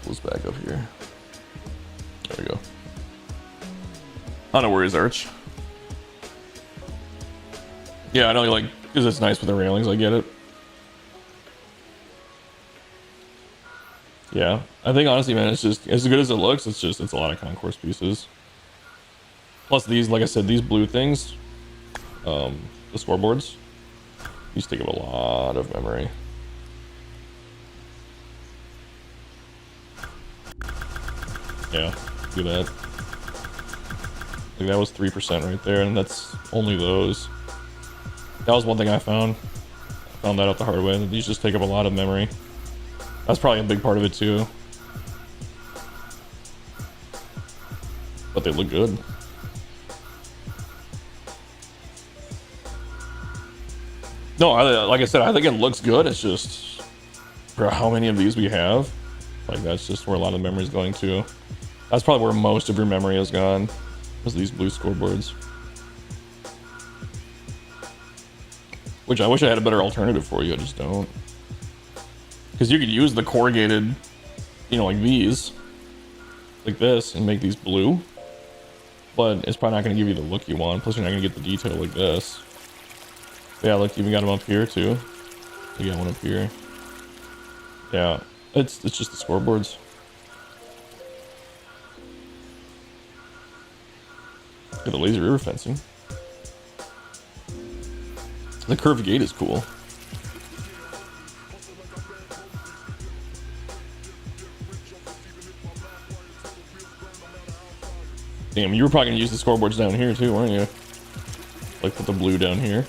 Let's back up here. There we go. I don't know where his arch. Yeah, I know, like, because it's nice with the railings, I get it. Yeah, I think honestly, man, it's just as good as it looks. It's a lot of concourse pieces. Plus these, like I said, these blue things, the scoreboards, these take up a lot of memory. Yeah, do that. Like that was 3% right there, and that's only those. That was one thing I found. I found that out the hard way. These just take up a lot of memory. That's probably a big part of it too. But they look good. No, like I said, I think it looks good. It's just for how many of these we have. Like that's just where a lot of memory is going to. That's probably where most of your memory has gone. Was these blue scoreboards. Which I wish I had a better alternative for you. I just don't. Because you could use the corrugated, you know, like these, like this, and make these blue. But it's probably not going to give you the look you want. Plus, you're not going to get the detail like this. But yeah, look, you even got them up here too. You got one up here. Yeah, it's just the scoreboards. Got the lazy river fencing. The curved gate is cool. Damn, you were probably gonna use the scoreboards down here too, weren't you? Like put the blue down here.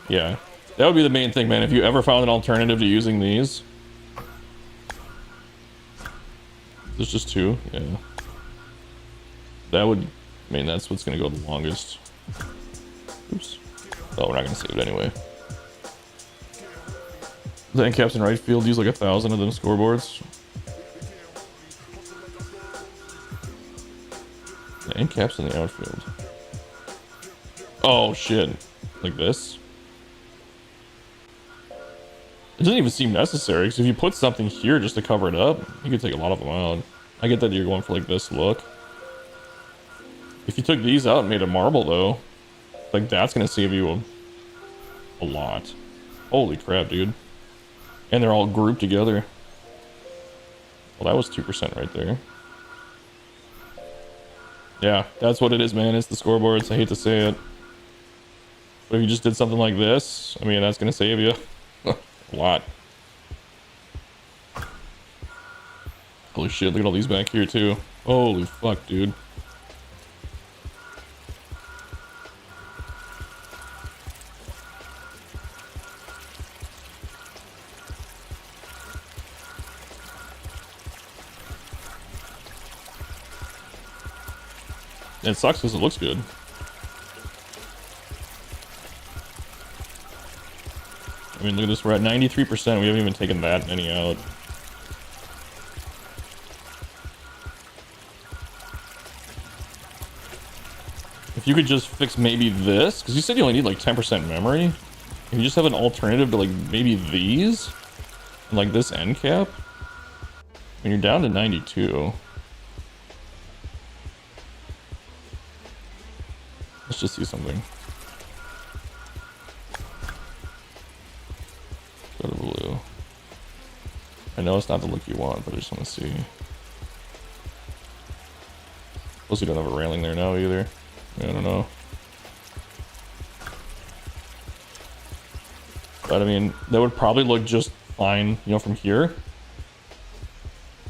Yeah, that would be the main thing, man. If you ever found an alternative to using these. There's just two, yeah. That would, I mean, that's what's gonna go the longest. Oops. Oh, we're not gonna save it anyway. The end caps in right field use like 1,000 of them scoreboards. The end caps in the outfield. Oh shit. Like this? It doesn't even seem necessary, because if you put something here just to cover it up, you could take a lot of them out. I get that you're going for like this look. If you took these out and made a marble though, like that's gonna save you a lot. Holy crap, dude. And they're all grouped together. Well, that was 2% right there. Yeah, that's what it is, man. It's the scoreboards. I hate to say it. But if you just did something like this, I mean, that's gonna save you a lot. Holy shit, look at all these back here too. Holy fuck, dude. It sucks because it looks good. I mean, look at this. We're at 93%. We haven't even taken that many out. If you could just fix maybe this, because you said you only need like 10% memory. If you just have an alternative to like maybe these, and like this end cap, when you're down to 92. Let's just see something. Go to blue. I know it's not the look you want, but I just want to see. Plus you don't have a railing there now either. I don't know. But I mean, that would probably look just fine, you know, from here.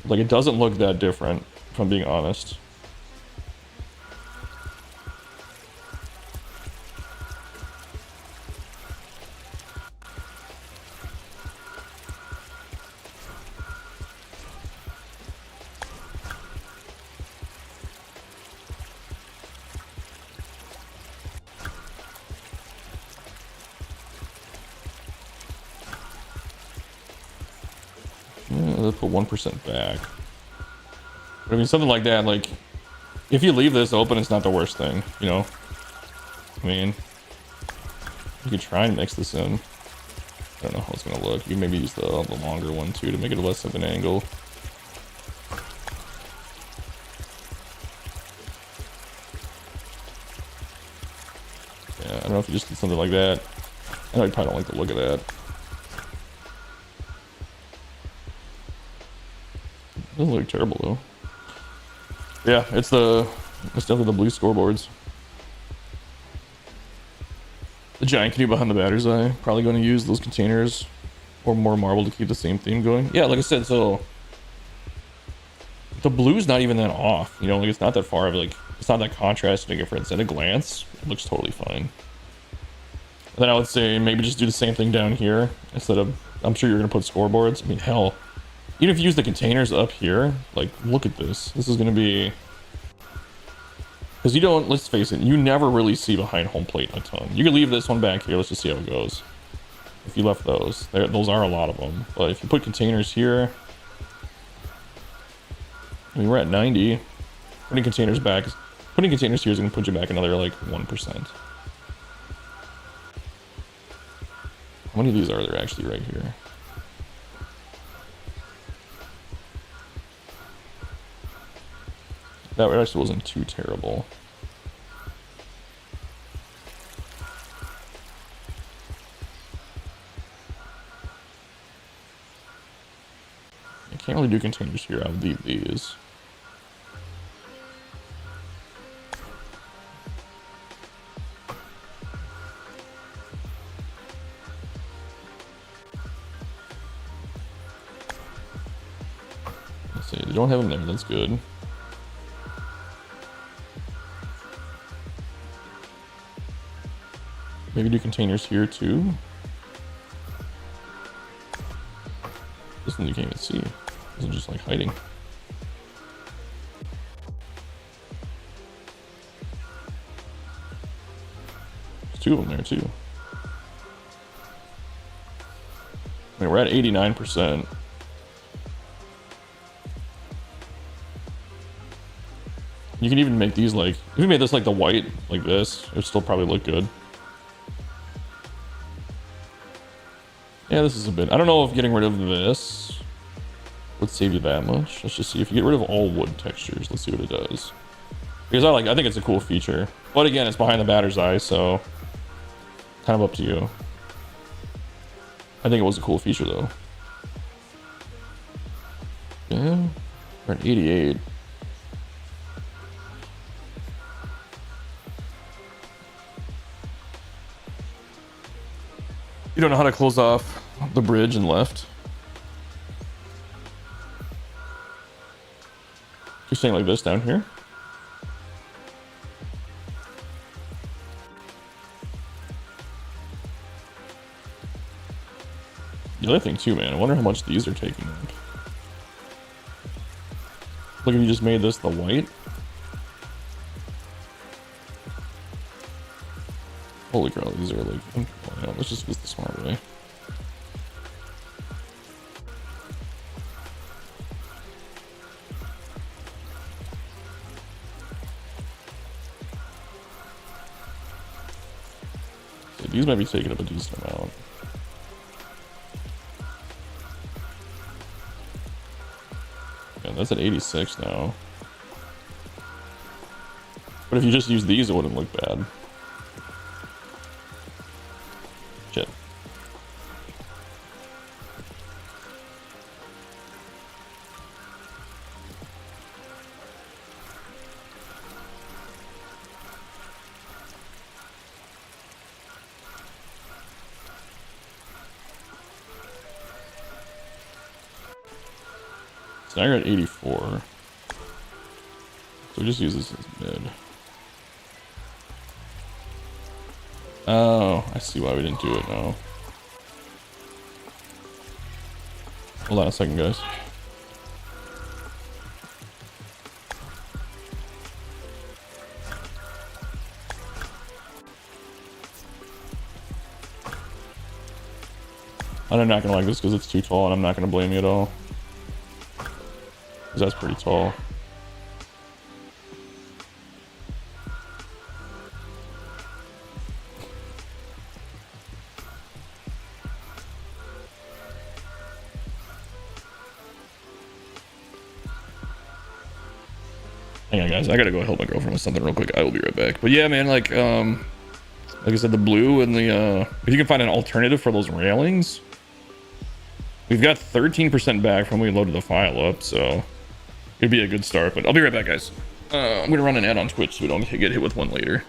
Like, it doesn't look that different, if I'm being honest. Let's put 1% back. But I mean, something like that, like, if you leave this open, it's not the worst thing, you know? I mean, you could try and mix this in. I don't know how it's gonna look. You maybe use the longer one too to make it less of an angle. Yeah, I don't know if you just did something like that. I know you probably don't like the look of that. Doesn't look terrible though. Yeah, it's definitely the blue scoreboards. The giant canoe behind the batter's eye. Probably going to use those containers or more marble to keep the same theme going. Yeah, like I said, so the blue's not even that off. You know, like it's not that far of like, it's not that contrasting difference. At a glance, it looks totally fine. And then I would say maybe just do the same thing down here instead of, I'm sure you're going to put scoreboards. I mean, hell, even if you use the containers up here, like, look at this. This is going to be... Because you don't, let's face it, you never really see behind home plate a ton. You can leave this one back here. Let's just see how it goes. If you left those. Those are a lot of them. But if you put containers here... I mean, we're at 90. Putting containers back... Putting containers here is going to put you back another, like, 1%. How many of these are there actually right here? That actually wasn't too terrible. I can't really do containers here. I'll leave these. Let's see. They don't have them there. That's good. Maybe do containers here too. This one you can't even see. This is just like hiding. There's two of them there too. I mean, we're at 89%. You can even make these like, if you made this like the white, like this, it would still probably look good. Yeah, this is a bit... I don't know if getting rid of this would save you that much. Let's just see. If you get rid of all wood textures, let's see what it does. Because I think it's a cool feature. But again, it's behind the batter's eye, so... kind of up to you. I think it was a cool feature, though. Yeah, we're at 88. You don't know how to close off the bridge and left. You're saying like this down here? The other thing too, man, I wonder how much these are taking up. Look, if you just made this the white. Holy cow, these are like, oh, yeah, let's just use the smart way. So these might be taking up a decent amount. Yeah, that's at 86 now. But if you just use these, it wouldn't look bad. Shit. So now you're at 84. So just use this as mid. Oh, I see why we didn't do it now. Hold on a second, guys. I'm not gonna like this because it's too tall, and I'm not gonna blame you at all. Because that's pretty tall. Hang on, guys. I gotta go help my girlfriend with something real quick. I will be right back. But yeah, man, like I said, the blue and the if you can find an alternative for those railings, we've got 13% back from when we loaded the file up, so it'd be a good start. But I'll be right back, guys. I'm gonna run an ad on Twitch so we don't get hit with one later.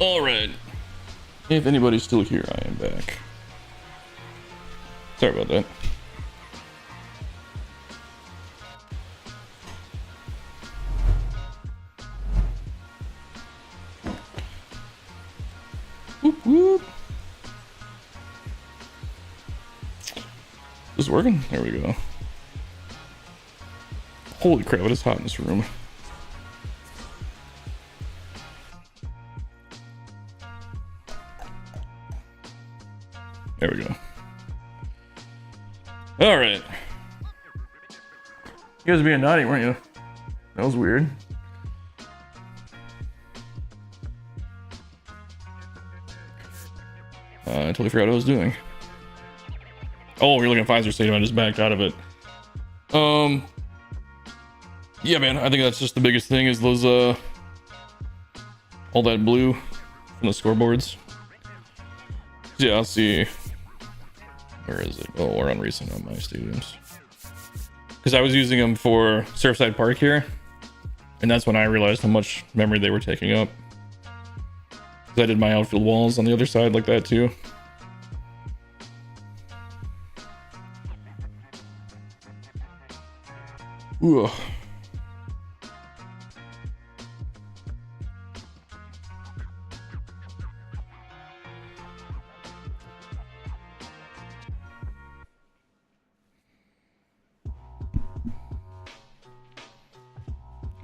Alright. If anybody's still here, I am back. Sorry about that. Whoop, whoop. Is this working? There we go. Holy crap, it is hot in this room. There we go. All right. You guys were being naughty, weren't you? That was weird. I totally forgot what I was doing. Oh, we're looking at Pfizer Stadium. I just backed out of it. Yeah, man. I think that's just the biggest thing is those all that blue from the scoreboards. Yeah, I'll see. Where is it? Oh, we're on recent on my stadiums. Because I was using them for Surfside Park here, and that's when I realized how much memory they were taking up. Because I did my outfield walls on the other side like that too. Ooh.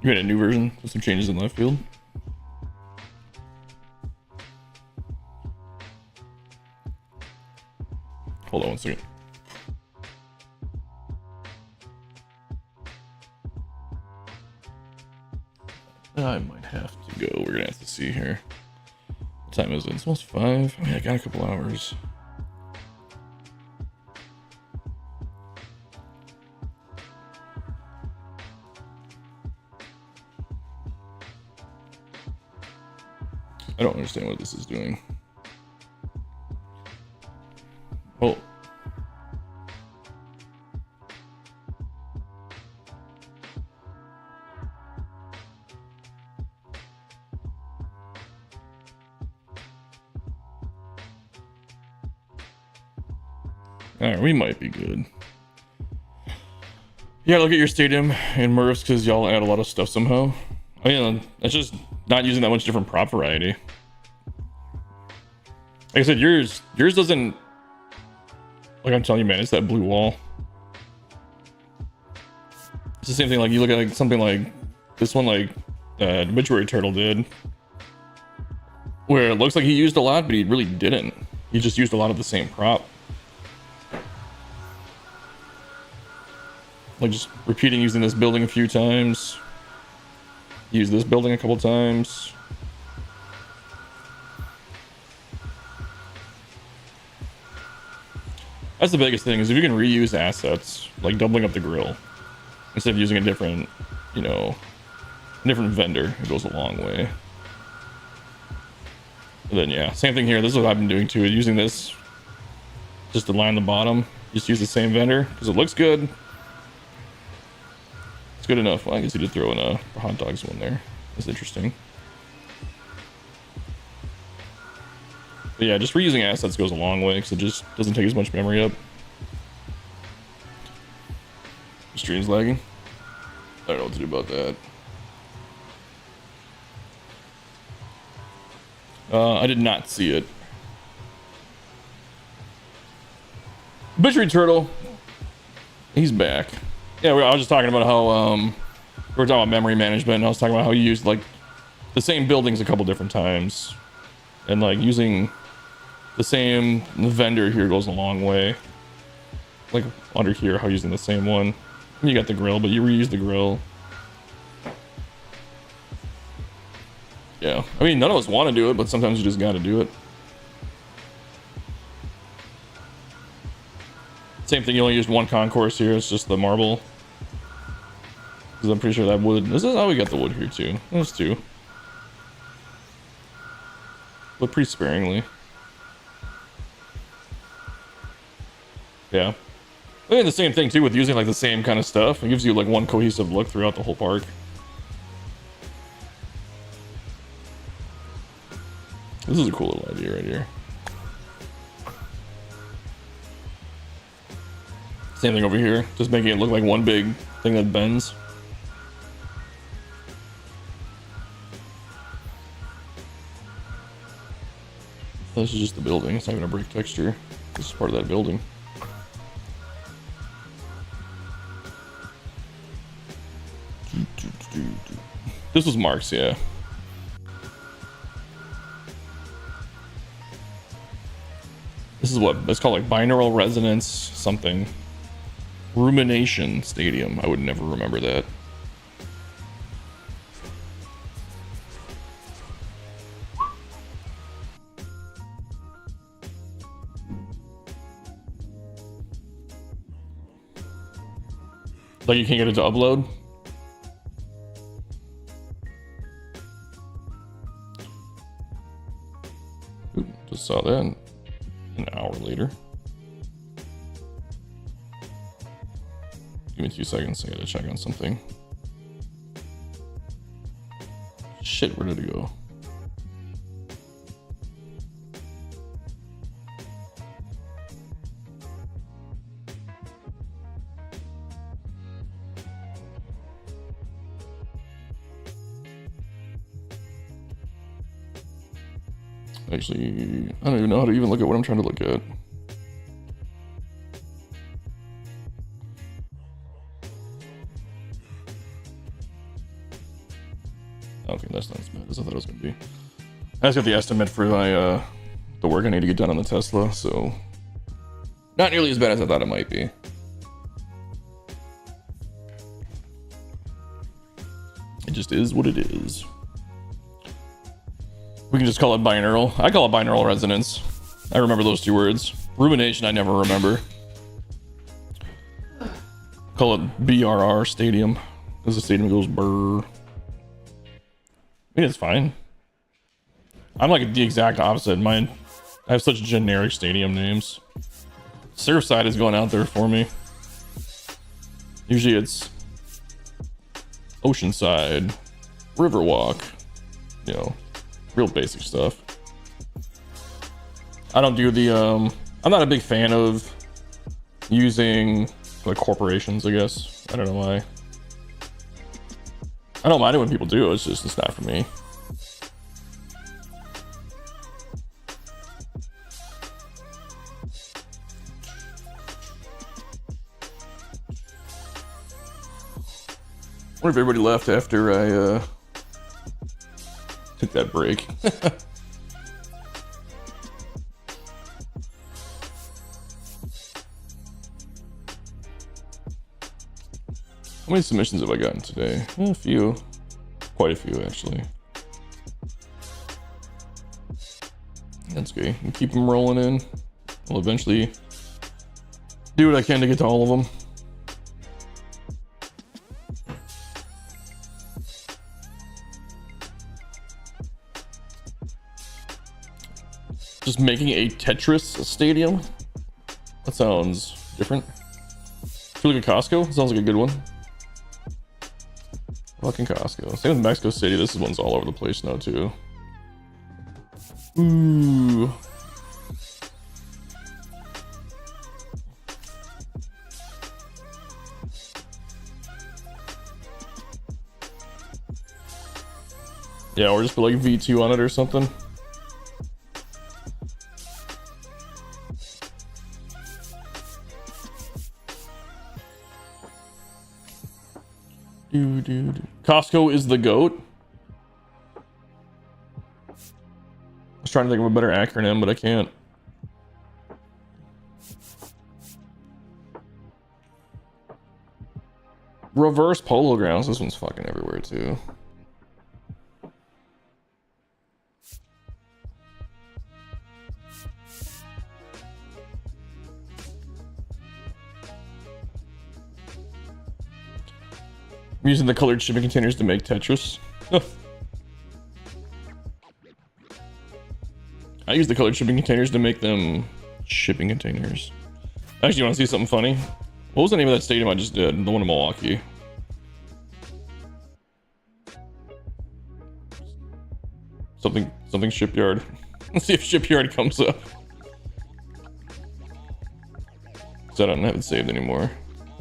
You made a new version with some changes in left field. Hold on one second. I might have to go. We're gonna have to see here. What time is it? It's almost 5. I mean, I got a couple hours. I don't understand what this is doing. Oh. Alright, we might be good. Yeah, look at your stadium in Murphs because y'all add a lot of stuff somehow. I mean, it's just not using that much different prop variety. Like I said, yours doesn't. Like I'm telling you, man, it's that blue wall. It's the same thing. Like you look at like something like this one, like Obituary Turtle did, where it looks like he used a lot, but he really didn't. He just used a lot of the same prop. Like just repeating using this building a few times. Use this building a couple times. That's the biggest thing is if you can reuse assets, like doubling up the grill instead of using a different, you know, a different vendor, it goes a long way. And then yeah, same thing here. This is what I've been doing too, using this just to line the bottom. Just use the same vendor because it looks good. It's good enough. Well, I guess you did throw in a hot dogs one there. That's interesting. But yeah, just reusing assets goes a long way because it just doesn't take as much memory up. Stream's lagging. I don't know what to do about that. I did not see it. Obituary Turtle. He's back. Yeah, I was just talking about how we were talking about memory management, and I was talking about how you used like the same buildings a couple different times, and like using the same vendor here goes a long way. Like under here, how using the same one. You got the grill, but you reuse the grill. Yeah, I mean, none of us want to do it, but sometimes you just got to do it. Same thing, you only used one concourse here, it's just the marble. Because I'm pretty sure that wood, this is how we got the wood here too. There's two. But pretty sparingly. Yeah. I mean, the same thing too with using like the same kind of stuff. It gives you like one cohesive look throughout the whole park. This is a cool little idea right here. Same thing over here, just making it look like one big thing that bends. This is just the building. It's not gonna break texture. This is part of that building. This was Mark's, yeah. This is what it's called, like binaural resonance something. Rumination Stadium. I would never remember that. Like you can't get it to upload? Ooh, just saw that an hour later. Give me 2 seconds, I gotta check on something. Shit, where did it go? Actually, I don't even know how to even look at what I'm trying to look at. Okay, that's not as bad as I thought it was going to be. I just got the estimate for my, the work I need to get done on the Tesla, so not nearly as bad as I thought it might be. It just is what it is. We can just call it binaural. I call it binaural resonance. I remember those 2 words. Rumination, I never remember. Call it BRR Stadium, because the stadium goes brr. I mean, it's fine. I'm like the exact opposite. Mine, I have such generic stadium names. Surfside is going out there for me. Usually it's Oceanside, Riverwalk, you know, real basic stuff. I don't do the, I'm not a big fan of using like corporations, I guess. I don't know why. I don't mind it when people do, it's just, it's not for me. I wonder if everybody left after I took that break. How many submissions have I gotten today? A few. Quite a few, actually. That's okay. We'll keep them rolling in. I'll eventually do what I can to get to all of them. Just making a Tetris stadium? That sounds different. Feel like a Costco? Sounds like a good one. Fucking Costco. Same with Mexico City. This one's all over the place now too. Ooh. Yeah, or just put like V2 on it or something. Dude. Costco is the GOAT. I was trying to think of a better acronym, but I can't. Reverse Polo Grounds. This one's fucking everywhere too. I'm using the colored shipping containers to make Tetris. I use the colored shipping containers to make them shipping containers. Actually, you want to see something funny? What was the name of that stadium I just did? The one in Milwaukee. Something shipyard. Let's see if Shipyard comes up. So I don't have it saved anymore.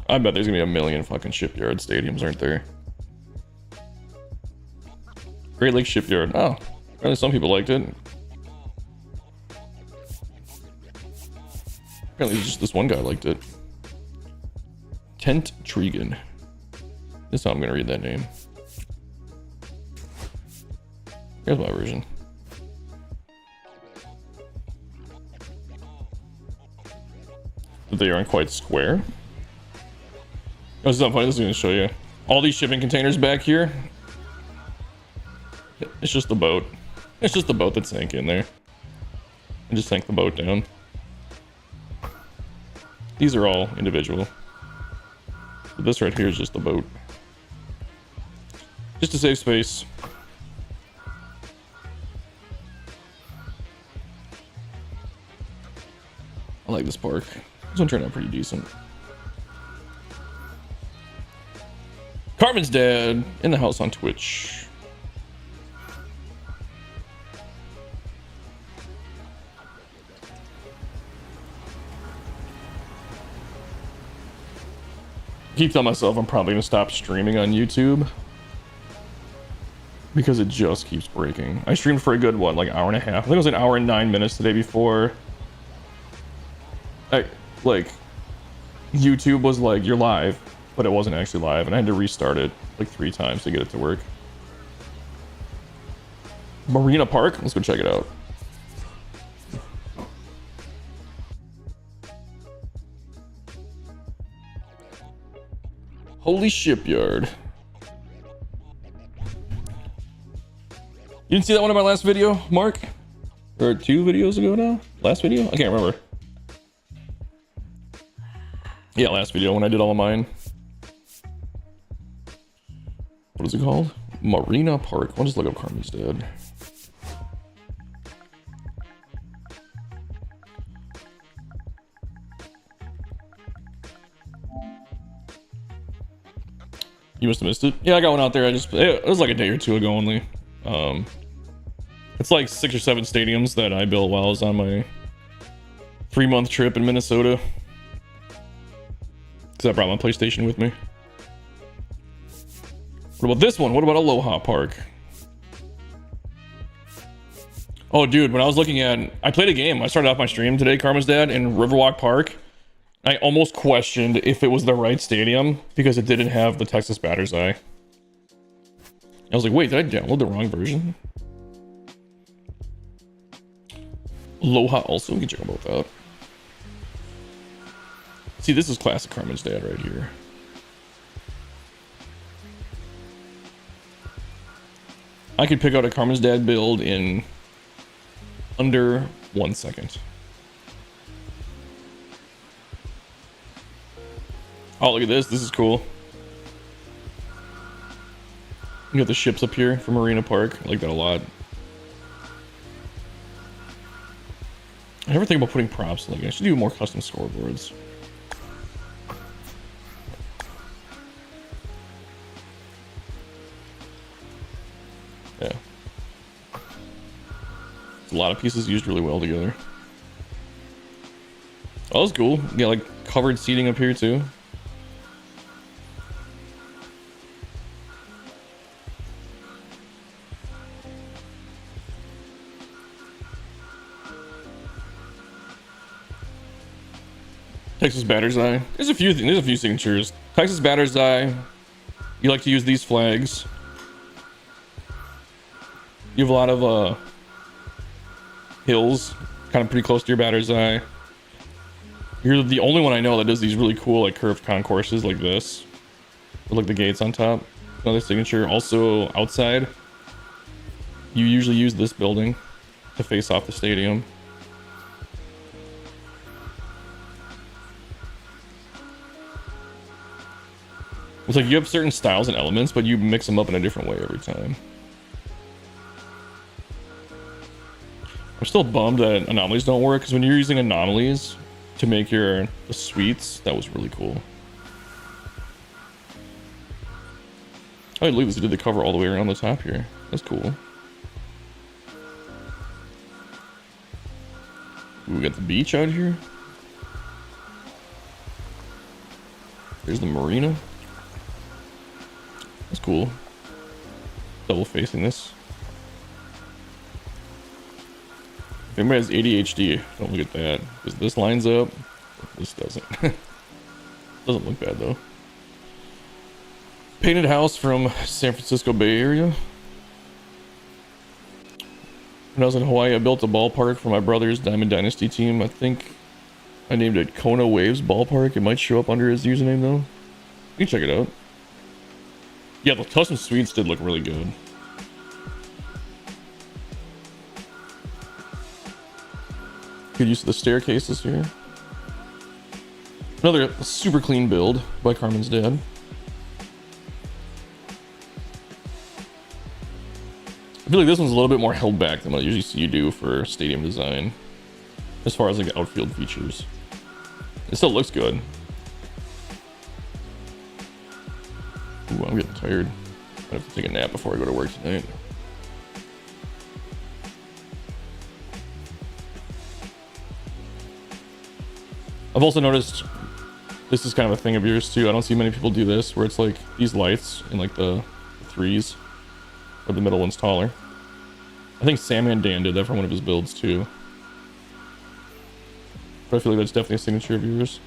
I bet there's gonna be a million fucking Shipyard stadiums, aren't there? Great Lakes Shipyard. Oh, apparently some people liked it. Apparently just this one guy liked it. Tent Tregan. This is how I'm gonna read that name. Here's my version. That they aren't quite square. Oh, this is not funny. This is gonna show you all these shipping containers back here. It's just the boat. It's just the boat that sank in there. And just sank the boat down. These are all individual. But this right here is just the boat. Just to save space. I like this park. This one turned out pretty decent. Carmen's dad in the house on Twitch. I keep telling myself I'm probably gonna stop streaming on YouTube because it just keeps breaking. I streamed for a good one, like hour and a half. I think it was an hour and 9 minutes the day before. Like YouTube was like, you're live, but it wasn't actually live, and I had to restart it like 3 times to get it to work. Marina Park, let's go check it out. Holy Shipyard. You didn't see that one in my last video, Mark? Or 2 videos ago now? Last video? I can't remember. Yeah, last video when I did all of mine. What is it called? Marina Park. I'll just look up Carmen's dad. You must have missed it. Yeah, I got one out there. It was like a day or 2 ago only. It's like 6 or 7 stadiums that I built while I was on my 3-month trip in Minnesota. Because I brought my PlayStation with me. What about this one? What about Aloha Park? Oh, dude, when I was looking at... I played a game. I started off my stream today, Karma's dad, in Riverwalk Park. I almost questioned if it was the right stadium because it didn't have the Texas Batter's Eye. I was like, wait, did I download the wrong version? Aloha also, we can check them both out. See, this is classic Carmen's dad right here. I could pick out a Carmen's dad build in under 1 second. Oh, look at this. This is cool. You got the ships up here from Marina Park. I like that a lot. I never think about putting props. Like, I should do more custom scoreboards. Yeah. A lot of pieces used really well together. Oh, that's cool. You got like covered seating up here too. Texas Batter's Eye. There's a few signatures. Texas Batter's Eye. You like to use these flags. You have a lot of hills, kind of pretty close to your Batter's Eye. You're the only one I know that does these really cool like curved concourses like this, with like the gates on top. Another signature. Also outside, you usually use this building to face off the stadium. It's like you have certain styles and elements, but you mix them up in a different way every time. I'm still bummed that anomalies don't work, because when you're using anomalies to make the suites, that was really cool. Oh, I believe this did the cover all the way around the top here. That's cool. We got the beach out here. There's the marina. That's cool. Double facing this. If anybody has ADHD, don't look at that. Because this lines up. This doesn't. Doesn't look bad though. Painted house from San Francisco Bay Area. When I was in Hawaii, I built a ballpark for my brother's Diamond Dynasty team. I think I named it Kona Waves Ballpark. It might show up under his username though. You can check it out. Yeah, the custom suites did look really good. Good use of the staircases here. Another super clean build by Carmen's dad. I feel like this one's a little bit more held back than what I usually see you do for stadium design, as far as like outfield features. It still looks good. Ooh, I'm getting tired. I have to take a nap before I go to work tonight. I've also noticed this is kind of a thing of yours too. I don't see many people do this, where it's like these lights in like the threes, or the middle one's taller. I think Sandman Dan did that for one of his builds too. But I feel like that's definitely a signature of yours.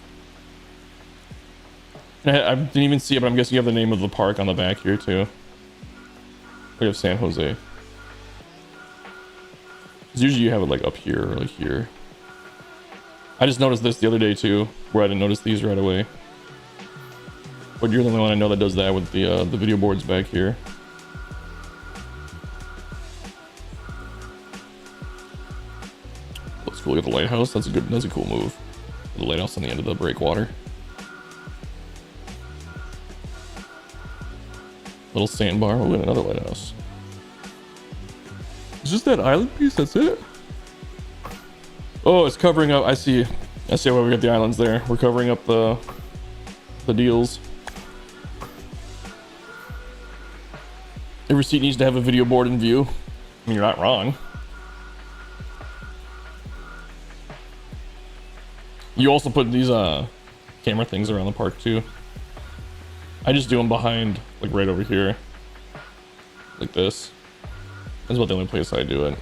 And I didn't even see it, but I'm guessing you have the name of the park on the back here too. We have San Jose. Because usually you have it like up here or like here. I just noticed this the other day too, where I didn't notice these right away. But you're the only one I know that does that with the video boards back here. Looks cool. Look at the lighthouse. That's a cool move. The lighthouse on the end of the breakwater. Little sandbar. Oh, and another lighthouse. It's just that island piece. That's it. Oh, it's covering up. I see why we got the islands there. We're covering up the deals. Every seat needs to have a video board in view. I mean, you're not wrong. You also put these camera things around the park too. I just do them behind, like right over here, like this. That's about the only place I do it.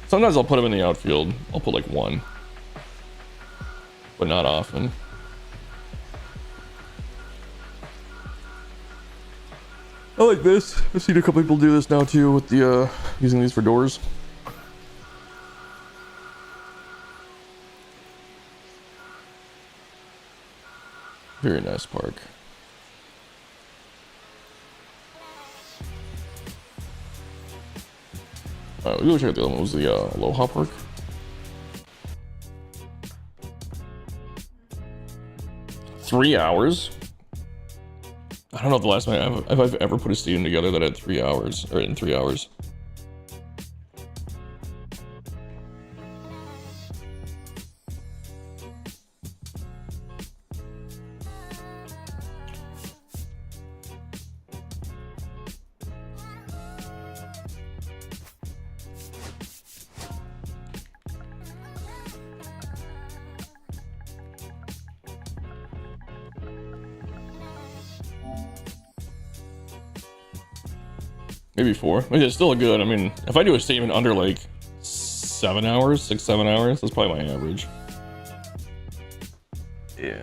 Sometimes I'll put them in the outfield. I'll put like one, but not often. I like this. I've seen a couple people do this now too with the using these for doors. Very nice park. Alright, we'll go check out the other one. It was the Aloha Park. Three hours? I don't know if the last time I've ever put a stadium together that had 3 hours, or in 3 hours. Maybe 4. I mean, it's still good. I mean, if I do a statement under like 7 hours, 6-7 hours, that's probably my average. Yeah.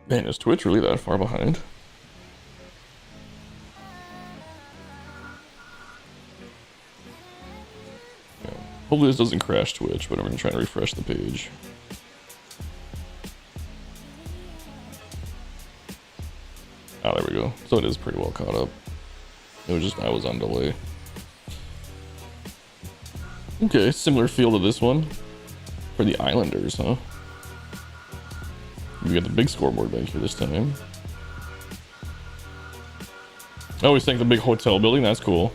Man, is Twitch really that far behind? Yeah. Hopefully this doesn't crash Twitch, but I'm gonna try to refresh the page. Oh, there we go. So it is pretty well caught up. It was just, I was on delay. Okay, similar feel to this one. For the Islanders, huh? We got the big scoreboard back here this time. I always think the big hotel building, that's cool.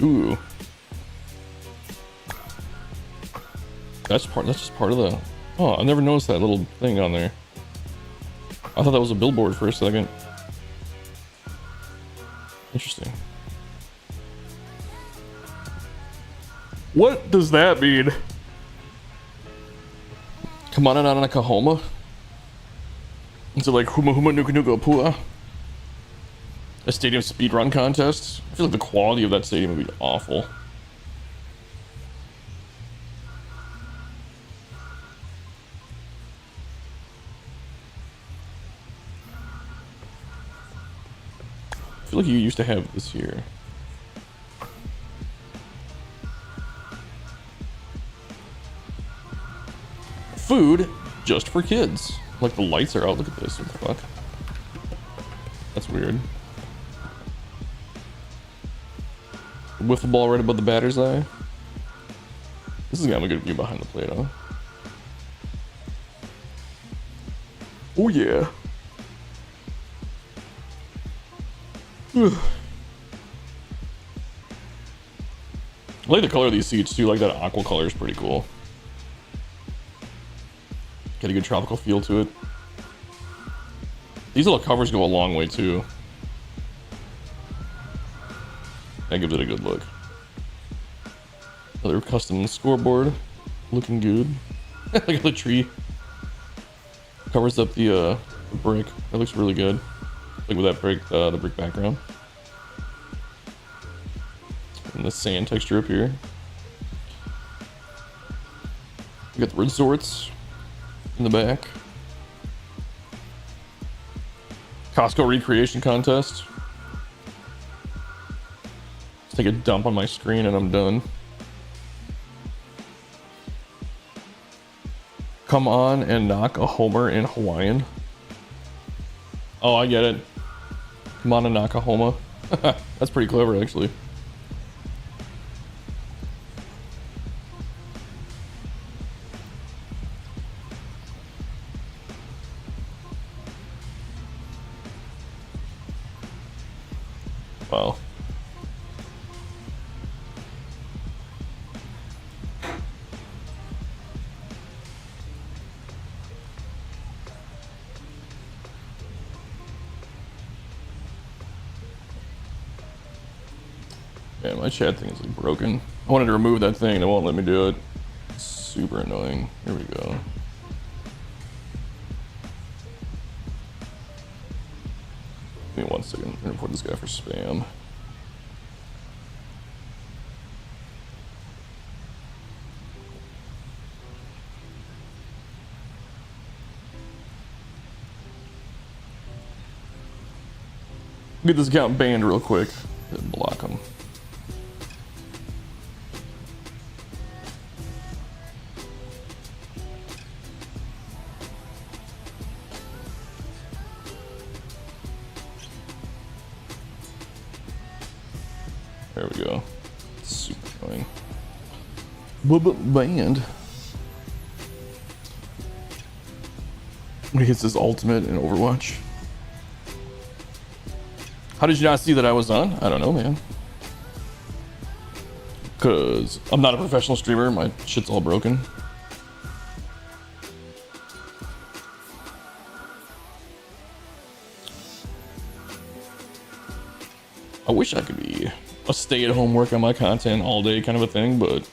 Ooh. That's just part of the... Oh, I never noticed that little thing on there. I thought that was a billboard for a second. Interesting. What does that mean? Come on in on Oklahoma? Is it like Huma Huma Nuka Nuka Pua? A stadium speedrun contest? I feel like the quality of that stadium would be awful. I feel like you used to have this here. Food just for kids. Like the lights are out. Look at this. What the fuck? That's weird. Wiffle ball right above the batter's eye. This is gonna have a good view behind the plate, huh? Oh yeah. I like the color of these seats too. Like that aqua color is pretty cool. Get a good tropical feel to it. These little covers go a long way too. That gives it a good look. Another custom scoreboard, looking good. Look at the tree. Covers up the brick. That looks really good. Like with that brick, the brick background. And the sand texture up here. We got the resorts in the back. Costco recreation contest. Let's take a dump on my screen and I'm done. Come on and knock a homer in Hawaiian. Oh, I get it. Come on and knock a homer. That's pretty clever, actually. Wow. Man, my chat thing is like broken. I wanted to remove that thing, they won't let me do it. It's super annoying. Here we go. Give me 1 second. I'm gonna report this guy for spam. Get this account banned real quick and block him. There we go. Super annoying. Banned. When he hits his ultimate in Overwatch. How did you not see that I was on? I don't know, man. Cause I'm not a professional streamer, my shit's all broken. I wish I could be a stay-at-home work on my content all day kind of a thing, but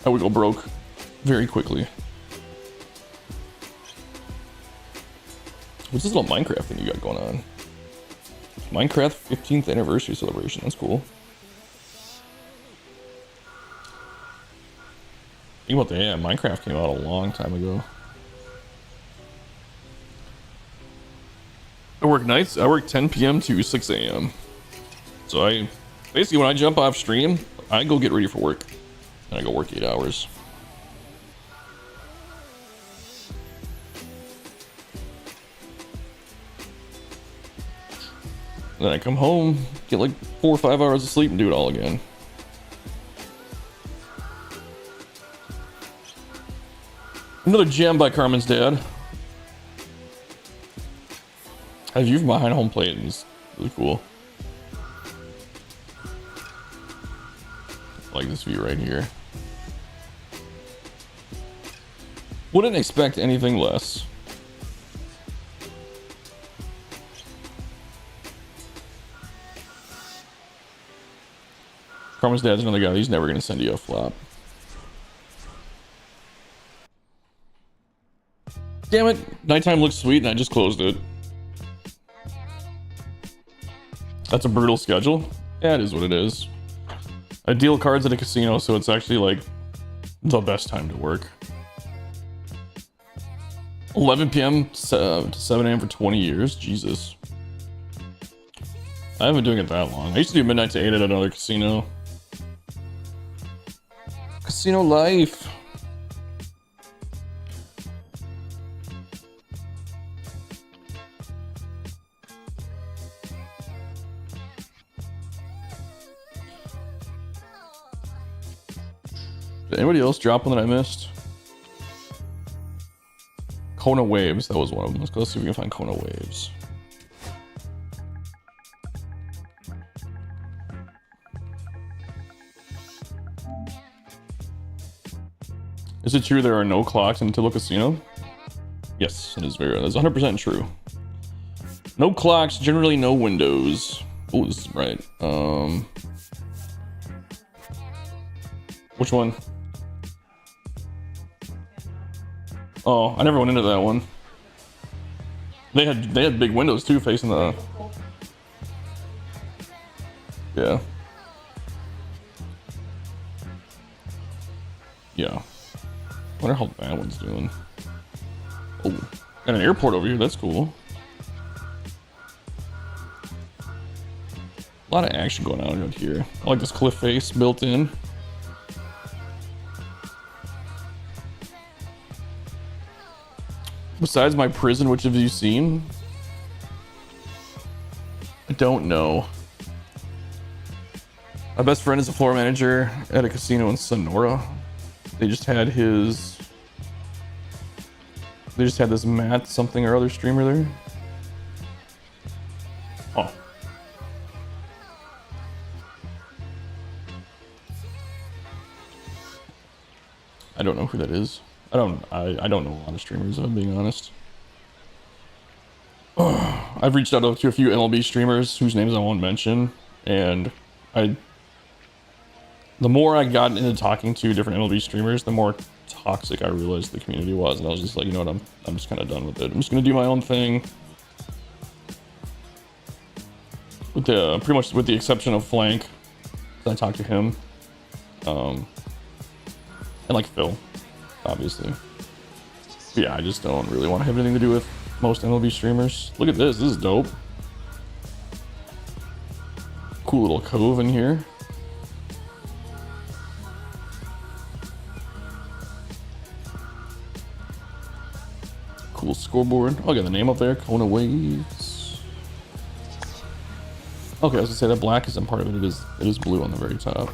I would go broke very quickly. What's this little Minecraft thing you got going on? Minecraft 15th anniversary celebration, that's cool. Think about that, yeah, Minecraft came out a long time ago. I work nights, I work 10 p.m. to 6 a.m. So I, basically when I jump off stream, I go get ready for work. And I go work 8 hours. Then I come home, get like 4 or 5 hours of sleep and do it all again. Another gem by Carmen's dad. I have you from behind home plate and it's really cool. I like this view right here. Wouldn't expect anything less. Karma's dad's another guy. He's never gonna send you a flop. Damn it! Nighttime looks sweet, and I just closed it. That's a brutal schedule. Yeah, it is what it is. I deal cards at a casino, so it's actually like the best time to work. 11 p.m. to 7 a.m. for 20 years. Jesus. I haven't been doing it that long. I used to do midnight to 8 at another casino. Casino life. Did anybody else drop one that I missed? Kona Waves, that was one of them. Let's go see if we can find Kona Waves. Is it true there are no clocks in Tilo Casino? Yes, it is very. That's 100% true. No clocks, generally no windows. Oh, this is right. Which one? Oh, I never went into that one. They had big windows too, facing the. Yeah. Yeah. Wonder how that one's doing. Oh, got an airport over here. That's cool. A lot of action going on out here. I like this cliff face built in. Besides my prison, which have you seen? I don't know. My best friend is a floor manager at a casino in Sonora. They just had his... They just had this Matt something or other streamer there. Oh. I don't know who that is. I don't know a lot of streamers, if I'm being honest. I've reached out to a few MLB streamers whose names I won't mention, and the more I got into talking to different MLB streamers, the more toxic I realized the community was, and I was just like, you know what, I'm just kind of done with it. I'm just gonna do my own thing. With the pretty much with the exception of Flank, I talked to him, and like Phil, obviously. But yeah, I just don't really want to have anything to do with most MLB streamers. Look at this. This is dope. Cool little cove in here. Cool scoreboard. Oh, I got the name up there. Kona Waves. Okay, I was gonna say that black isn't part of it. It is blue on the very top.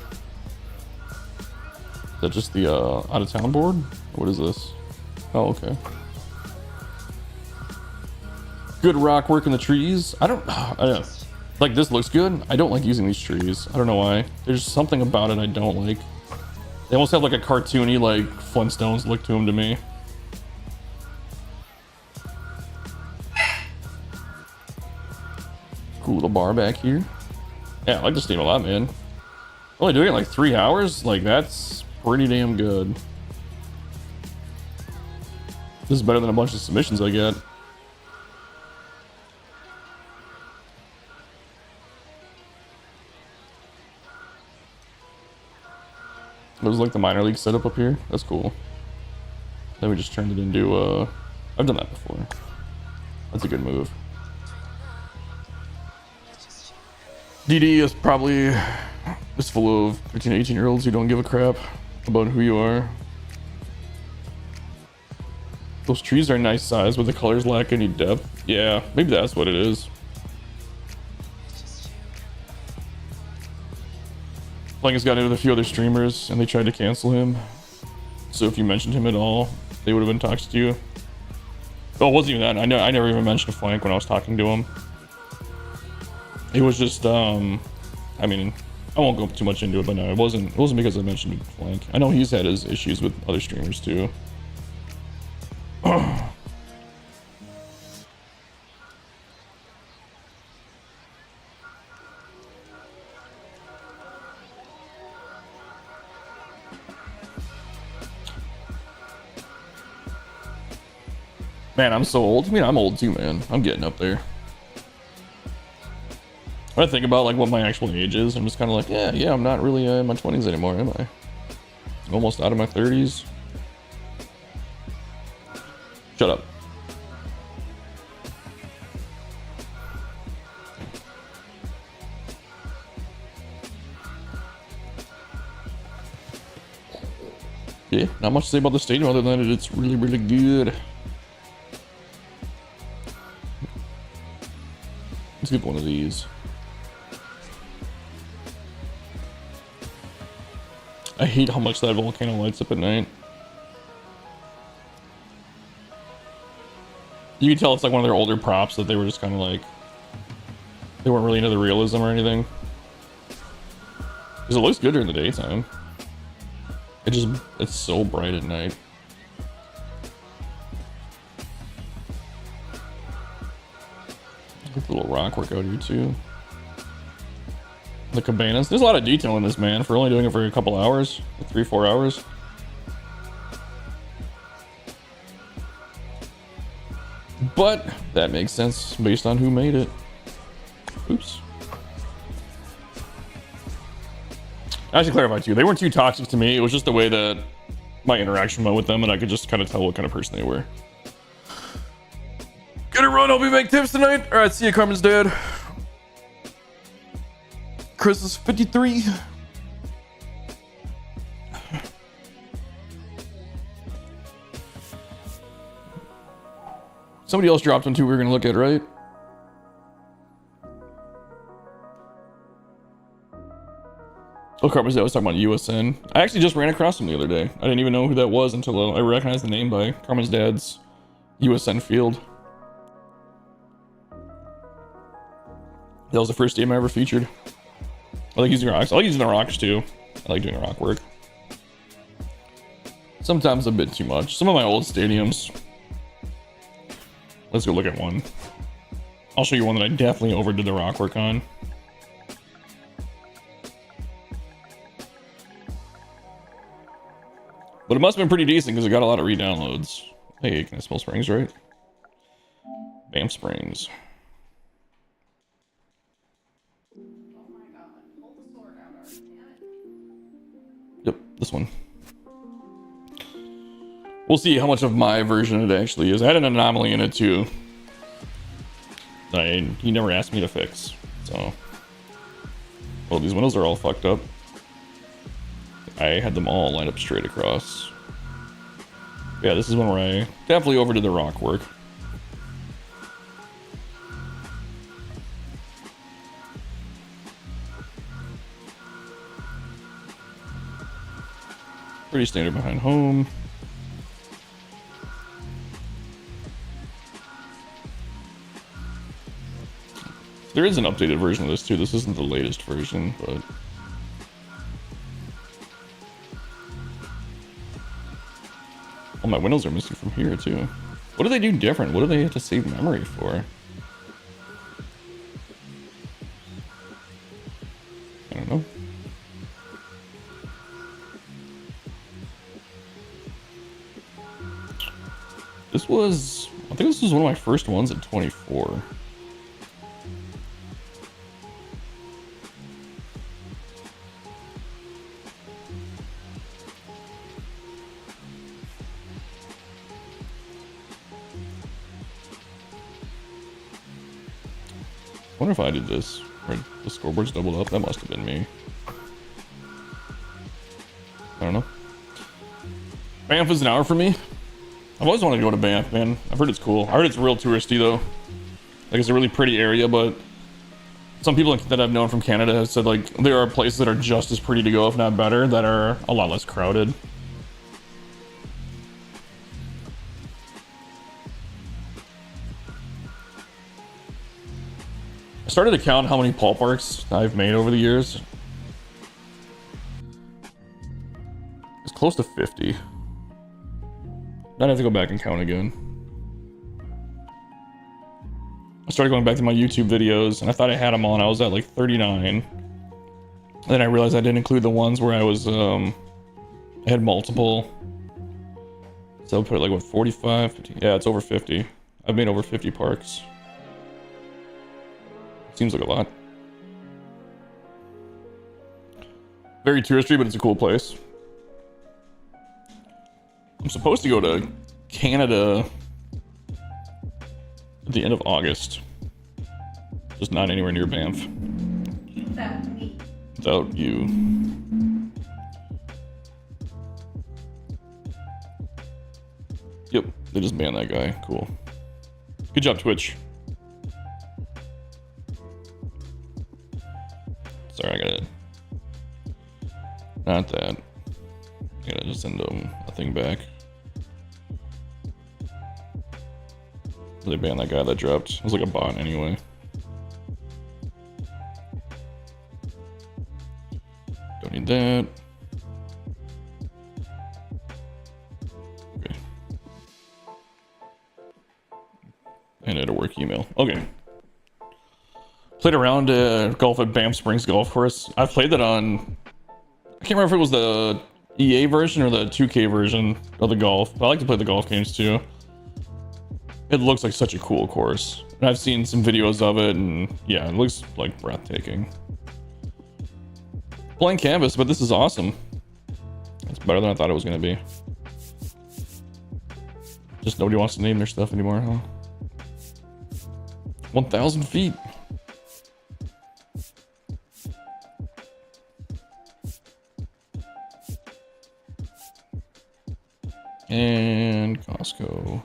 Is that just the out of town board? What is this? Oh, okay. Good rock work in the trees. I don't like this looks good. I don't like using these trees. I don't know why. There's something about it I don't like. They almost have like a cartoony, like Flintstones look to them to me. Cool little bar back here. Yeah, I like this team a lot, man. Only doing it in like 3 hours? Like, that's pretty damn good. This is better than a bunch of submissions I get. It was like the minor league setup up here. That's cool. Then we just turned it into, I've done that before. That's a good move. DD is probably just full of 15 to 18 year olds who don't give a crap about who you are. Those trees are nice size, but the colors lack any depth. Yeah, maybe that's what it is. Flank has gotten into a few other streamers and they tried to cancel him. So if you mentioned him at all, they would have been toxic to you. Oh, it wasn't even that. I never even mentioned Flank when I was talking to him. It was just, I mean, I won't go too much into it, but no, it wasn't because I mentioned Flank. I know he's had his issues with other streamers too. Man, I'm so old. I mean, I'm old too, man. I'm getting up there. When I think about like what my actual age is, I'm just kind of like, yeah, I'm not really in my 20s anymore, am I? I'm almost out of my 30s. Shut up. Yeah, not much to say about the stadium other than it's really, really good. Let's get one of these. I hate how much that volcano lights up at night. You can tell it's like one of their older props that they were just kind of like, they weren't really into the realism or anything. Because it looks good during the daytime. It's so bright at night. Get the little rock work out here too. The cabanas. There's a lot of detail in this, man, for only doing it for a couple hours, 3-4 hours. But that makes sense based on who made it. Oops. I should clarify too, they weren't too toxic to me. It was just the way that my interaction went with them, and I could just kind of tell what kind of person they were. Gonna run, hope you make tips tonight. Alright, see you, Carmen's dad. Chris is 53. Somebody else dropped one too, we were gonna look at, right? Oh, Carmen's dad was talking about USN. I actually just ran across him the other day. I didn't even know who that was until I recognized the name by Carmen's dad's USN field. That was the first game I ever featured. I like using rocks. I like using the rocks too. I like doing rock work. Sometimes a bit too much. Some of my old stadiums. Let's go look at one. I'll show you one that I definitely overdid the rock work on. But it must have been pretty decent because it got a lot of re-downloads. Hey, can I smell springs, right? Bam Springs. Yep, this one. We'll see how much of my version it actually is. I had an anomaly in it too. He never asked me to fix. So, well, these windows are all fucked up. I had them all lined up straight across. Yeah, this is one where I definitely overdid the rock work. Pretty standard behind home. There is an updated version of this too. This isn't the latest version, but oh, my windows are missing from here too. What do they do different? What do they have to save memory for? I don't know. This was, I think this was one of my first ones at 24. I wonder if I did this, or the scoreboard's doubled up. That must have been me. I don't know. Banff is an hour for me. I've always wanted to go to Banff, man. I've heard it's cool. I heard it's real touristy though. Like, it's a really pretty area, but some people that I've known from Canada have said like there are places that are just as pretty to go, if not better, that are a lot less crowded. I started to count how many ballparks I've made over the years. It's close to 50. I'd have to go back and count again. I started going back to my YouTube videos, and I thought I had them all, and I was at like 39. And then I realized I didn't include the ones where I was, I had multiple So I'll put it like what, 45, 50? Yeah, it's over 50. I've made over 50 parks. Seems like a lot. Very touristy, but it's a cool place. I'm supposed to go to Canada at the end of August. Just not anywhere near Banff. Without me. Without you. Yep, they just banned that guy. Cool. Good job, Twitch. Sorry, I gotta... Not that. I gotta just send them a thing back. They banned that guy that dropped. It was like a bot anyway. Don't need that. Okay. And I had a work email. Okay. Played around golf at Banff Springs Golf Course. I've played that on... I can't remember if it was the EA version or the 2K version of the golf. But I like to play the golf games too. It looks like such a cool course. And I've seen some videos of it, and yeah, it looks like breathtaking. Blank canvas, but this is awesome. It's better than I thought it was going to be. Just nobody wants to name their stuff anymore, huh? 1,000 feet. And Costco.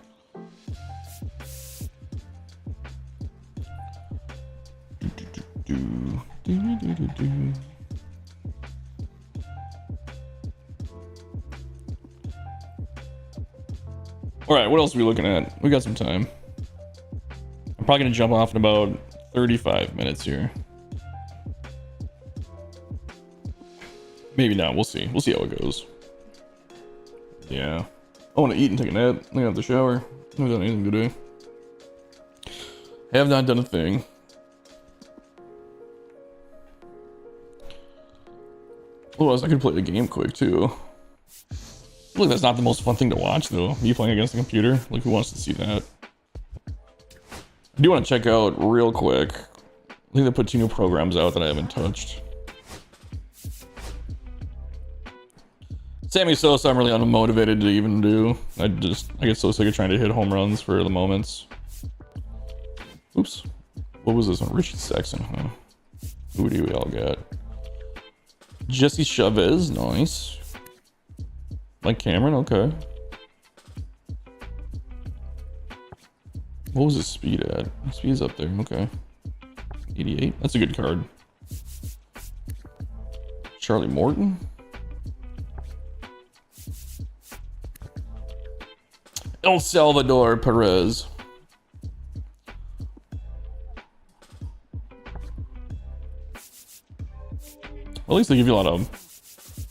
All right, what else are we looking at? We got some time. I'm probably gonna jump off in about 35 minutes here. Maybe not. We'll see. We'll see how it goes. Yeah. I want to eat and take a nap. I have the shower. I haven't done anything today. Have not done a thing. Otherwise, I could play the game quick too. Look, that's not the most fun thing to watch though. Me playing against the computer. Like, who wants to see that? I do want to check out real quick. I think they put 2 new programs out that I haven't touched. Sammy Sosa, I'm really unmotivated to even do. I get so sick of trying to hit home runs for the moments. Oops. What was this one? Richie Sexton, huh? Who do we all got? Jesse Chavez, nice. Like Cameron, okay. What was his speed at? His speed's up there, okay. 88, that's a good card. Charlie Morton? El Salvador Perez. At least they give you a lot of...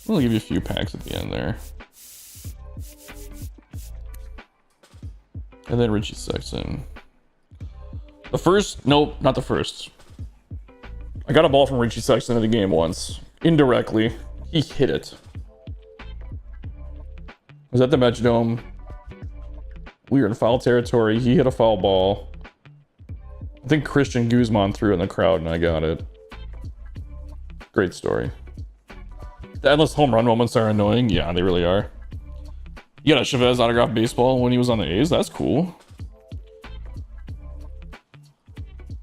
They'll give you a few packs at the end there. And then Richie Sexton. The first... Nope, not the first. I got a ball from Richie Sexton in the game once. Indirectly. He hit it. Was that the Metrodome? We were in foul territory. He hit a foul ball. I think Christian Guzman threw it in the crowd and I got it. Great story. The endless home run moments are annoying. Yeah, they really are. You got a Chavez autographed baseball when he was on the A's. That's cool.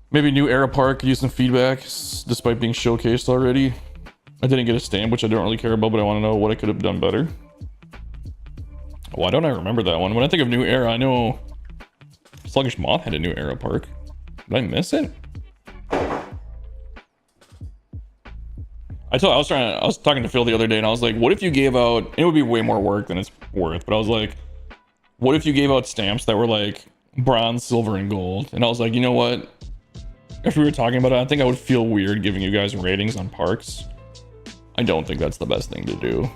Maybe New Era Park could use some feedback despite being showcased already. I didn't get a stamp, which I don't really care about, but I want to know what I could have done better. Why don't I remember that one? When I think of New Era, I know Sluggish Moth had a New Era Park. Did I miss it? I was talking to Phil the other day and I was like, what if you gave out, it would be way more work than it's worth, but I was like, what if you gave out stamps that were like bronze, silver, and gold? And I was like, you know what? If we were talking about it, I think I would feel weird giving you guys ratings on parks. I don't think that's the best thing to do.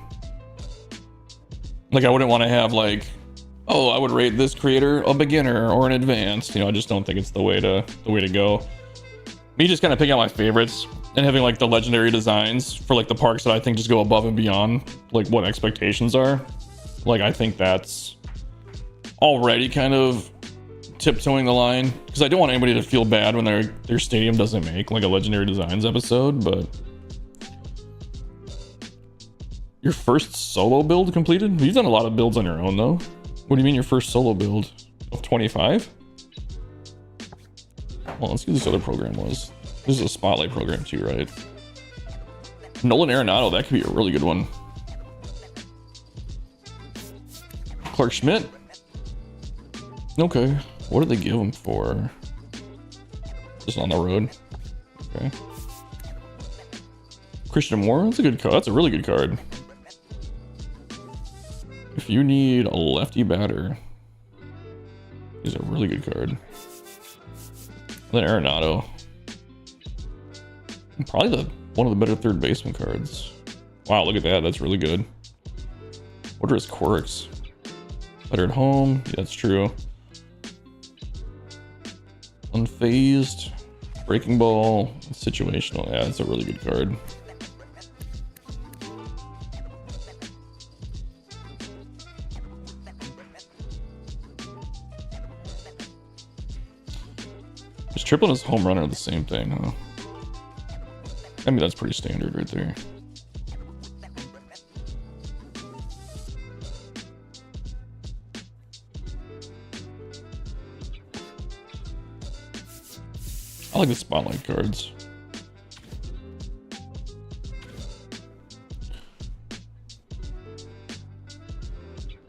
Like, I wouldn't want to have like, oh, I would rate this creator a beginner or an advanced. You know, I just don't think it's the way to go. Me just kind of picking out my favorites and having like the legendary designs for like the parks that I think just go above and beyond like what expectations are. Like, I think that's already kind of tiptoeing the line, because I don't want anybody to feel bad when their stadium doesn't make like a Legendary Designs episode. But your first solo build completed? You've done a lot of builds on your own though. What do you mean your first solo build of 25? Well, let's see what this other program was. This is a Spotlight program too, right? Nolan Arenado, that could be a really good one. Clark Schmidt. Okay, what did they give him for? Just on the road. Okay. Christian Moore, that's a good card. That's a really good card. If you need a lefty batter, he's a really good card. Then Arenado, probably one of the better third baseman cards. Wow, look at that. That's really good. What are his quirks? Better at home. Yeah, that's true. Unfazed, breaking ball, situational. Yeah, it's a really good card. Is triple and his home run are the same thing, huh? I mean, that's pretty standard right there. I like the Spotlight cards.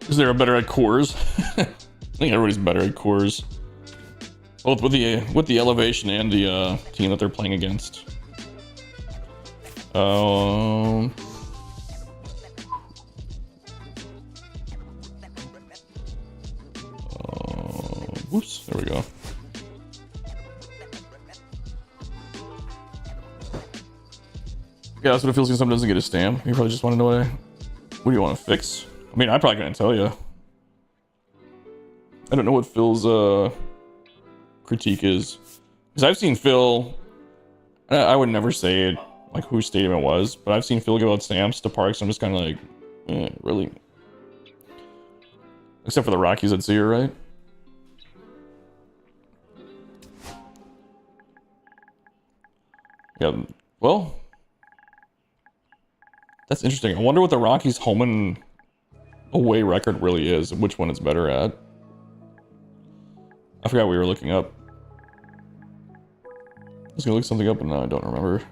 Is there a better at cores? I think everybody's better at cores. Both with the elevation and the team that they're playing against. Whoops, there we go. Yeah, that's what it feels like when someone doesn't get a stamp. You probably just want to know what do you want to fix? I mean, I probably can't tell you. I don't know what Phil's critique is, because I've seen Phil. I would never say it, like whose stadium it was, but I've seen Phil give out stamps to parks. I'm just kind of like, really. Except for the Rockies at Sear, right? Yeah. Well, that's interesting. I wonder what the Rockies' home and away record really is. Which one it's better at. I forgot we were looking up. I was gonna look something up and now I don't remember.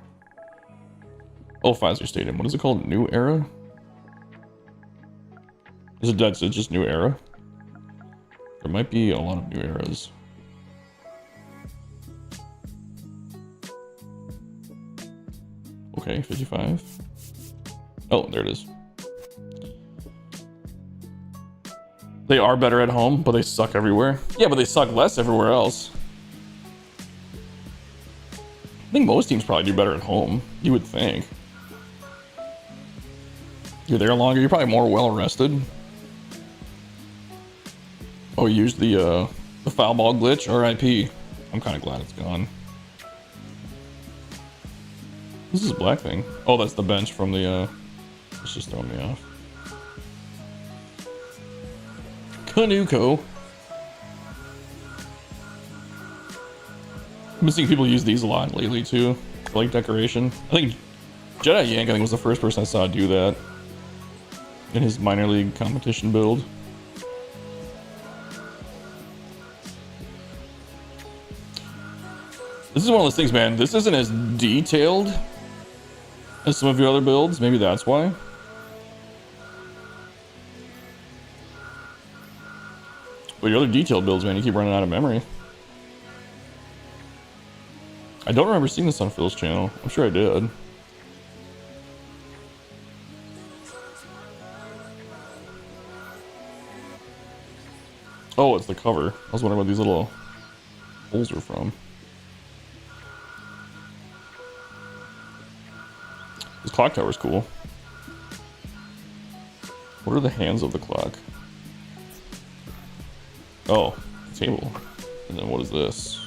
Oh, Pfizer Stadium. What is it called? New Era? Is it that's just New Era? There might be a lot of new eras. Okay, 55. Oh, there it is. They are better at home, but they suck everywhere. Yeah, but they suck less everywhere else. I think most teams probably do better at home. You would think. You're there longer. You're probably more well rested. Oh, you used the foul ball glitch. R.I.P. I'm kind of glad it's gone. This is a black thing. Oh, that's the bench from the. It's just throwing me off. Canuco. I've been seeing people use these a lot lately too, for like decoration. I think Jedi Yank, I think, was the first person I saw do that in his minor league competition build. This is one of those things, man. This isn't as detailed as some of your other builds. Maybe that's why. But your other detailed builds, man, you keep running out of memory. I don't remember seeing this on Phil's channel. I'm sure I did. Oh, it's the cover. I was wondering what these little holes are from. This clock tower is cool. What are the hands of the clock? Oh, table. And then what is this?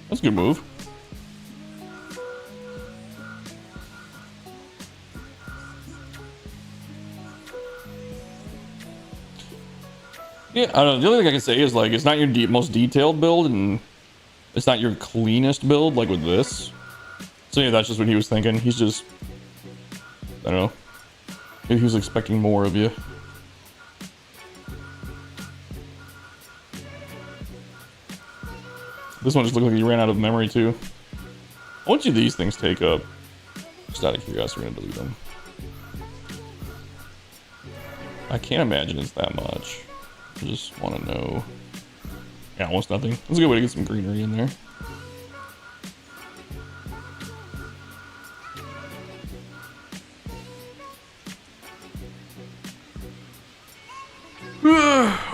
That's a good move. Yeah, I don't know. The only thing I can say is like it's not your most detailed build, and it's not your cleanest build like with this. So yeah, that's just what he was thinking. He's just, I don't know. Maybe he was expecting more of you. This one just looked like he ran out of memory too. How much do these things take up? Just out of curiosity, we're gonna delete them. I can't imagine it's that much. I just want to know. Yeah, almost nothing. That's a good way to get some greenery in there.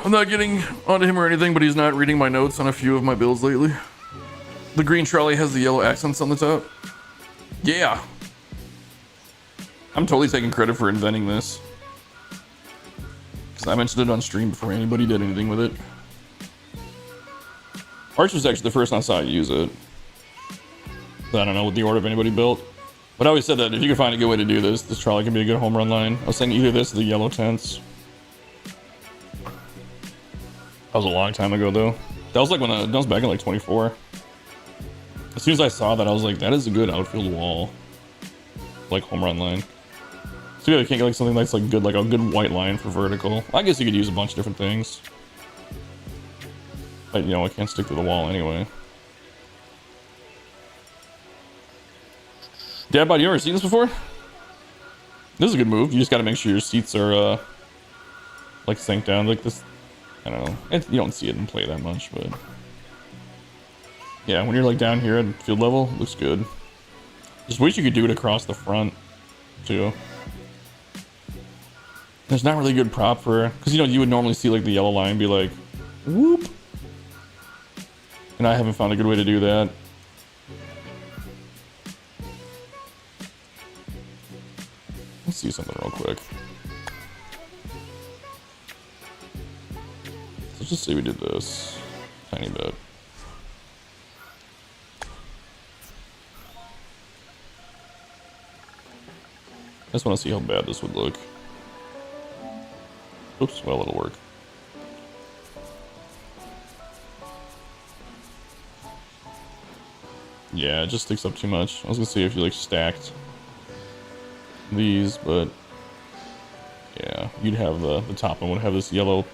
I'm not getting onto him or anything, but he's not reading my notes on a few of my builds lately. The green trolley has the yellow accents on the top. Yeah. I'm totally taking credit for inventing this. Because I mentioned it on stream before anybody did anything with it. Arch was actually the first I saw use it. So I don't know what the order of anybody built. But I always said that if you could find a good way to do this, this trolley can be a good home run line. I was saying either this or the yellow tents. That was a long time ago though. That was like when that was back in like 24. As soon as I saw that, I was like, that is a good outfield wall. Like home run line. So yeah, I can't get like something that's like good, like a good white line for vertical. I guess you could use a bunch of different things. But you know, I can't stick to the wall anyway. Dad bod, you ever seen this before? This is a good move. You just gotta make sure your seats are like sink down like this. I don't know. You don't see it in play that much, but yeah, when you're like down here at field level, it looks good. Just wish you could do it across the front too. There's not really a good prop for, because you know you would normally see like the yellow line be like whoop, and I haven't found a good way to do that. Let's see something real quick. Let's just say we did this tiny bit. I just want to see how bad this would look. Oops, well, it'll work. Yeah, it just sticks up too much. I was gonna see if you like stacked these, but yeah, you'd have the top one would have this yellow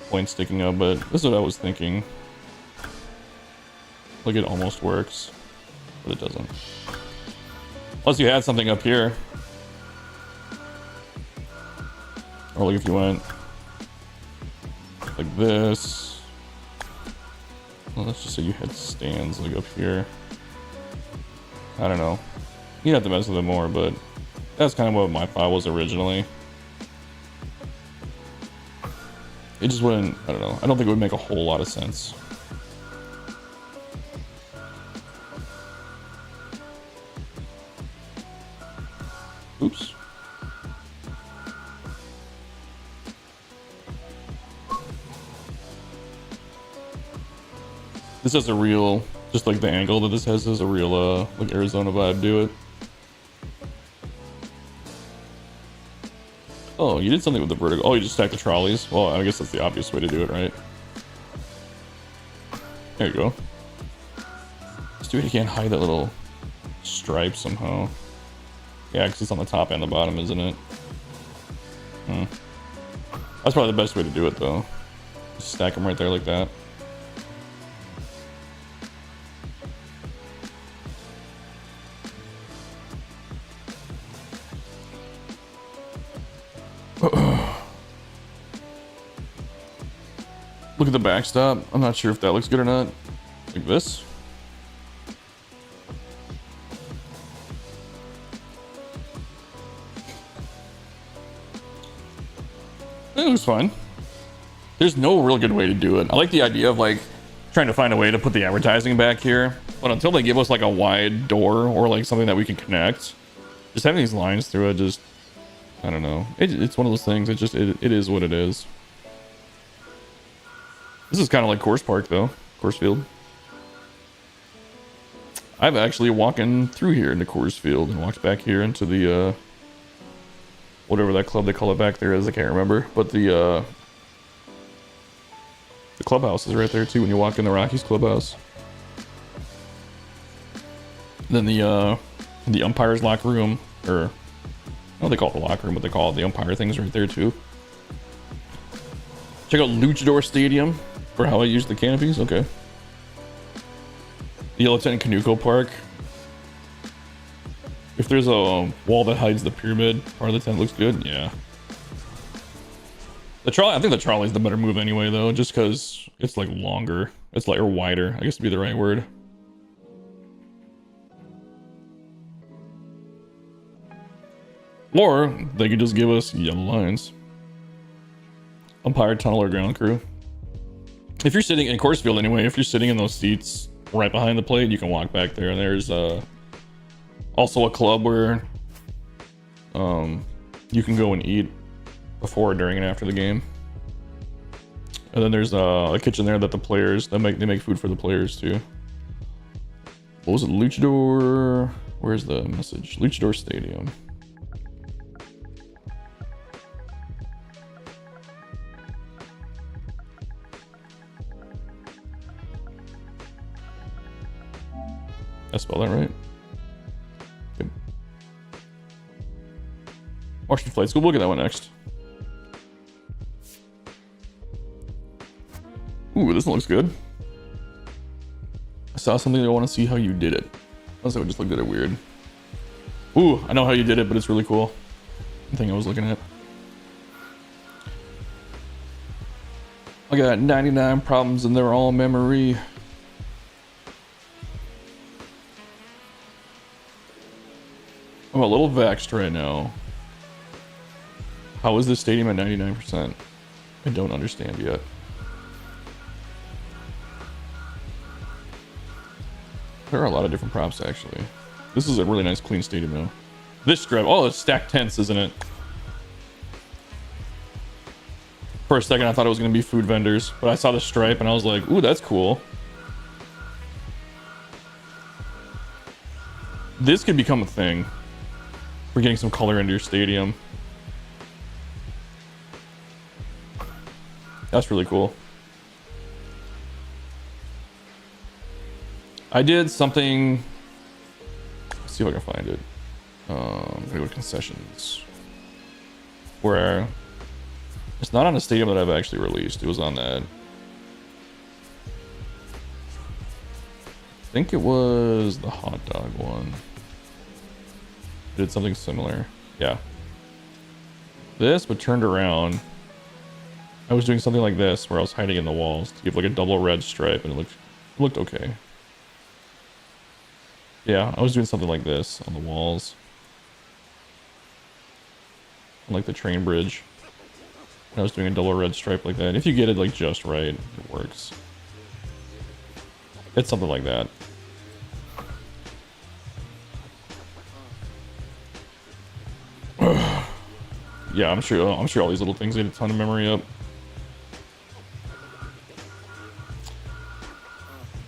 point sticking up, but this is what I was thinking. Like it almost works, but it doesn't. Unless you had something up here. Or like if you went like this. Well, let's just say you had stands like up here. I don't know. You'd have to mess with it more, but that's kind of what my thought was originally. It just wouldn't, I don't know. I don't think it would make a whole lot of sense. Oops. This is a real, just like the angle that this has is a real, like Arizona vibe to it. Oh, you did something with the vertical. Oh, you just stacked the trolleys. Well, I guess that's the obvious way to do it, right? There you go. Let's do it again. Hide that little stripe somehow. Yeah, because it's on the top and the bottom, isn't it? That's probably the best way to do it, though. Just stack them right there like that. Look at the backstop. I'm not sure if that looks good or not. Like this. It looks fine. There's no real good way to do it. I like the idea of like trying to find a way to put the advertising back here, but until they give us like a wide door or like something that we can connect, just having these lines through it, just I don't know. It's one of those things. It is what it is. This is kind of like Course Park though, Course Field. I've actually walking through here into Coors Field and walked back here into the whatever that club they call it back there is, I can't remember, but the The clubhouse is right there too when you walk in the Rockies clubhouse. Then the umpire's locker room, or I don't know they call it the locker room, but they call it the umpire things right there too. Check out Luchador Stadium for how I use the canopies. Okay. The Yellowton Canuco Park. If there's a wall that hides the pyramid part of the tent, looks good. Yeah. The trolley, I think the trolley's the better move anyway, though, just because it's like longer. It's like, or wider, I guess would be the right word. Or they could just give us yellow lines. Umpire, tunnel, or ground crew. If you're sitting in course field anyway, if you're sitting in those seats right behind the plate, you can walk back there. And there's also a club where you can go and eat before, during, and after the game. And then there's a kitchen there that the players they make food for the players too. What was it? Luchador. Where's the message? Luchador Stadium. I spelled that right. Good. Washington Flight School. We'll look at that one next. Ooh, this one looks good. I saw something I want to see how you did it. Unless I just looked at it weird. Ooh, I know how you did it, but it's really cool. The thing I was looking at. I got 99 problems and they're all memory. I'm a little vexed right now. How is this stadium at 99%? I don't understand yet. There are a lot of different props, actually. This is a really nice, clean stadium, though. This strip, oh, it's stacked tents, isn't it? For a second, I thought it was going to be food vendors, but I saw the stripe, and I was like, ooh, that's cool. This could become a thing. We're getting some color into your stadium. That's really cool. I did something. Let's see if I can find it. I'm gonna go to concessions. Where it's not on a stadium that I've actually released. It was on that. I think it was the hot dog one. I did something similar. Yeah. This, but turned around. I was doing something like this, where I was hiding in the walls to give like a double red stripe, and it looked okay. Yeah, I was doing something like this on the walls. Like the train bridge. And I was doing a double red stripe like that. If you get it like just right, it works. It's something like that. Yeah, I'm sure all these little things need a ton of memory up.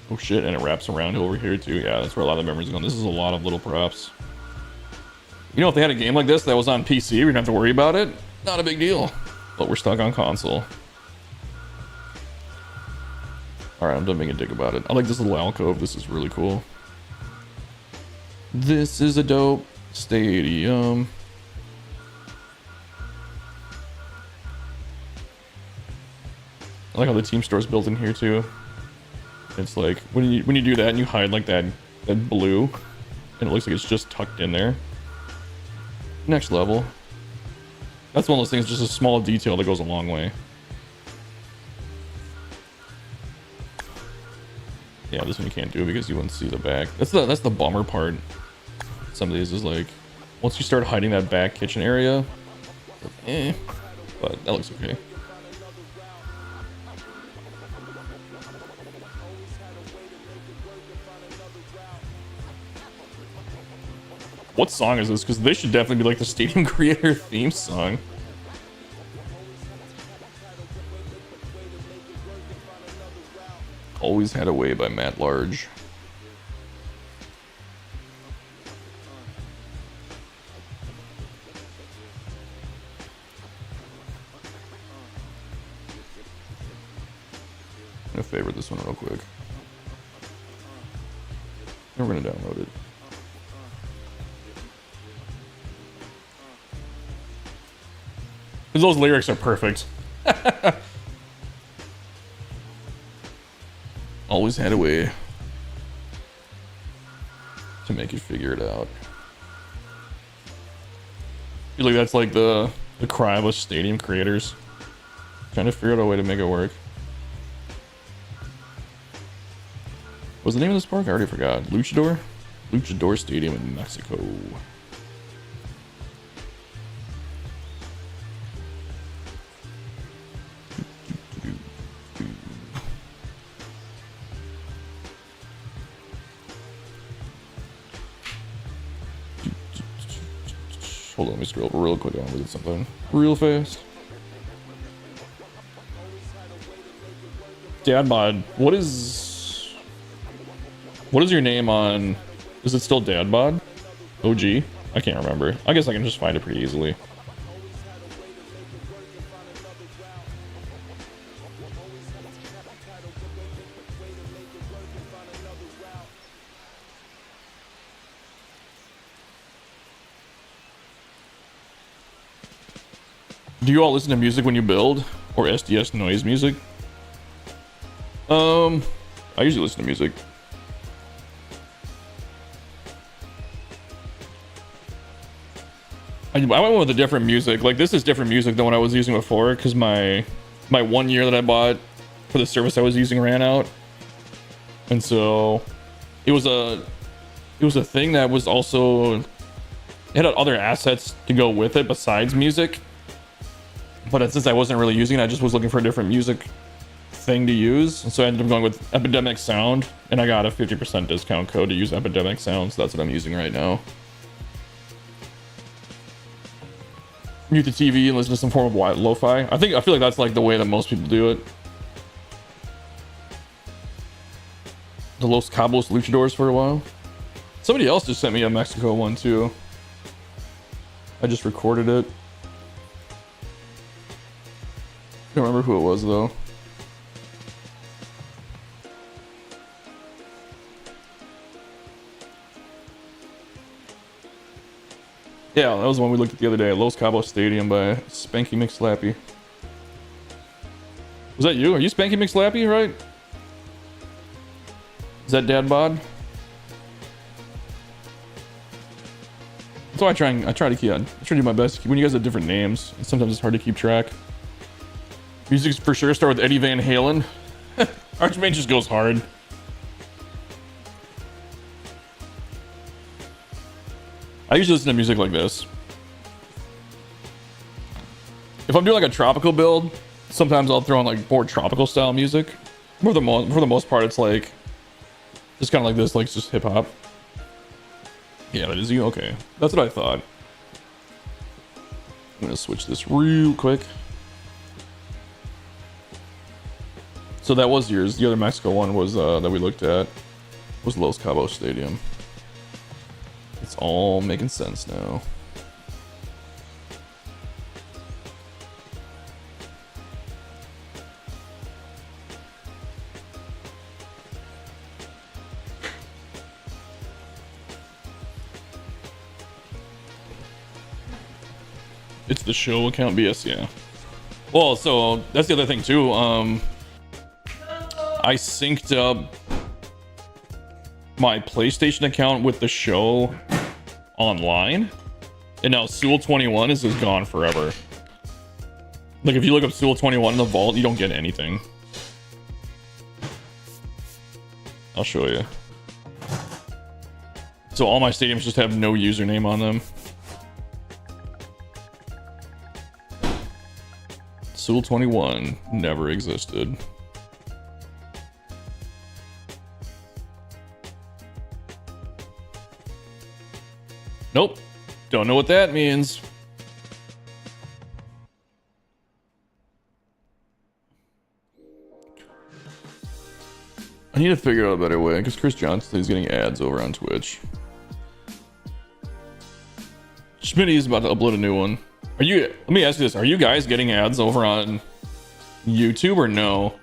Oh shit, and it wraps around over here too. Yeah, that's where a lot of the memories are going. This is a lot of little props. You know, if they had a game like this that was on PC, we didn't have to worry about it. Not a big deal. But we're stuck on console. Alright, I'm done being a dick about it. I like this little alcove. This is really cool. This is a dope stadium. I like how the team store's built in here too. It's like when you do that and you hide like that blue, and it looks like it's just tucked in there. Next level. That's one of those things, just a small detail that goes a long way. Yeah, this one you can't do because you wouldn't see the back. That's the bummer part. Some of these is like, once you start hiding that back kitchen area, but that looks okay. What song is this? Because this should definitely be like the Stadium Creator theme song. Always Had a Way by Matt Large. gonna favorite this one real quick. Then we're gonna download it. Because those lyrics are perfect. Always had a way to make you figure it out. I feel like that's like the cry of us stadium creators. Trying to figure out a way to make it work. What's the name of this park? I already forgot. Luchador? Luchador Stadium in Mexico. Hold on, let me scroll over real quick. I want to look at something real fast. Dadbod, what is your name on? Is it still Dadbod? OG? I can't remember. I guess I can just find it pretty easily. Do you all listen to music when you build, or SDS noise music? I usually listen to music. I went with a different music. Like, this is different music than what I was using before, because my 1 year that I bought for the service I was using ran out, and so it was a thing that was also, it had other assets to go with it besides music. But since I wasn't really using it, I just was looking for a different music thing to use. And so I ended up going with Epidemic Sound, and I got a 50% discount code to use Epidemic Sound, so that's what I'm using right now. Mute the TV and listen to some form of lo-fi. I feel like that's like the way that most people do it. The Los Cabos Luchadors for a while. Somebody else just sent me a Mexico one too. I just recorded it. I don't remember who it was though. Yeah, that was the one we looked at the other day. Los Cabos Stadium by Spanky McSlappy. Was that you? Are you Spanky McSlappy, right? Is that Dadbod? So I try to do my best. When you guys have different names, sometimes it's hard to keep track. Music's for sure start with Eddie Van Halen. Archmage just goes hard. I usually listen to music like this. If I'm doing like a tropical build, sometimes I'll throw in like more tropical style music. For the most part, it's like just kind of like this, like just hip hop. Yeah, that is you. Okay, that's what I thought. I'm gonna switch this real quick. So that was yours. The other Mexico one was that we looked at was Los Cabos Stadium. It's all making sense now. It's the show account BS, yeah. Well, so that's the other thing too. I synced up my PlayStation account with the show online, and now Sewell21 is just gone forever. Like, if you look up Sewell21 in the vault, you don't get anything. I'll show you. So all my stadiums just have no username on them. Sewell21 never existed. Nope. Don't know what that means. I need to figure out a better way, because Chris Johnson is getting ads over on Twitch. Schmitty is about to upload a new one. Let me ask you this. Are you guys getting ads over on YouTube or no?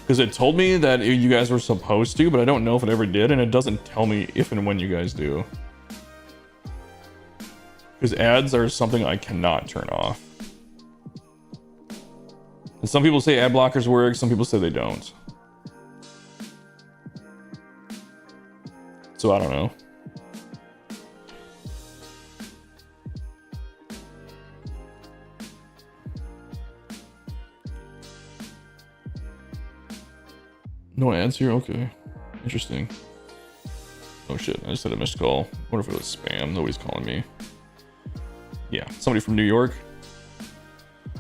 Because it told me that you guys were supposed to, but I don't know if it ever did, and it doesn't tell me if and when you guys do. Because ads are something I cannot turn off. And some people say ad blockers work, some people say they don't. So I don't know. No ads here? Okay. Interesting. Oh shit, I just had a missed call. Wonder if it was spam. Nobody's calling me. Yeah, somebody from New York. I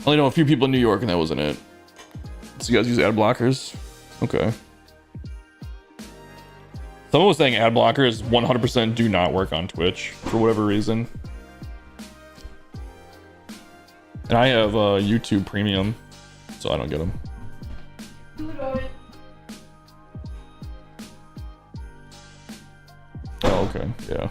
only know a few people in New York and that wasn't it. So you guys use ad blockers? Okay. Someone was saying ad blockers 100% do not work on Twitch for whatever reason. And I have YouTube Premium, so I don't get them. Oh, okay, yeah.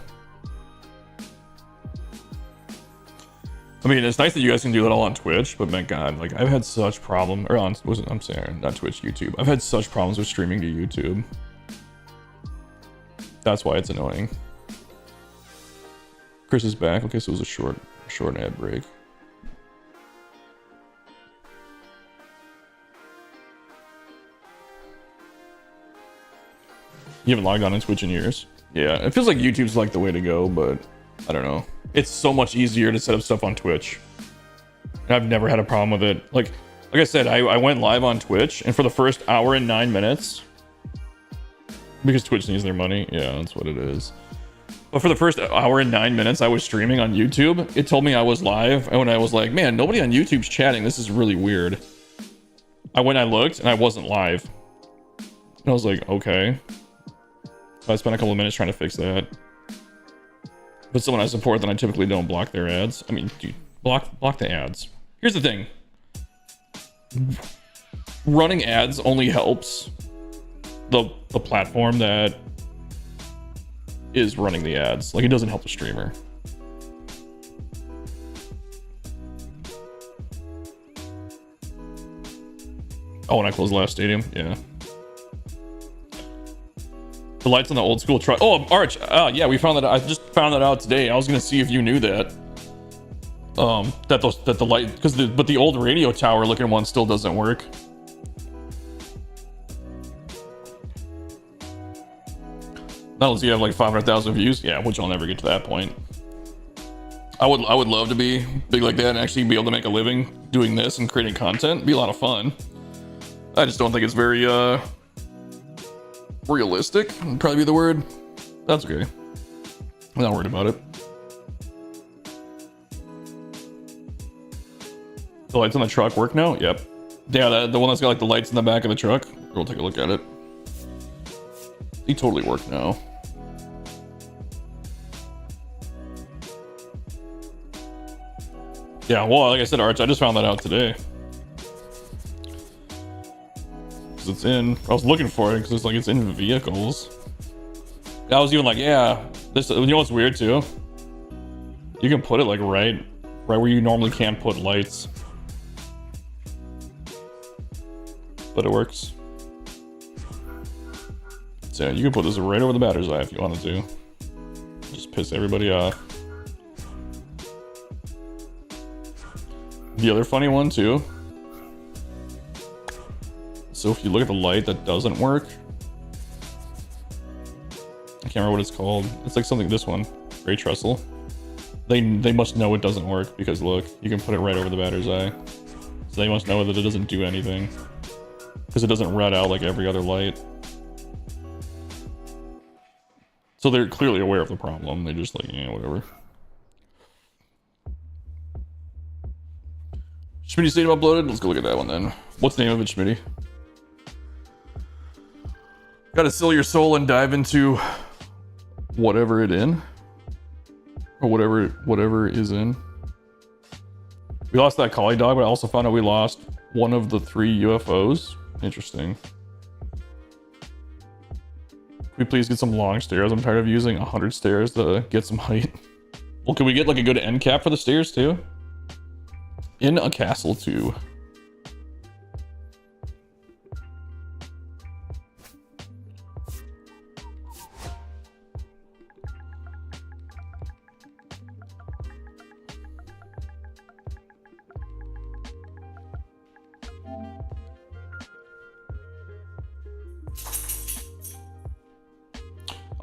I mean, it's nice that you guys can do that all on Twitch, but my God, like I've had such problem, or on, I'm saying not Twitch, YouTube. I've had such problems with streaming to YouTube. That's why it's annoying. Chris is back. Okay, so it was a short ad break. You haven't logged on in Twitch in years? Yeah, it feels like YouTube's like the way to go, but I don't know. It's so much easier to set up stuff on Twitch. And I've never had a problem with it. Like I said, I went live on Twitch, and for the first hour and 9 minutes, because Twitch needs their money. Yeah, that's what it is. But for the first hour and 9 minutes I was streaming on YouTube, it told me I was live. And when I was like, man, nobody on YouTube's chatting. This is really weird. I went and I looked, and I wasn't live. And I was like, okay. So I spent a couple of minutes trying to fix that. If it's someone I support, then I typically don't block their ads. I mean, dude, block the ads. Here's the thing. Running ads only helps the platform that is running the ads. Like, it doesn't help the streamer. Oh, and I closed the last stadium? Yeah. The lights on the old school truck. Oh, Arch. Yeah, we found that. I just found that out today. I was gonna see if you knew that. That the light, but the old radio tower looking one still doesn't work. Not unless you have like 500,000 views. Yeah, which I'll never get to that point. I would love to be big like that and actually be able to make a living doing this and creating content. It'd be a lot of fun. I just don't think it's very realistic. Would probably be the word. That's okay. I'm not worried about it. The lights on the truck work now? Yep. Yeah, the one that's got like the lights in the back of the truck. We'll take a look at it. They totally work now. Yeah, well, like I said, Arch, I just found that out today. Because it's in... I was looking for it because it's like it's in vehicles. I was even like, yeah, this... You know what's weird too? You can put it like right where you normally can't put lights. But it works. So you can put this right over the batter's eye if you wanted to. Just piss everybody off. The other funny one too. So if you look at the light that doesn't work, I can't remember what it's called. It's like something, this one, Ray Trestle. They must know it doesn't work because look, you can put it right over the batter's eye. So they must know that it doesn't do anything. Because it doesn't red out like every other light. So they're clearly aware of the problem. They just like, yeah, whatever. Schmitty Stadium uploaded. Let's go look at that one then. What's the name of it, Schmitty? Gotta sell your soul and dive into whatever it in. Or whatever is in. We lost that collie dog, but I also found out we lost one of the 3 UFOs. Interesting. Can we please get some long stairs? I'm tired of using 100 stairs to get some height. Well, can we get like a good end cap for the stairs too? In a castle too.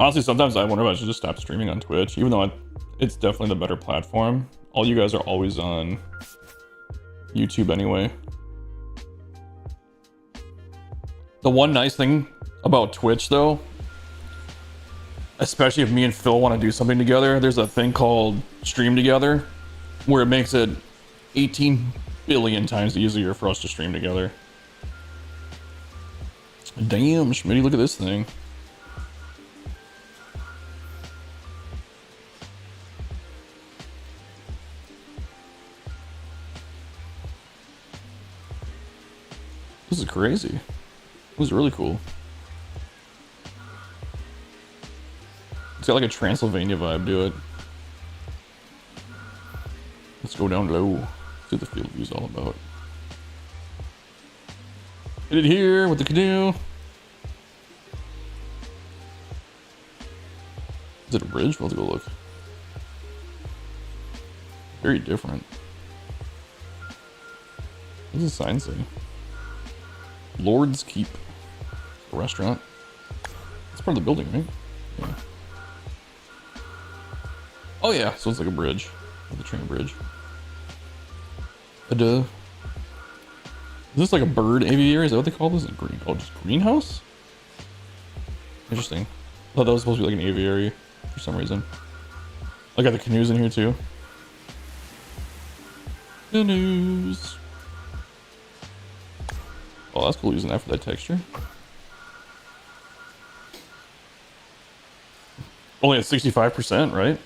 Honestly, sometimes I wonder if I should just stop streaming on Twitch, even though it's definitely the better platform. All you guys are always on YouTube anyway. The one nice thing about Twitch, though, especially if me and Phil want to do something together, there's a thing called Stream Together, where it makes it 18 billion times easier for us to stream together. Damn, Schmitty, look at this thing. This is crazy. This is really cool. It's got like a Transylvania vibe to it. Let's go down low. See what the field view is all about. Hit it here with the canoe. Is it a bridge? Let's go look. Very different. What does the sign say? Lord's Keep. A restaurant. It's part of the building, right? Yeah. Oh yeah, so it's like a bridge. Like a train bridge. Duh. Is this like a bird aviary? Is that what they call this? Green? Oh, just greenhouse? Interesting. I thought that was supposed to be like an aviary for some reason. I got the canoes in here too. Canoes. Oh, that's cool using that for that texture. Only at 65%, right?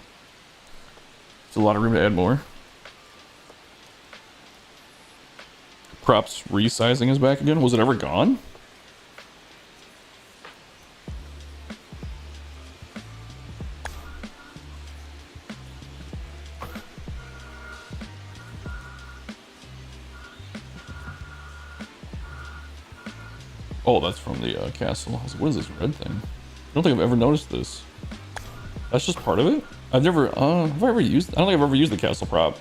It's a lot of room to add more. Props resizing is back again. Was it ever gone? Oh, that's from the castle. I was like, what is this red thing? I don't think I've ever noticed this. That's just part of it? I've never, have I ever used, I don't think I've ever used the castle prop.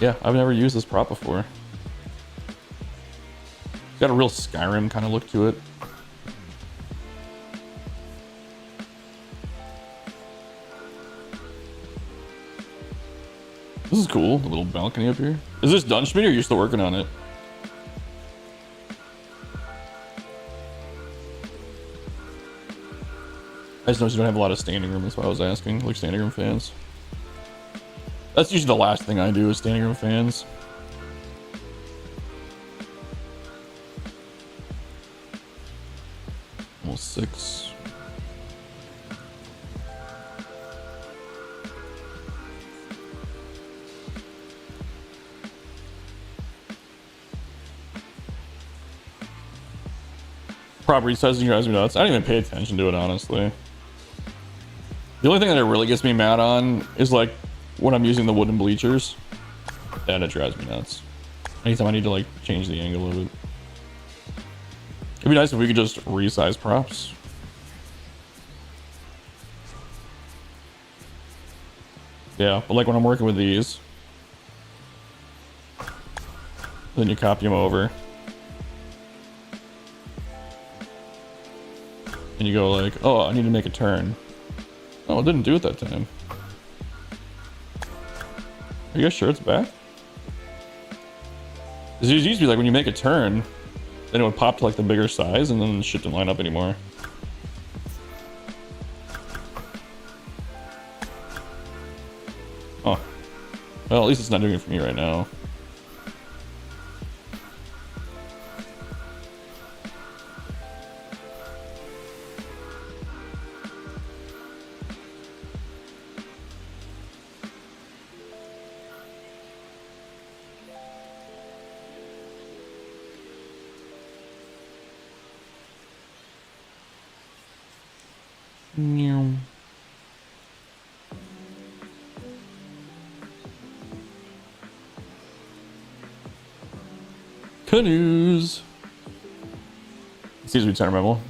Yeah, I've never used this prop before. It's got a real Skyrim kind of look to it. This is cool, the little balcony up here. Is this done, Schmidt, or you're still working on it? I just noticed you don't have a lot of standing room, that's why I was asking, like standing room fans. That's usually the last thing I do is standing room fans. Almost 6. Property sizing drives me nuts. I don't even pay attention to it, honestly. The only thing that it really gets me mad on is like when I'm using the wooden bleachers. That it drives me nuts. Anytime I need to like change the angle of it. It'd be nice if we could just resize props. Yeah, but like when I'm working with these, then you copy them over. And you go like, oh, I need to make a turn. Oh, it didn't do it that time. Are you guys sure it's back? It used to be like when you make a turn, then it would pop to like the bigger size and then the shit didn't line up anymore. Oh. Well, at least it's not doing it for me right now. Canoes. It seems to be temperamental.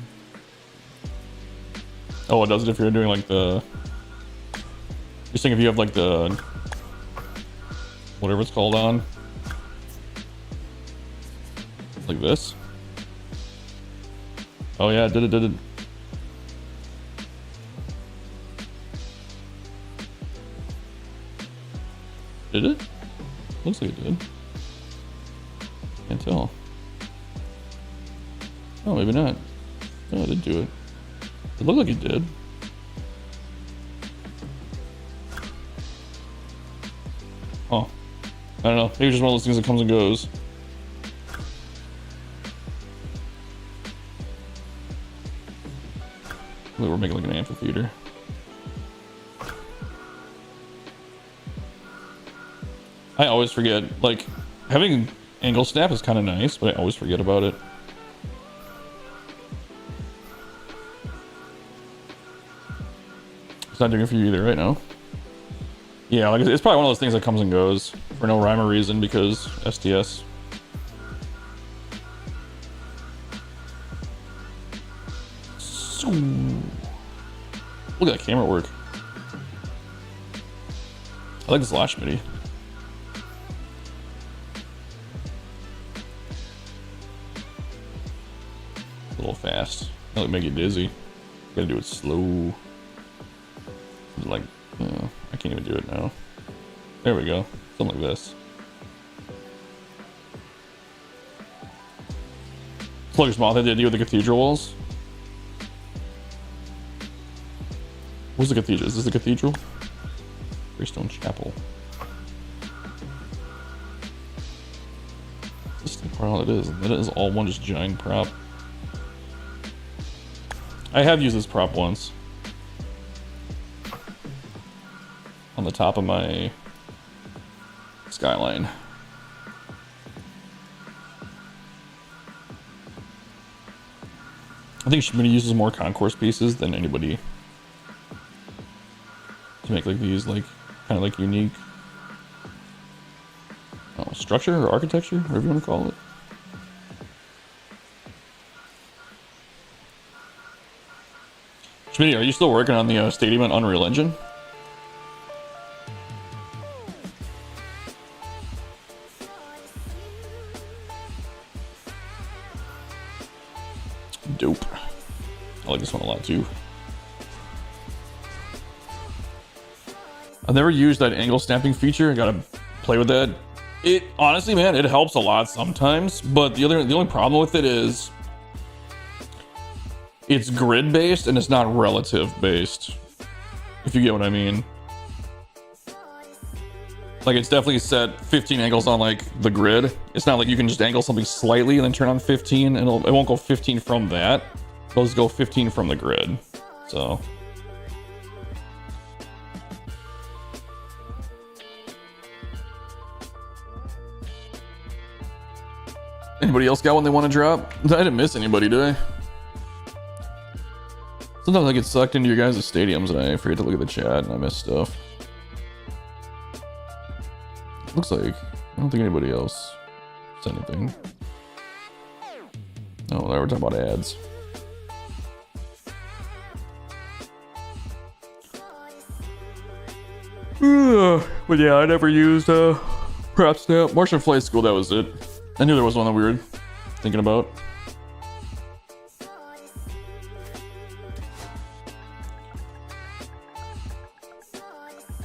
Oh, it does it if you're doing like the. Just think if you have like the. Whatever it's called on. Like this. Oh yeah, did it. Did it? Looks like it did. Can't tell. Oh, maybe not. Oh, it did do it. It looked like it did. Oh. I don't know. Maybe just one of those things that comes and goes. We're making like an amphitheater. I always forget, like, having angle snap is kind of nice, but I always forget about it. It's not doing it for you either right now. Yeah, like it's probably one of those things that comes and goes for no rhyme or reason because STS. So, look at that camera work. I like this lash MIDI. A little fast. It'll make you dizzy. Gotta do it slow. Like, I can't even do it now. There we go. Something like this. Sluggish Moth had the idea with the cathedral walls. Where's the cathedral? Is this the cathedral? Greystone Chapel. This is all it is. It is all one just giant prop. I have used this prop once. On the top of my skyline. I think Schmidt uses more concourse pieces than anybody to make like these like kind of like unique structure or architecture, whatever you want to call it. Schmidt, are you still working on the stadium and Unreal Engine? Dope. I like this one a lot too. I've never used that angle snapping feature. I gotta play with that. It honestly, man, it helps a lot sometimes. But the only problem with it is it's grid based and it's not relative based. If you get what I mean. Like it's definitely set 15 angles on like the grid. It's not like you can just angle something slightly and then turn on 15 and it won't go 15 from that. It'll just go 15 from the grid. So. Anybody else got one they want to drop? I didn't miss anybody, did I? Sometimes I get sucked into your guys' stadiums and I forget to look at the chat and I miss stuff. Looks like I don't think anybody else said anything. No, we're talking about ads. But yeah, I never used Prop Snap. Martian Flight School, that was it. I knew there was one that we were thinking about.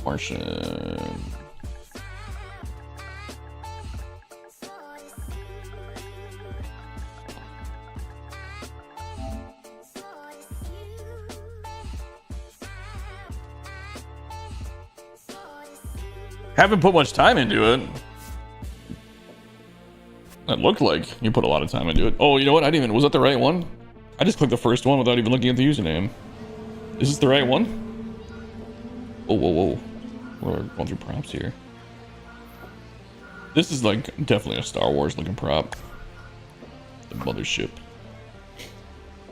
Martian. Haven't put much time into it. That looked like you put a lot of time into it. Oh, you know what? I didn't even... Was that the right one? I just clicked the first one without even looking at the username. Is this the right one? Oh, whoa, whoa. We're going through props here. This is like definitely a Star Wars looking prop. The mothership.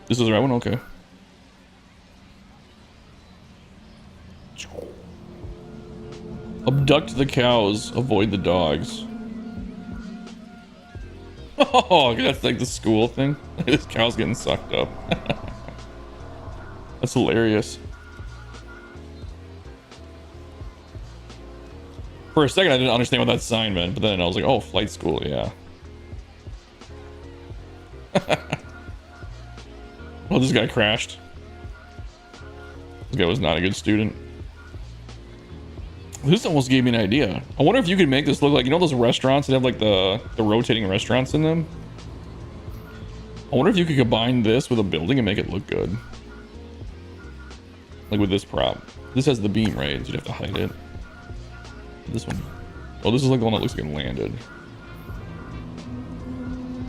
This is the right one? Okay. Abduct the cows, avoid the dogs. Oh, that's like the school thing. This cow's getting sucked up. That's hilarious. For a second, I didn't understand what that sign meant, but then I was like, oh, flight school, yeah. Well, this guy crashed. This guy was not a good student. This almost gave me an idea. I wonder if you could make this look like, you know those restaurants that have like the rotating restaurants in them? I wonder if you could combine this with a building and make it look good. Like with this prop. This has the beam, right? So you'd have to hide it. This one. Oh, this is like the one that looks like it landed.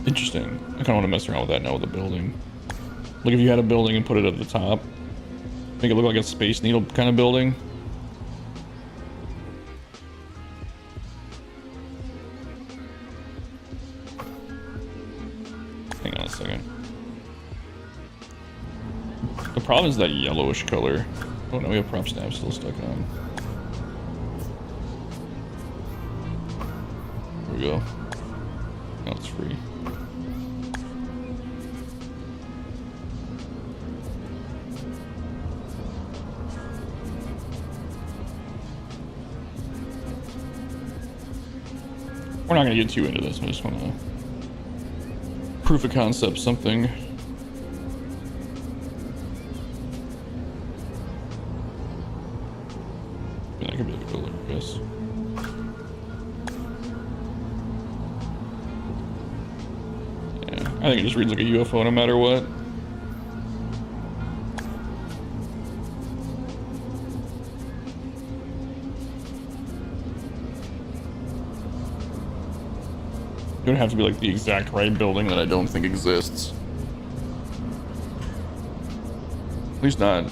Interesting. I kind of want to mess around with that now with the building. Like if you had a building and put it at the top. Make it look like a Space Needle kind of building. Hang on a second. The problem is that yellowish color. Oh no, we have prop snap still stuck on. There we go. Now it's free. We're not going to get too into this. I just want to proof of concept something. That could be like a builder, I guess. Yeah, I think it just reads like a UFO no matter what. It would have to be like the exact right building that I don't think exists. At least not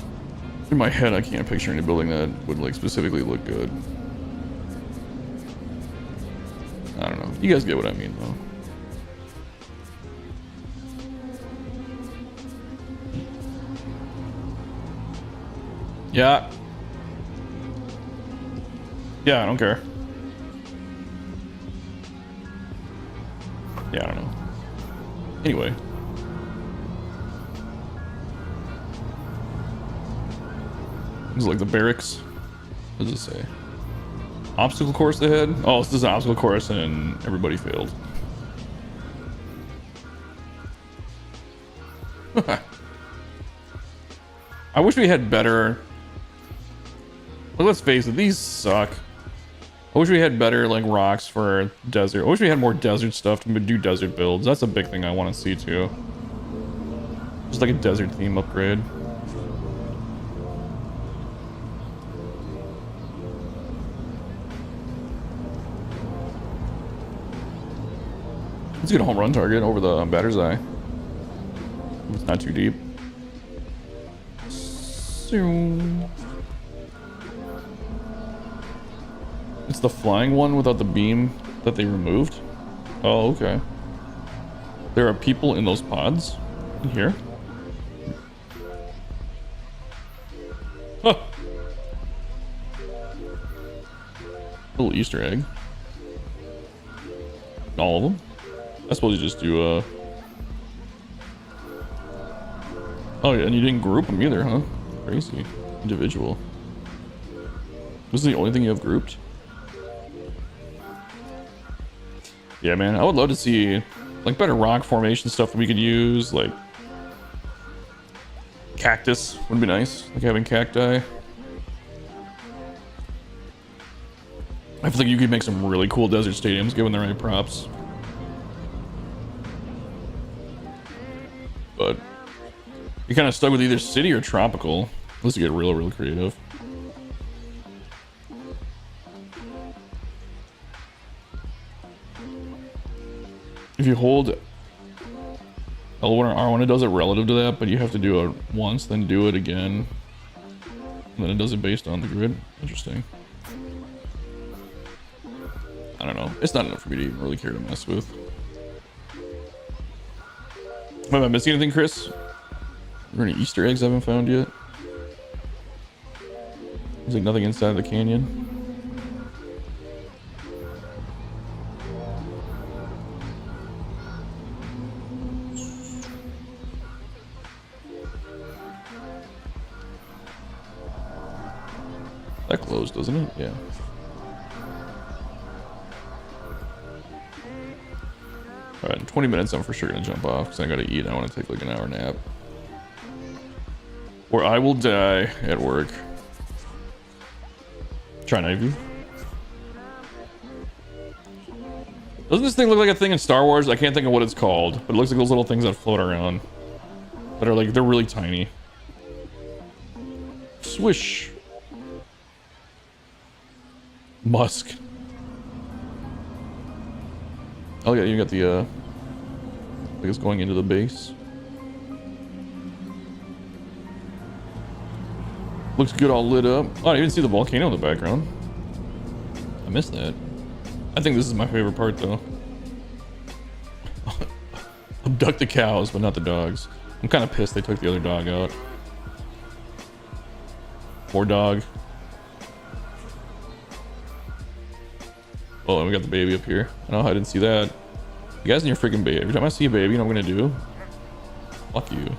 in my head. I can't picture any building that would like specifically look good. I don't know. You guys get what I mean though. Yeah. Yeah, I don't care. Yeah, I don't know. Anyway. This is like the barracks. What does it say? Obstacle course ahead? Oh, this is an obstacle course and everybody failed. I wish we had better... Well, let's face it, these suck. I wish we had better like rocks for desert. I wish we had more desert stuff to do desert builds. That's a big thing I want to see too. Just like a desert theme upgrade. Let's get a home run target over the batter's eye. It's not too deep. It's the flying one without the beam that they removed? Oh, okay. There are people in those pods in here? Huh. Little Easter egg. All of them? I suppose you just do, Oh, yeah, and you didn't group them either, huh? Crazy. Individual. This is the only thing you have grouped? Yeah, man, I would love to see like better rock formation stuff that we could use, like cactus would be nice, like having cacti. I feel like you could make some really cool desert stadiums given the right props. But you're kind of stuck with either city or tropical, unless you get real creative. If you hold L1 or R1, it does it relative to that, but you have to do it once, then do it again. And then it does it based on the grid. Interesting. I don't know. It's not enough for me to even really care to mess with. Am I missing anything, Chris? Are there any Easter eggs I haven't found yet? There's like nothing inside the canyon. That closed, doesn't it? Yeah. Alright, in 20 minutes I'm for sure gonna jump off because I gotta eat. I want to take like an hour nap. Or I will die at work. Try knife you. Doesn't this thing look like a thing in Star Wars? I can't think of what it's called, but it looks like those little things that float around. That are like, they're really tiny. Swish. Musk. Oh yeah, you got the, I guess going into the base. Looks good all lit up. Oh, I didn't even see the volcano in the background. I missed that. I think this is my favorite part though. Abduct the cows, but not the dogs. I'm kind of pissed they took the other dog out. Poor dog. Oh, and we got the baby up here. I know I didn't see that. You guys and your freaking baby. Every time I see a baby, you know what I'm gonna do? Fuck you.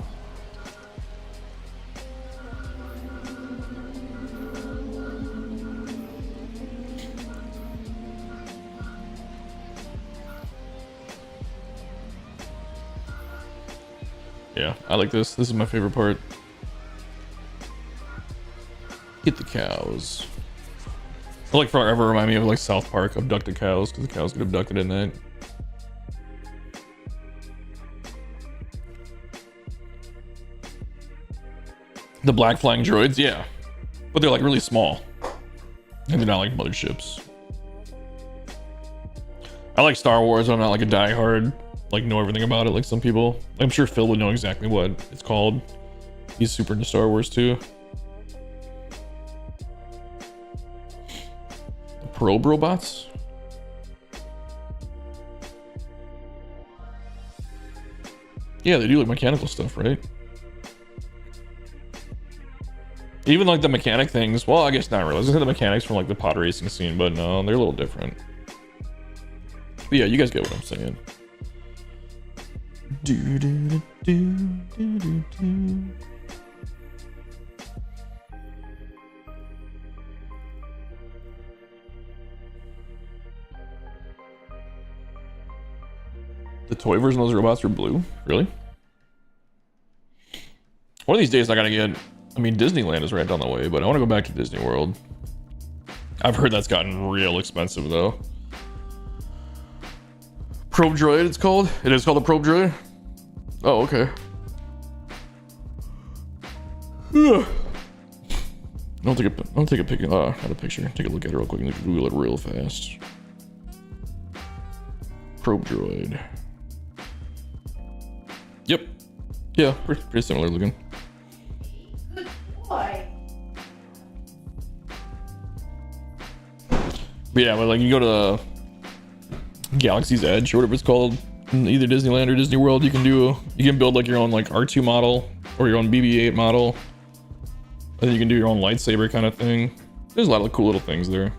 Yeah, I like this. This is my favorite part. Get the cows. It'll like forever remind me of like South Park, abducted cows, because the cows get abducted in that. The black flying droids, yeah. But they're like really small. And they're not like motherships. I like Star Wars, but I'm not like a diehard, like know everything about it like some people. I'm sure Phil would know exactly what it's called. He's super into Star Wars too. The probe robots? Yeah, they do like mechanical stuff, right? Even like the mechanic things, well, I guess not really. I was gonna say the mechanics from like the pod racing scene, but no, they're a little different. But yeah, you guys get what I'm saying. Do, do, do, do, do, do. The toy version of those robots are blue? Really? One of these days I gotta get... I mean, Disneyland is right down the way, but I want to go back to Disney World. I've heard that's gotten real expensive, though. Probe Droid, it's called? It is called the Probe Droid? Oh, okay. I'll take a pic, not a picture. Take a look at it real quick and Google it real fast. Probe Droid. Yep. Yeah, pretty similar looking. Good boy. But yeah, but like you go to Galaxy's Edge or whatever it's called, in either Disneyland or Disney World, you can build like your own like R2 model or your own BB-8 model. And then you can do your own lightsaber kind of thing. There's a lot of cool little things there.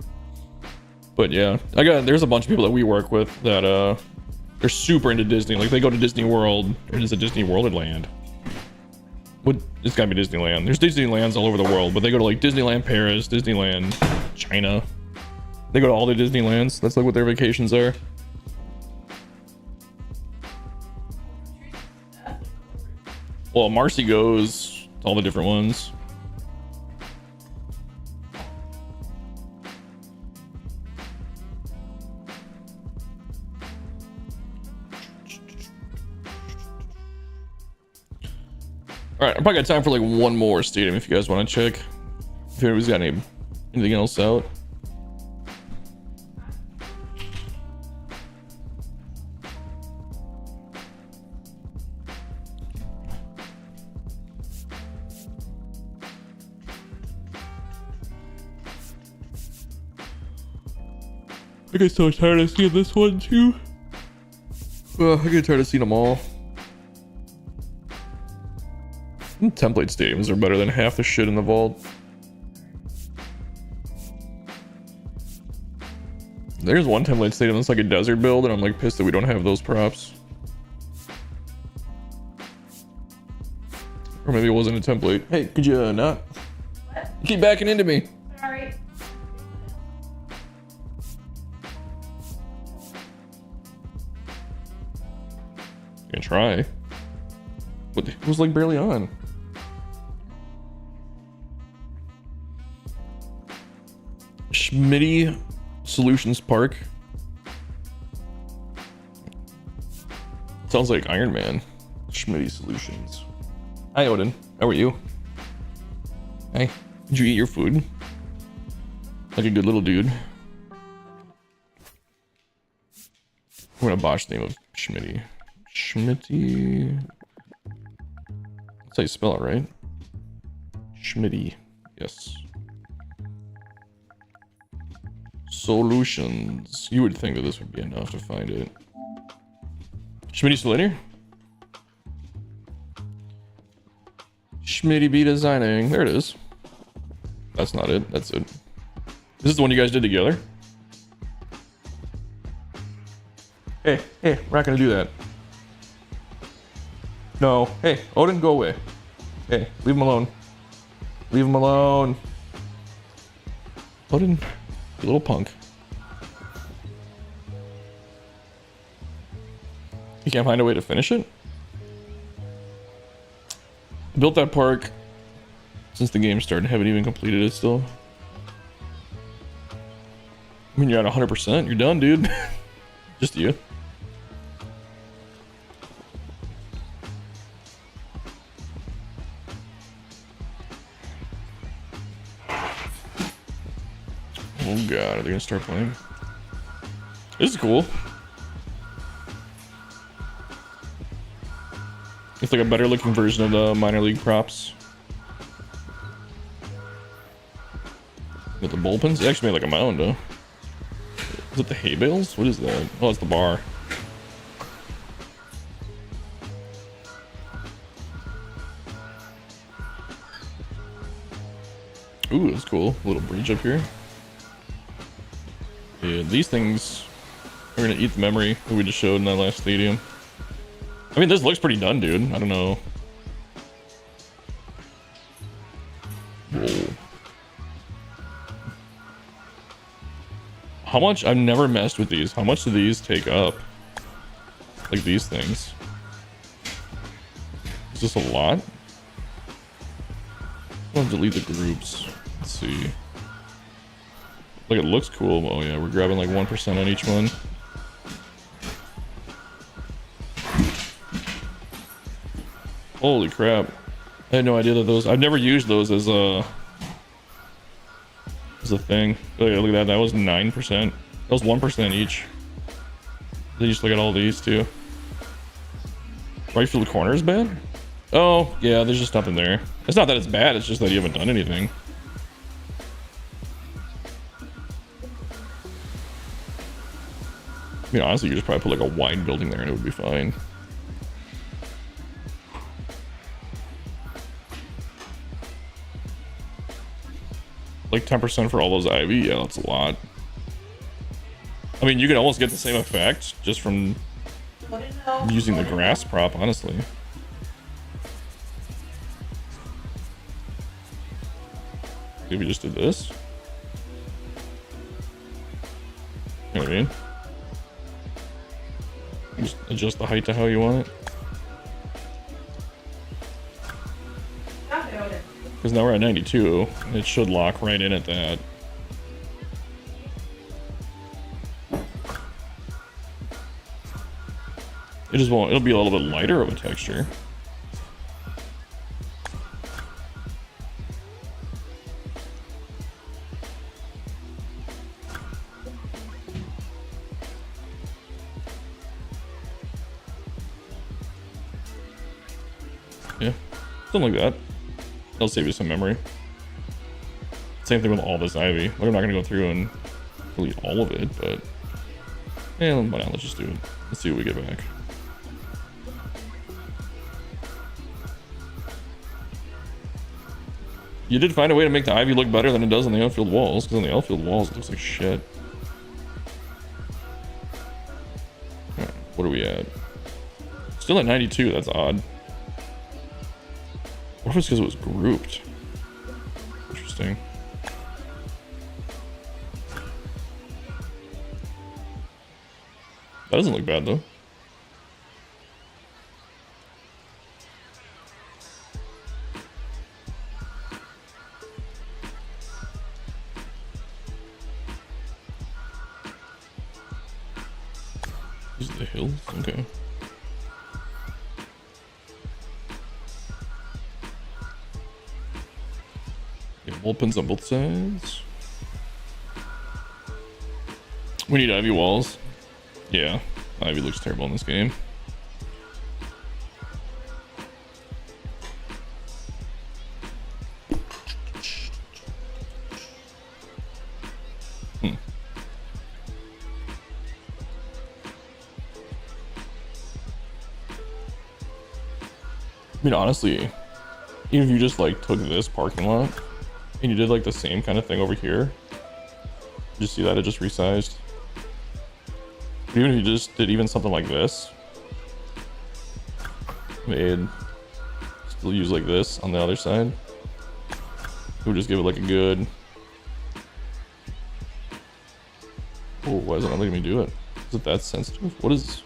But yeah, there's a bunch of people that we work with that they're super into Disney. Like they go to Disney World, or is it Disney World or Land? It's gotta be Disneyland. There's Disneylands all over the world, but they go to like Disneyland Paris, Disneyland China. They go to all the Disneylands. That's like what their vacations are. Well, Marcy goes to all the different ones. All right, I probably got time for like one more stadium if you guys want to check. If anybody's got anything else out. I get so tired of seeing this one too. I get tired of seeing them all. Template stadiums are better than half the shit in the vault. There's one template stadium that's like a desert build, and I'm like pissed that we don't have those props. Or maybe it wasn't a template. Hey, could you not? What? You keep backing into me. Sorry. You can try. What? It was like barely on. Schmitty Solutions Park. Sounds like Iron Man. Schmitty Solutions. Hi, Odin. How are you? Hey, did you eat your food? Like a good little dude. I'm gonna botch the name of Schmitty. Schmitty. That's how you spell it, right? Schmitty. Yes. Solutions. You would think that this would be enough to find it. Schmitty Slater? Schmitty B Designing. There it is. That's not it. That's it. This is the one you guys did together? Hey, we're not gonna do that. No. Hey, Odin, go away. Hey, leave him alone. Leave him alone. Odin, you little punk. You can't find a way to finish it? I built that park since the game started. Haven't even completed it still. I mean, you're at 100%. You're done, dude. Just you. Oh god, are they gonna start playing? This is cool. It's like a better looking version of the minor league props. With the bullpens? It actually made like a mound, huh? Is it the hay bales? What is that? Oh, it's the bar. Ooh, that's cool. A little bridge up here. Yeah, these things are gonna eat the memory that we just showed in that last stadium. I mean, this looks pretty done, dude. I don't know. Whoa. How much? I've never messed with these. How much do these take up? Like these things. Is this a lot? I'll delete the groups. Let's see. Like, it looks cool. Oh yeah, we're grabbing like 1% on each one. Holy crap. I had no idea that those... I've never used those as a thing. Look at that. That was 9%. That was 1% each. Then just look at all these too. Right field corner is bad? Oh, yeah, there's just nothing there. It's not that it's bad, it's just that you haven't done anything. I mean, honestly, you could just probably put like a wide building there and it would be fine. Like 10% for all those ivy? Yeah, that's a lot. I mean, you can almost get the same effect just from using the grass prop, honestly. Maybe we just did this. You know what I mean? Just adjust the height to how you want it. Because now we're at 92, and it should lock right in at that. It just won't, it'll be a little bit lighter of a texture. Yeah, something like that. That'll save you some memory. Same thing with all this ivy. We're not gonna go through and delete all of it, but yeah, why not? Let's just do it. Let's see what we get back. You did find a way to make the ivy look better than it does on the outfield walls, because on the outfield walls it looks like shit. Right, what are we at? Still at 92, that's odd. What if it's because it was grouped? Interesting. That doesn't look bad though. These are the hills? Okay. Wall pins on both sides. We need ivy walls. Yeah, ivy looks terrible in this game. I mean, honestly, even if you just like took this parking lot and you did like the same kind of thing over here, you see that it just resized. But even if you just did even something like this, made still use like this on the other side, it would just give it like a good. Oh, why is it not letting me do it? Is it that sensitive? What is?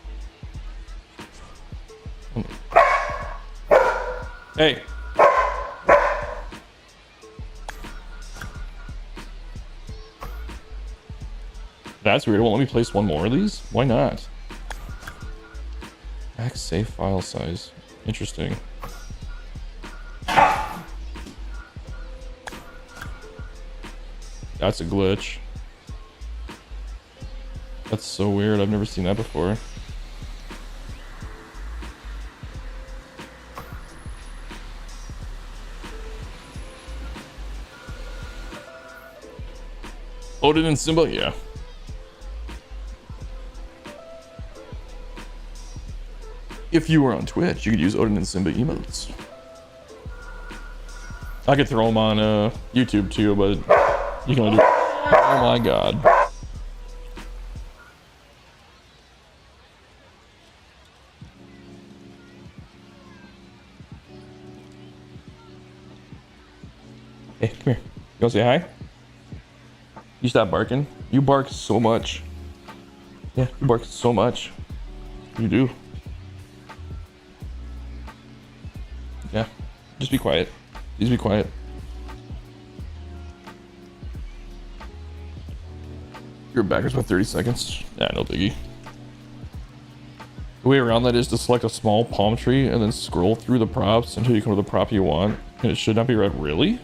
Hey. That's weird. It won't let me place one more of these? Why not? Max safe file size. Interesting. That's a glitch. That's so weird. I've never seen that before. Odin and Simba? Yeah. If you were on Twitch, you could use Odin and Simba emotes. I could throw them on YouTube too, but you can only do. Oh my god. Hey, come here. You wanna say hi? You stop barking. You bark so much. Yeah, you bark so much. You do. Yeah, just be quiet. Please be quiet. You're backwards by 30 seconds. Yeah, no biggie. The way around that is to select a small palm tree and then scroll through the props until you come to the prop you want. And it should not be red. Really?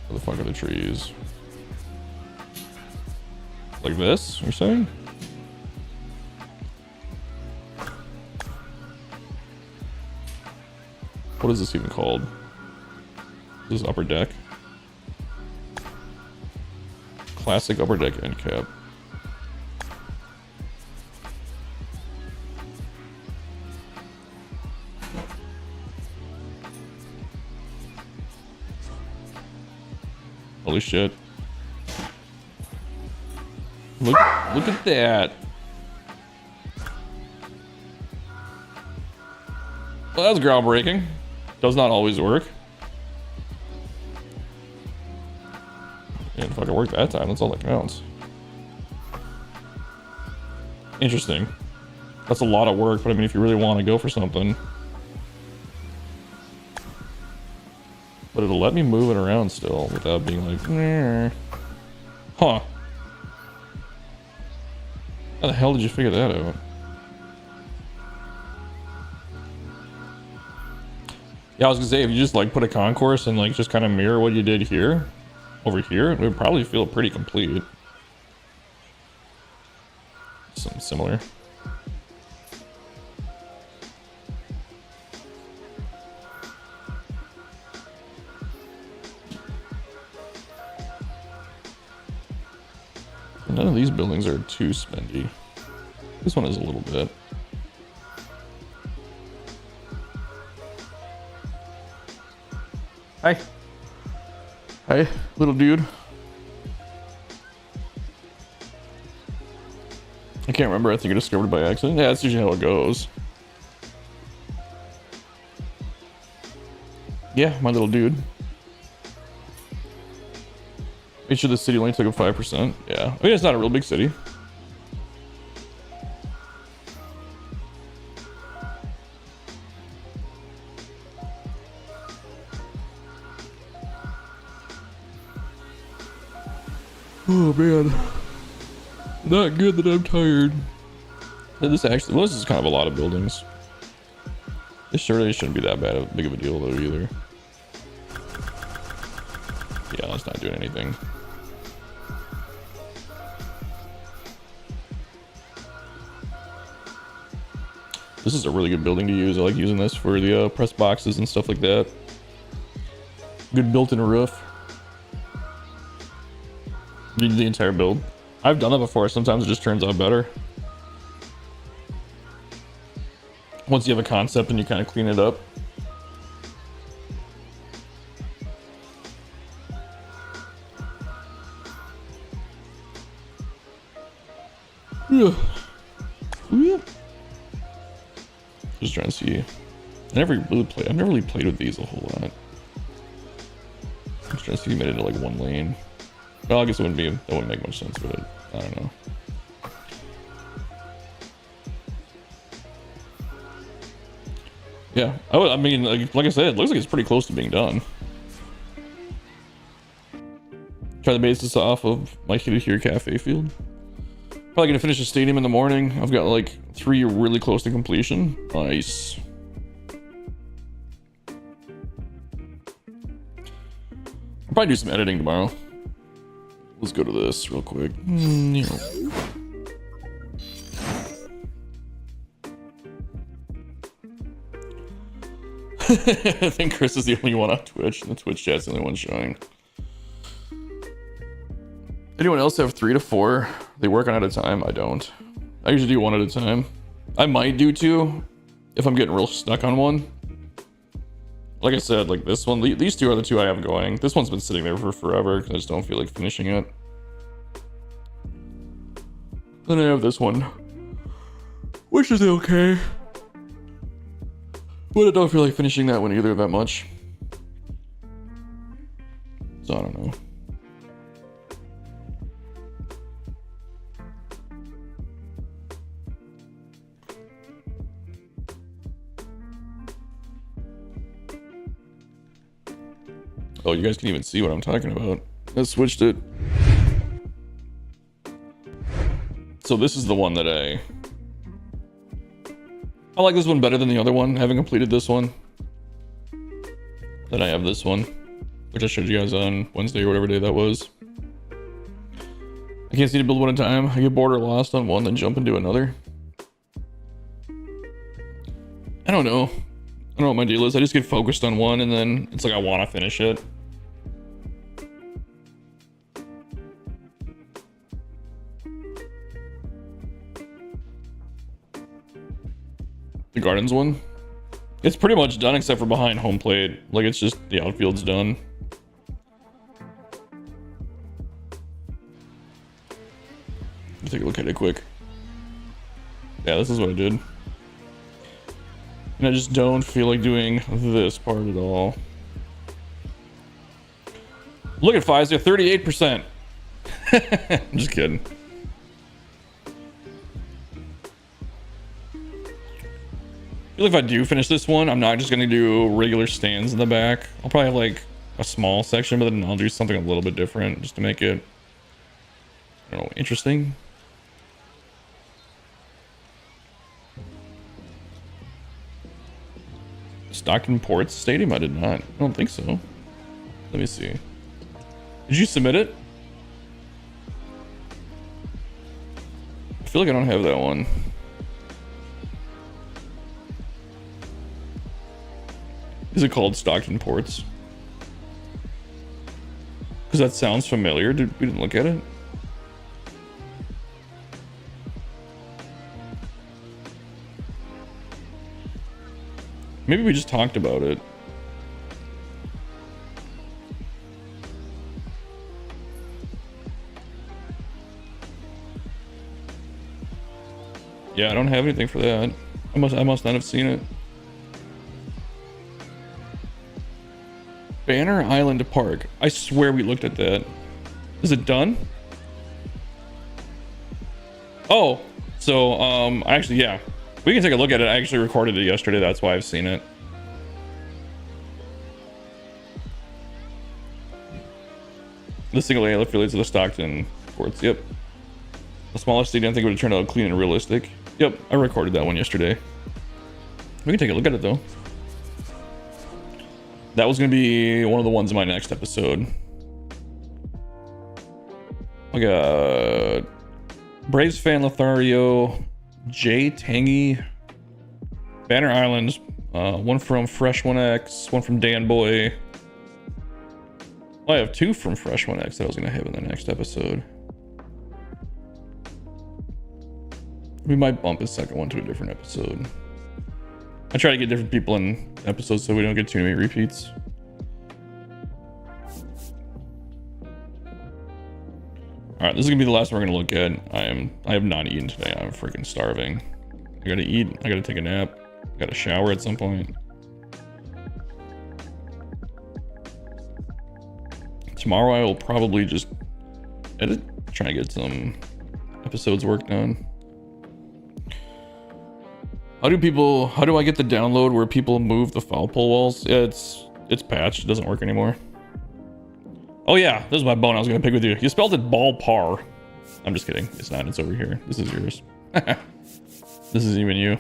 Where the fuck are the trees? Like this, you're saying? What is this even called? This is upper deck. Classic upper deck end cap. Holy shit. Look at that. Well, that's groundbreaking. Does not always work. Didn't fucking work that time. That's all that counts. Interesting. That's a lot of work, but I mean, if you really want to go for something. But it'll let me move it around still without being like, nah. Huh. How the hell did you figure that out? Yeah, I was gonna say, if you just like put a concourse and like just kind of mirror what you did here, over here, it would probably feel pretty complete. Something similar. None of these buildings are too spendy. This one is a little bit. Hi. Hi, little dude. I can't remember. I think I discovered by accident. Yeah, that's usually how it goes. Yeah, my little dude. Made sure the city only took a 5%. Yeah, I mean, it's not a real big city. Oh man, not good that I'm tired. This actually, well, this is kind of a lot of buildings. This surely shouldn't be that big of a deal though either. Yeah, let's not doing anything. This is a really good building to use. I like using this for the press boxes and stuff like that. Good built-in roof. Need the entire build. I've done that before. Sometimes it just turns out better. Once you have a concept and you kind of clean it up. Yeah. Yeah. Just trying to see. I've never really played with these a whole lot. I'm just trying to see if you made it into like one lane. Well, I guess that wouldn't make much sense, but I don't know. Yeah, I mean, like I said, it looks like it's pretty close to being done. Try to base this off of my Here Cafe field. Probably gonna finish the stadium in the morning. I've got like 3 really close to completion. Nice. I'll probably do some editing tomorrow. Let's go to this real quick. I think Chris is the only one on Twitch, and the Twitch chat's the only one showing. Anyone else have 3 to 4 they work on at a time? I don't. I usually do 1 at a time. I might do 2 if I'm getting real stuck on one. Like I said, like this one, these 2 are the 2 I have going. This one's been sitting there for forever because I just don't feel like finishing it. Then I have this one, which is okay. But I don't feel like finishing that one either that much. So I don't know. Oh, you guys can even see what I'm talking about. I switched it. So this is the one that I like this one better than the other one, having completed this one. Then I have this one, which I showed you guys on Wednesday or whatever day that was. I can't seem to build one at a time. I get bored or lost on one, then jump into another. I don't know. I don't know what my deal is. I just get focused on one and then it's like I want to finish it. The Gardens one, it's pretty much done except for behind home plate. Like it's just the outfield's done. Let's take a look at it quick. Yeah, this is what I did. And I just don't feel like doing this part at all. Look at Pfizer, 38%. I'm just kidding. I feel like if I do finish this one, I'm not just gonna do regular stands in the back. I'll probably have like a small section, but then I'll do something a little bit different just to make it, I don't know, interesting. Stockton Ports Stadium? I did not. I don't think so. Let me see. Did you submit it? I feel like I don't have that one. Is it called Stockton Ports? Because that sounds familiar. We didn't look at it. Maybe we just talked about it. Yeah, I don't have anything for that. I must not have seen it. Banner Island Park. I swear we looked at that. Is it done? Oh, so actually, yeah, we can take a look at it. I actually recorded it yesterday. That's why I've seen it. The single A affiliates of the Stockton Ports. Yep. The smallest stadium, I think it would have turned out clean and realistic. Yep, I recorded that one yesterday. We can take a look at it though. That was gonna be one of the ones in my next episode. Like a Braves fan Lothario, Jay Tangy, Banner Islands, one from Fresh 1X, one from Dan Boy. I have two from Fresh 1X that I was gonna have in the next episode. We might bump the second one to a different episode. I try to get different people in episodes so we don't get too many repeats. All right, this is gonna be the last one we're gonna look at. I have not eaten today. I'm freaking starving. I gotta eat. I gotta take a nap. I gotta shower at some point. Tomorrow I will probably just edit, try to get some episodes worked on. How do I get the download where people move the foul pole walls? Yeah, it's patched. It doesn't work anymore. Oh yeah, this is my bone I was gonna pick with you. You spelled it ball par. I'm just kidding. It's not. It's over here. This is yours. This is even you.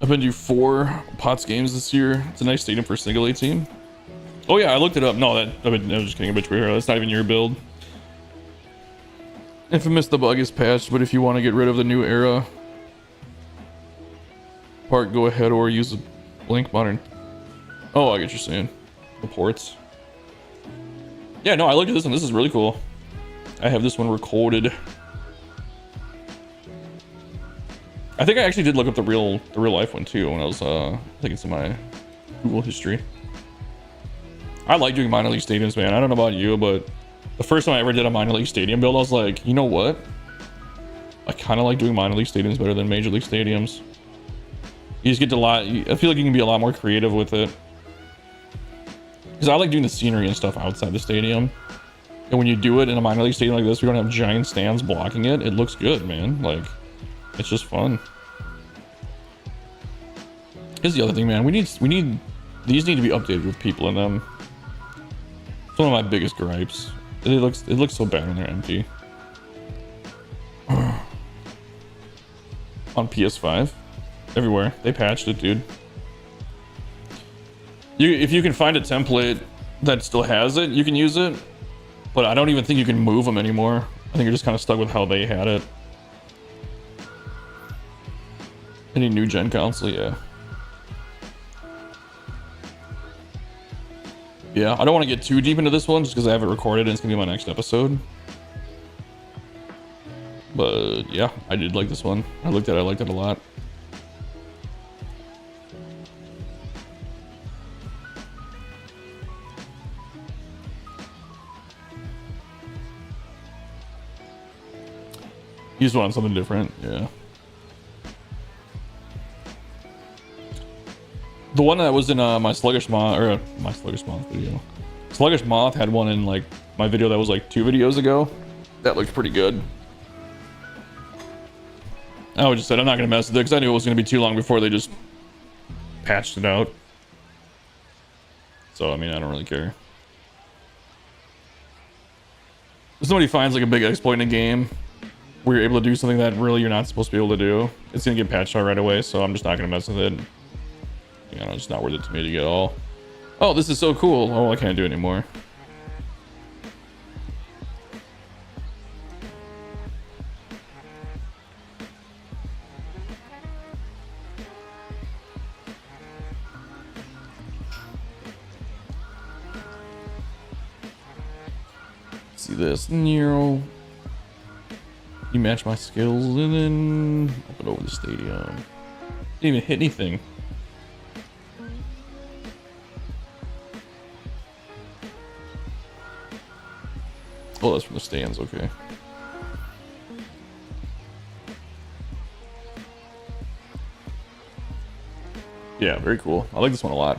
I've been to 4 POTS games this year. It's a nice stadium for a single A team. Oh yeah, I looked it up. No, I was just kidding. A bitch here. That's not even your build. Infamous the bug is patched, but if you want to get rid of the new era part, go ahead or use a Blink Modern. Oh, I get what you're saying. The ports. Yeah, no, I looked at this one. This is really cool. I have this one recorded. I think I actually did look up the real life one too when I was I think it's in my Google history. I like doing minor league stadiums, man. I don't know about you, but the first time I ever did a minor league stadium build, I was like, you know what? I kind of like doing minor league stadiums better than major league stadiums. You just get to I feel like you can be a lot more creative with it. Because I like doing the scenery and stuff outside the stadium. And when you do it in a minor league stadium like this, we don't have giant stands blocking it. It looks good, man. Like, it's just fun. Here's the other thing, man. These need to be updated with people in them. It's one of my biggest gripes. It looks so bad when they're empty. On PS5, everywhere they patched it, dude. If you can find a template that still has it, you can use it. But I don't even think you can move them anymore. I think you're just kind of stuck with how they had it. Any new gen console, yeah. Yeah, I don't want to get too deep into this one just because I have it recorded and it's gonna be my next episode. But yeah, I did like this one. I liked it a lot. You just want something different, yeah. The one that was in my Sluggish Moth, or my Sluggish Moth video. Sluggish Moth had one in like my video that was like 2 videos ago. That looked pretty good. I just said I'm not gonna mess with it because I knew it was gonna be too long before they just patched it out. So I mean, I don't really care. If somebody finds like a big exploit in a game where you're able to do something that really you're not supposed to be able to do, it's gonna get patched out right away. So I'm just not gonna mess with it. You know, it's not worth it to me to get all. Oh, this is so cool. Oh, I can't do it anymore. See this, Nero. You match my skills and then up it over the stadium. Didn't even hit anything. Oh, that's from the stands, okay. Yeah, very cool. I like this one a lot.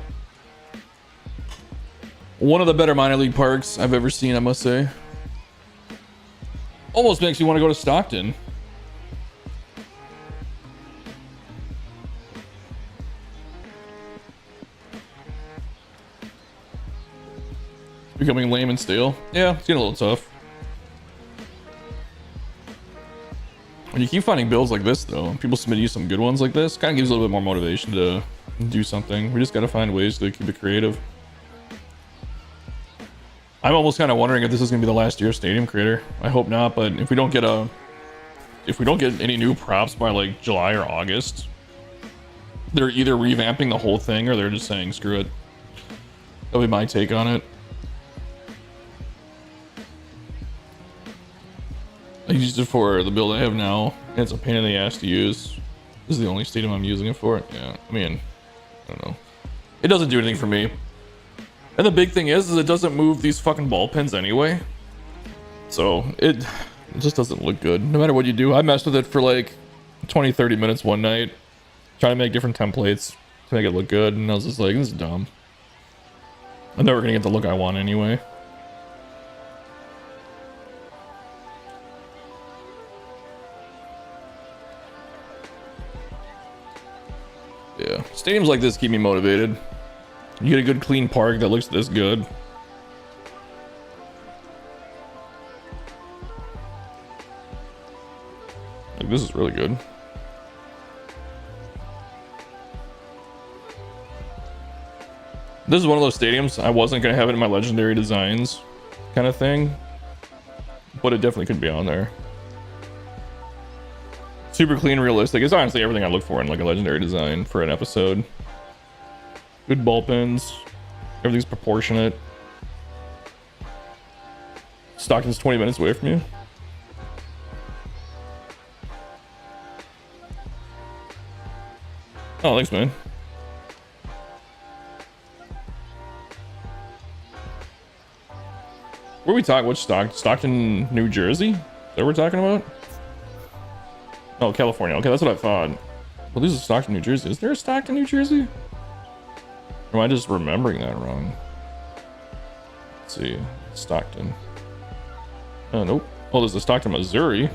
One of the better minor league parks I've ever seen, I must say. Almost makes me want to go to Stockton. Becoming lame and stale. Yeah, it's getting a little tough. When you keep finding builds like this, though, people submit you some good ones like this, kind of gives a little bit more motivation to do something. We just got to find ways to keep it creative. I'm almost kind of wondering if this is going to be the last year of Stadium Creator. I hope not, but if we don't get any new props by like July or August, they're either revamping the whole thing or they're just saying screw it. That'll be my take on it. I used it for the build I have now, and it's a pain in the ass to use. This is the only stadium I'm using it for. Yeah, I mean, I don't know. It doesn't do anything for me. And the big thing is it doesn't move these fucking ball pins anyway. So it just doesn't look good. No matter what you do, I messed with it for like 20, 30 minutes one night, trying to make different templates to make it look good, and I was just like, this is dumb. I'm never gonna get the look I want anyway. Yeah, stadiums like this keep me motivated. You get a good clean park that looks this good. Like, this is really good. This is one of those stadiums I wasn't gonna have it in my legendary designs kind of thing, but it definitely could be on there. Super clean, realistic. It's honestly everything I look for in like a legendary design for an episode. Good ball pins. Everything's proportionate. Stockton's 20 minutes away from you. Oh, thanks, man. Where are we talking? Which Stockton, New Jersey? Is that what we're talking about? Oh, California. Okay, that's what I thought. Well, this is Stockton, New Jersey. Is there a Stockton, New Jersey? Or am I just remembering that wrong? Let's see. Stockton. Oh, nope. Oh, there's a Stockton, Missouri.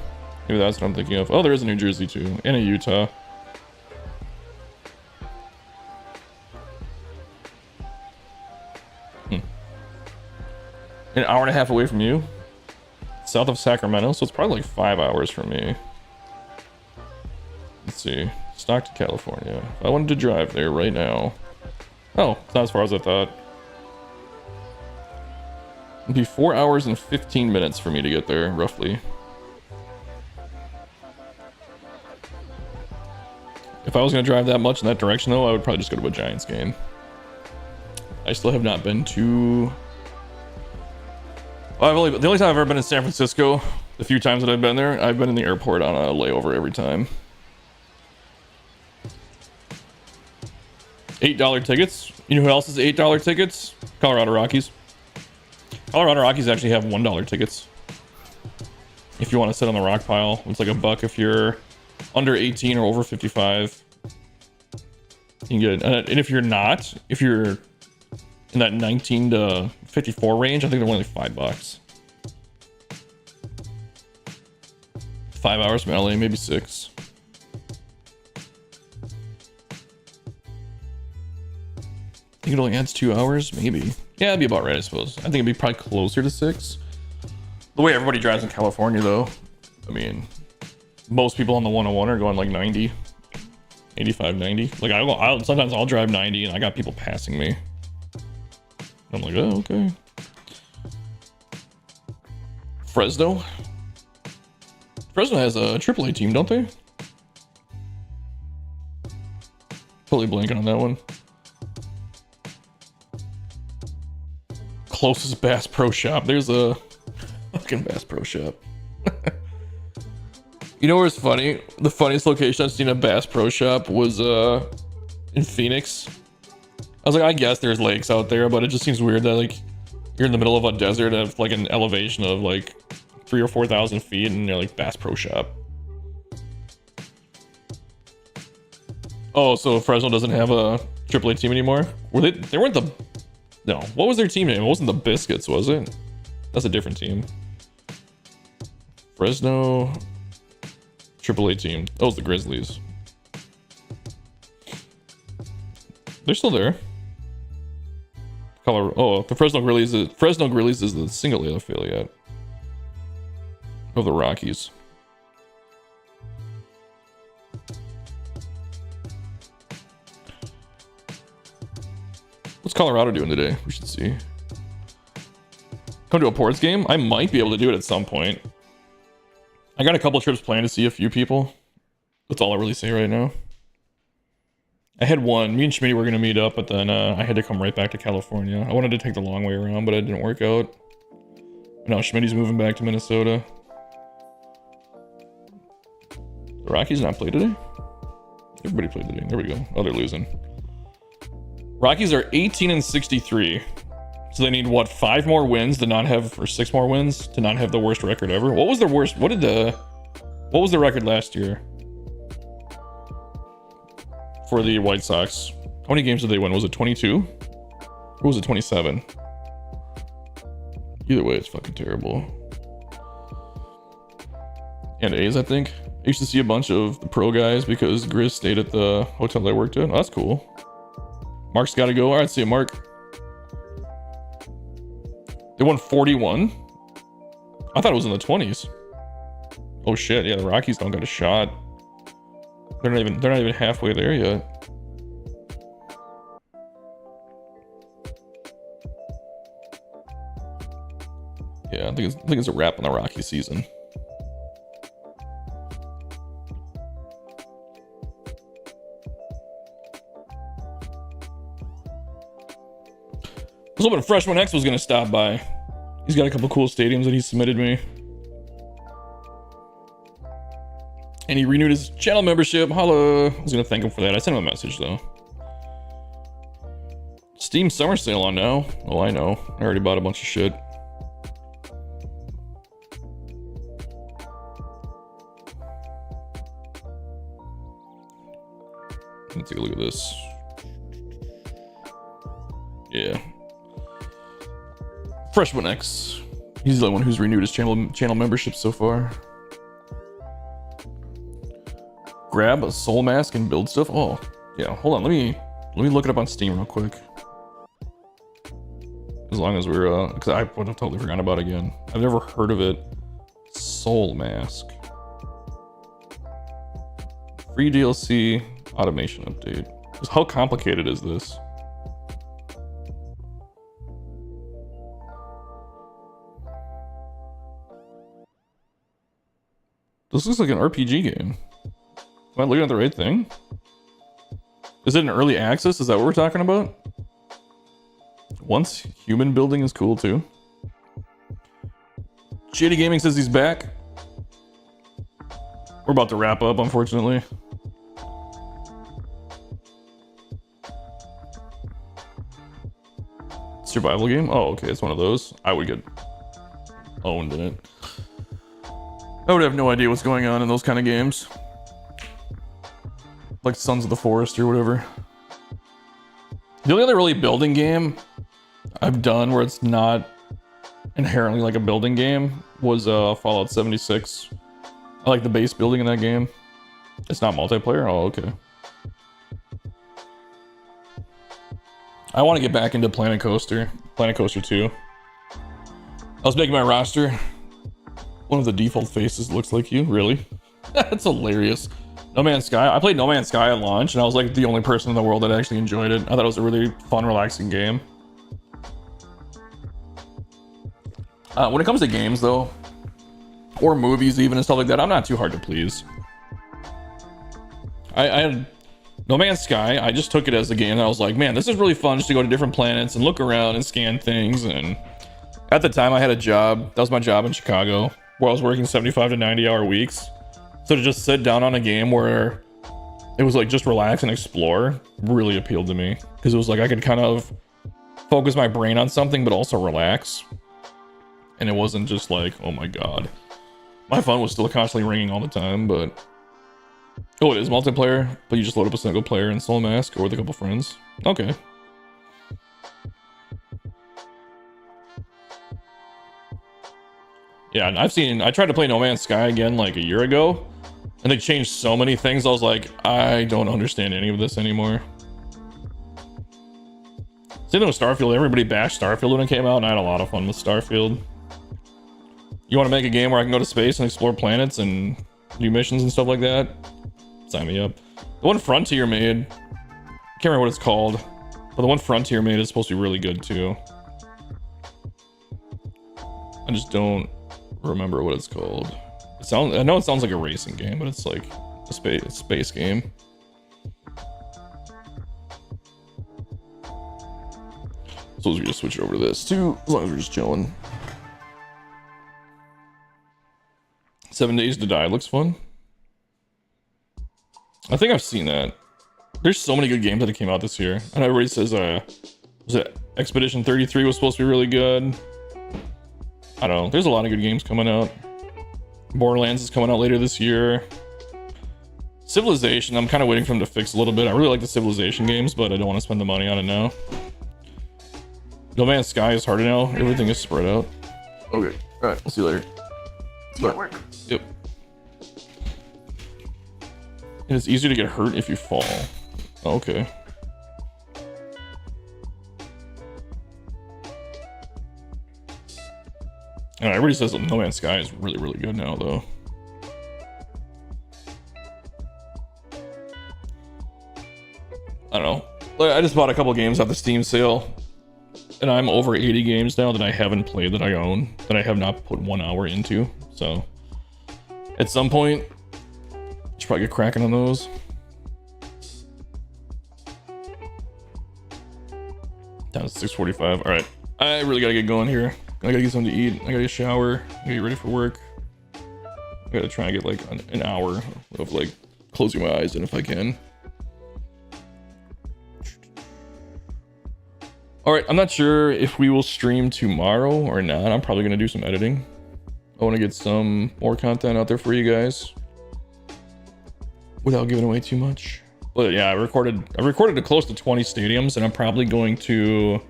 Maybe that's what I'm thinking of. Oh, there is a New Jersey, too. And a Utah. An hour and a half away from you. South of Sacramento, so it's probably like 5 hours from me. Let's see. Stockton, California. If I wanted to drive there right now. Oh, it's not as far as I thought. It'd be 4 hours and 15 minutes for me to get there, roughly. If I was going to drive that much in that direction, though, I would probably just go to a Giants game. I still have not been to... Well, the only time I've ever been in San Francisco, the few times that I've been there, I've been in the airport on a layover every time. $8 tickets. You know who else is $8 tickets? Colorado Rockies. Colorado Rockies actually have $1 tickets. If you want to sit on the rock pile, it's like $1 if you're under 18 or over 55. You can get it. And if you're not, if you're in that 19 to 54 range, I think they're only $5. 5 hours from LA, maybe 6. I think it only adds 2 hours, maybe. Yeah, it'd be about right, I suppose. I think it'd be probably closer to 6. The way everybody drives in California, though, I mean, most people on the 101 are going like 90, 85, 90. Like sometimes I'll drive 90 and I got people passing me. I'm like, oh, okay. Fresno has a AAA team, don't they? Totally blanking on that one. Closest Bass Pro Shop. There's a fucking Bass Pro Shop. You know where's funny? The funniest location I've seen a Bass Pro Shop was in Phoenix. I was like, I guess there's lakes out there, but it just seems weird that like you're in the middle of a desert at like an elevation of like 3,000 or 4,000 feet, and you're like Bass Pro Shop. Oh, so Fresno doesn't have a AAA team anymore? Were they? They weren't the. No, what was their team name? It wasn't the Biscuits, was it? That's a different team. Fresno AAA team. That was the Grizzlies. They're still there. Colorado. Oh, the Fresno Grizzlies is the single A affiliate of the Rockies. What's Colorado doing today? We should see. Come to a ports game? I might be able to do it at some point. I got a couple trips planned to see a few people. That's all I really say right now. I had one. Me and Schmitty were going to meet up, but then I had to come right back to California. I wanted to take the long way around, but it didn't work out. Now Schmitty's moving back to Minnesota. The Rockies not play today? Everybody played today. There we go. Oh, they're losing. Rockies are 18-63. So they need, what, 5 more wins to not have, or 6 more wins to not have the worst record ever? What was their worst? What was the record last year for the White Sox? How many games did they win? Was it 22? Or was it 27? Either way, it's fucking terrible. And A's, I think. I used to see a bunch of the pro guys because Grizz stayed at the hotel I worked at. Oh, that's cool. Mark's got to go. All right, see you, Mark. They won 41. I thought it was in the 20s. Oh shit! Yeah, the Rockies don't got a shot. They're not even halfway there yet. Yeah, I think it's a wrap on the Rocky season. I was hoping Freshman X was going to stop by. He's got a couple cool stadiums that he submitted me. And he renewed his channel membership. Holla. I was going to thank him for that. I sent him a message, though. Steam summer sale on now. Oh, I know. I already bought a bunch of shit. Let's take a look at this. Yeah. Freshman X. He's the one who's renewed his channel membership so far. Grab a soul mask and build stuff. Oh, yeah. Hold on. Let me look it up on Steam real quick. As long as we're because I would have totally forgotten about it again. I've never heard of it. Soul mask. Free DLC automation update. Just how complicated is this? This looks like an RPG game. Am I looking at the right thing? Is it an early access? Is that what we're talking about? Once human building is cool too. Shady Gaming says he's back. We're about to wrap up, unfortunately. Survival game? Oh, okay, it's one of those. I would get owned in it. I would have no idea what's going on in those kind of games. Like Sons of the Forest or whatever. The only other really building game I've done where it's not inherently like a building game was Fallout 76. I like the base building in that game. It's not multiplayer? Oh, okay. I want to get back into Planet Coaster 2. I was making my roster. One of the default faces looks like you, really? That's hilarious. No Man's Sky. I played No Man's Sky at launch, and I was like the only person in the world that actually enjoyed it. I thought it was a really fun, relaxing game. When it comes to games, though, or movies even and stuff like that, I'm not too hard to please. I had No Man's Sky. I just took it as a game, and I was like, man, this is really fun just to go to different planets and look around and scan things. And at the time, I had a job. That was my job in Chicago, where I was working 75 to 90 hour weeks. So to just sit down on a game where it was like just relax and explore really appealed to me, because it was like I could kind of focus my brain on something but also relax, and it wasn't just like, oh my god. My phone was still constantly ringing all the time. But oh, it is multiplayer, but you just load up a single player in Soul Mask or with a couple friends. Okay. Yeah, and I tried to play No Man's Sky again like a year ago, and they changed so many things. I was like, I don't understand any of this anymore. Same thing with Starfield. Everybody bashed Starfield when it came out, and I had a lot of fun with Starfield. You want to make a game where I can go to space and explore planets and do missions and stuff like that? Sign me up. The one Frontier made, I can't remember what it's called. But the one Frontier made is supposed to be really good too. I just don't remember what it's called. I know it sounds like a racing game, but it's like a space game. So we're gonna switch over to this too, as long as we're just chilling. 7 Days to Die looks fun. I think I've seen that. There's so many good games that came out this year. And everybody says, was it Expedition 33 was supposed to be really good? I don't know. There's a lot of good games coming out. Borderlands is coming out later this year. Civilization, I'm kind of waiting for them to fix a little bit. I really like the Civilization games, but I don't want to spend the money on it now. No Man's Sky is harder now. Everything is spread out. Okay. All right. I'll see you later. See you at work. Yep. And it's easier to get hurt if you fall. Okay. And everybody says No Man's Sky is really, really good now, though. I don't know. I just bought a couple games at the Steam sale. And I'm over 80 games now that I haven't played that I own, that I have not put 1 hour into. So, at some point, I should probably get cracking on those. Down to 6:45. All right, I really gotta get going here. I gotta get something to eat. I gotta get a shower. I gotta get ready for work. I gotta try and get like an hour of like closing my eyes in if I can. All right, I'm not sure if we will stream tomorrow or not. I'm probably gonna do some editing. I want to get some more content out there for you guys without giving away too much. But yeah, I recorded to close to 20 stadiums, and I'm probably going to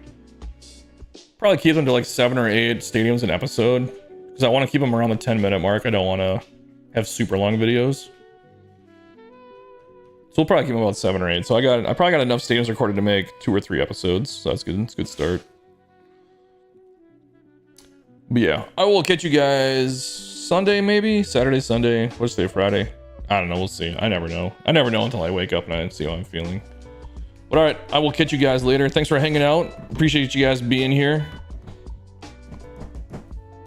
keep them to like 7 or 8 stadiums an episode, because I want to keep them around the 10-minute mark. I don't want to have super long videos. So we'll probably keep them about 7 or 8. So I probably got enough stadiums recorded to make 2 or 3 episodes. So that's good. It's a good start. But yeah, I will catch you guys Sunday, maybe Saturday, Sunday. What's today? Friday. I don't know. We'll see. I never know. I never know until I wake up and I see how I'm feeling. But all right, I will catch you guys later. Thanks for hanging out. Appreciate you guys being here.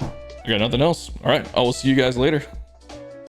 I got nothing else. All right, I will see you guys later.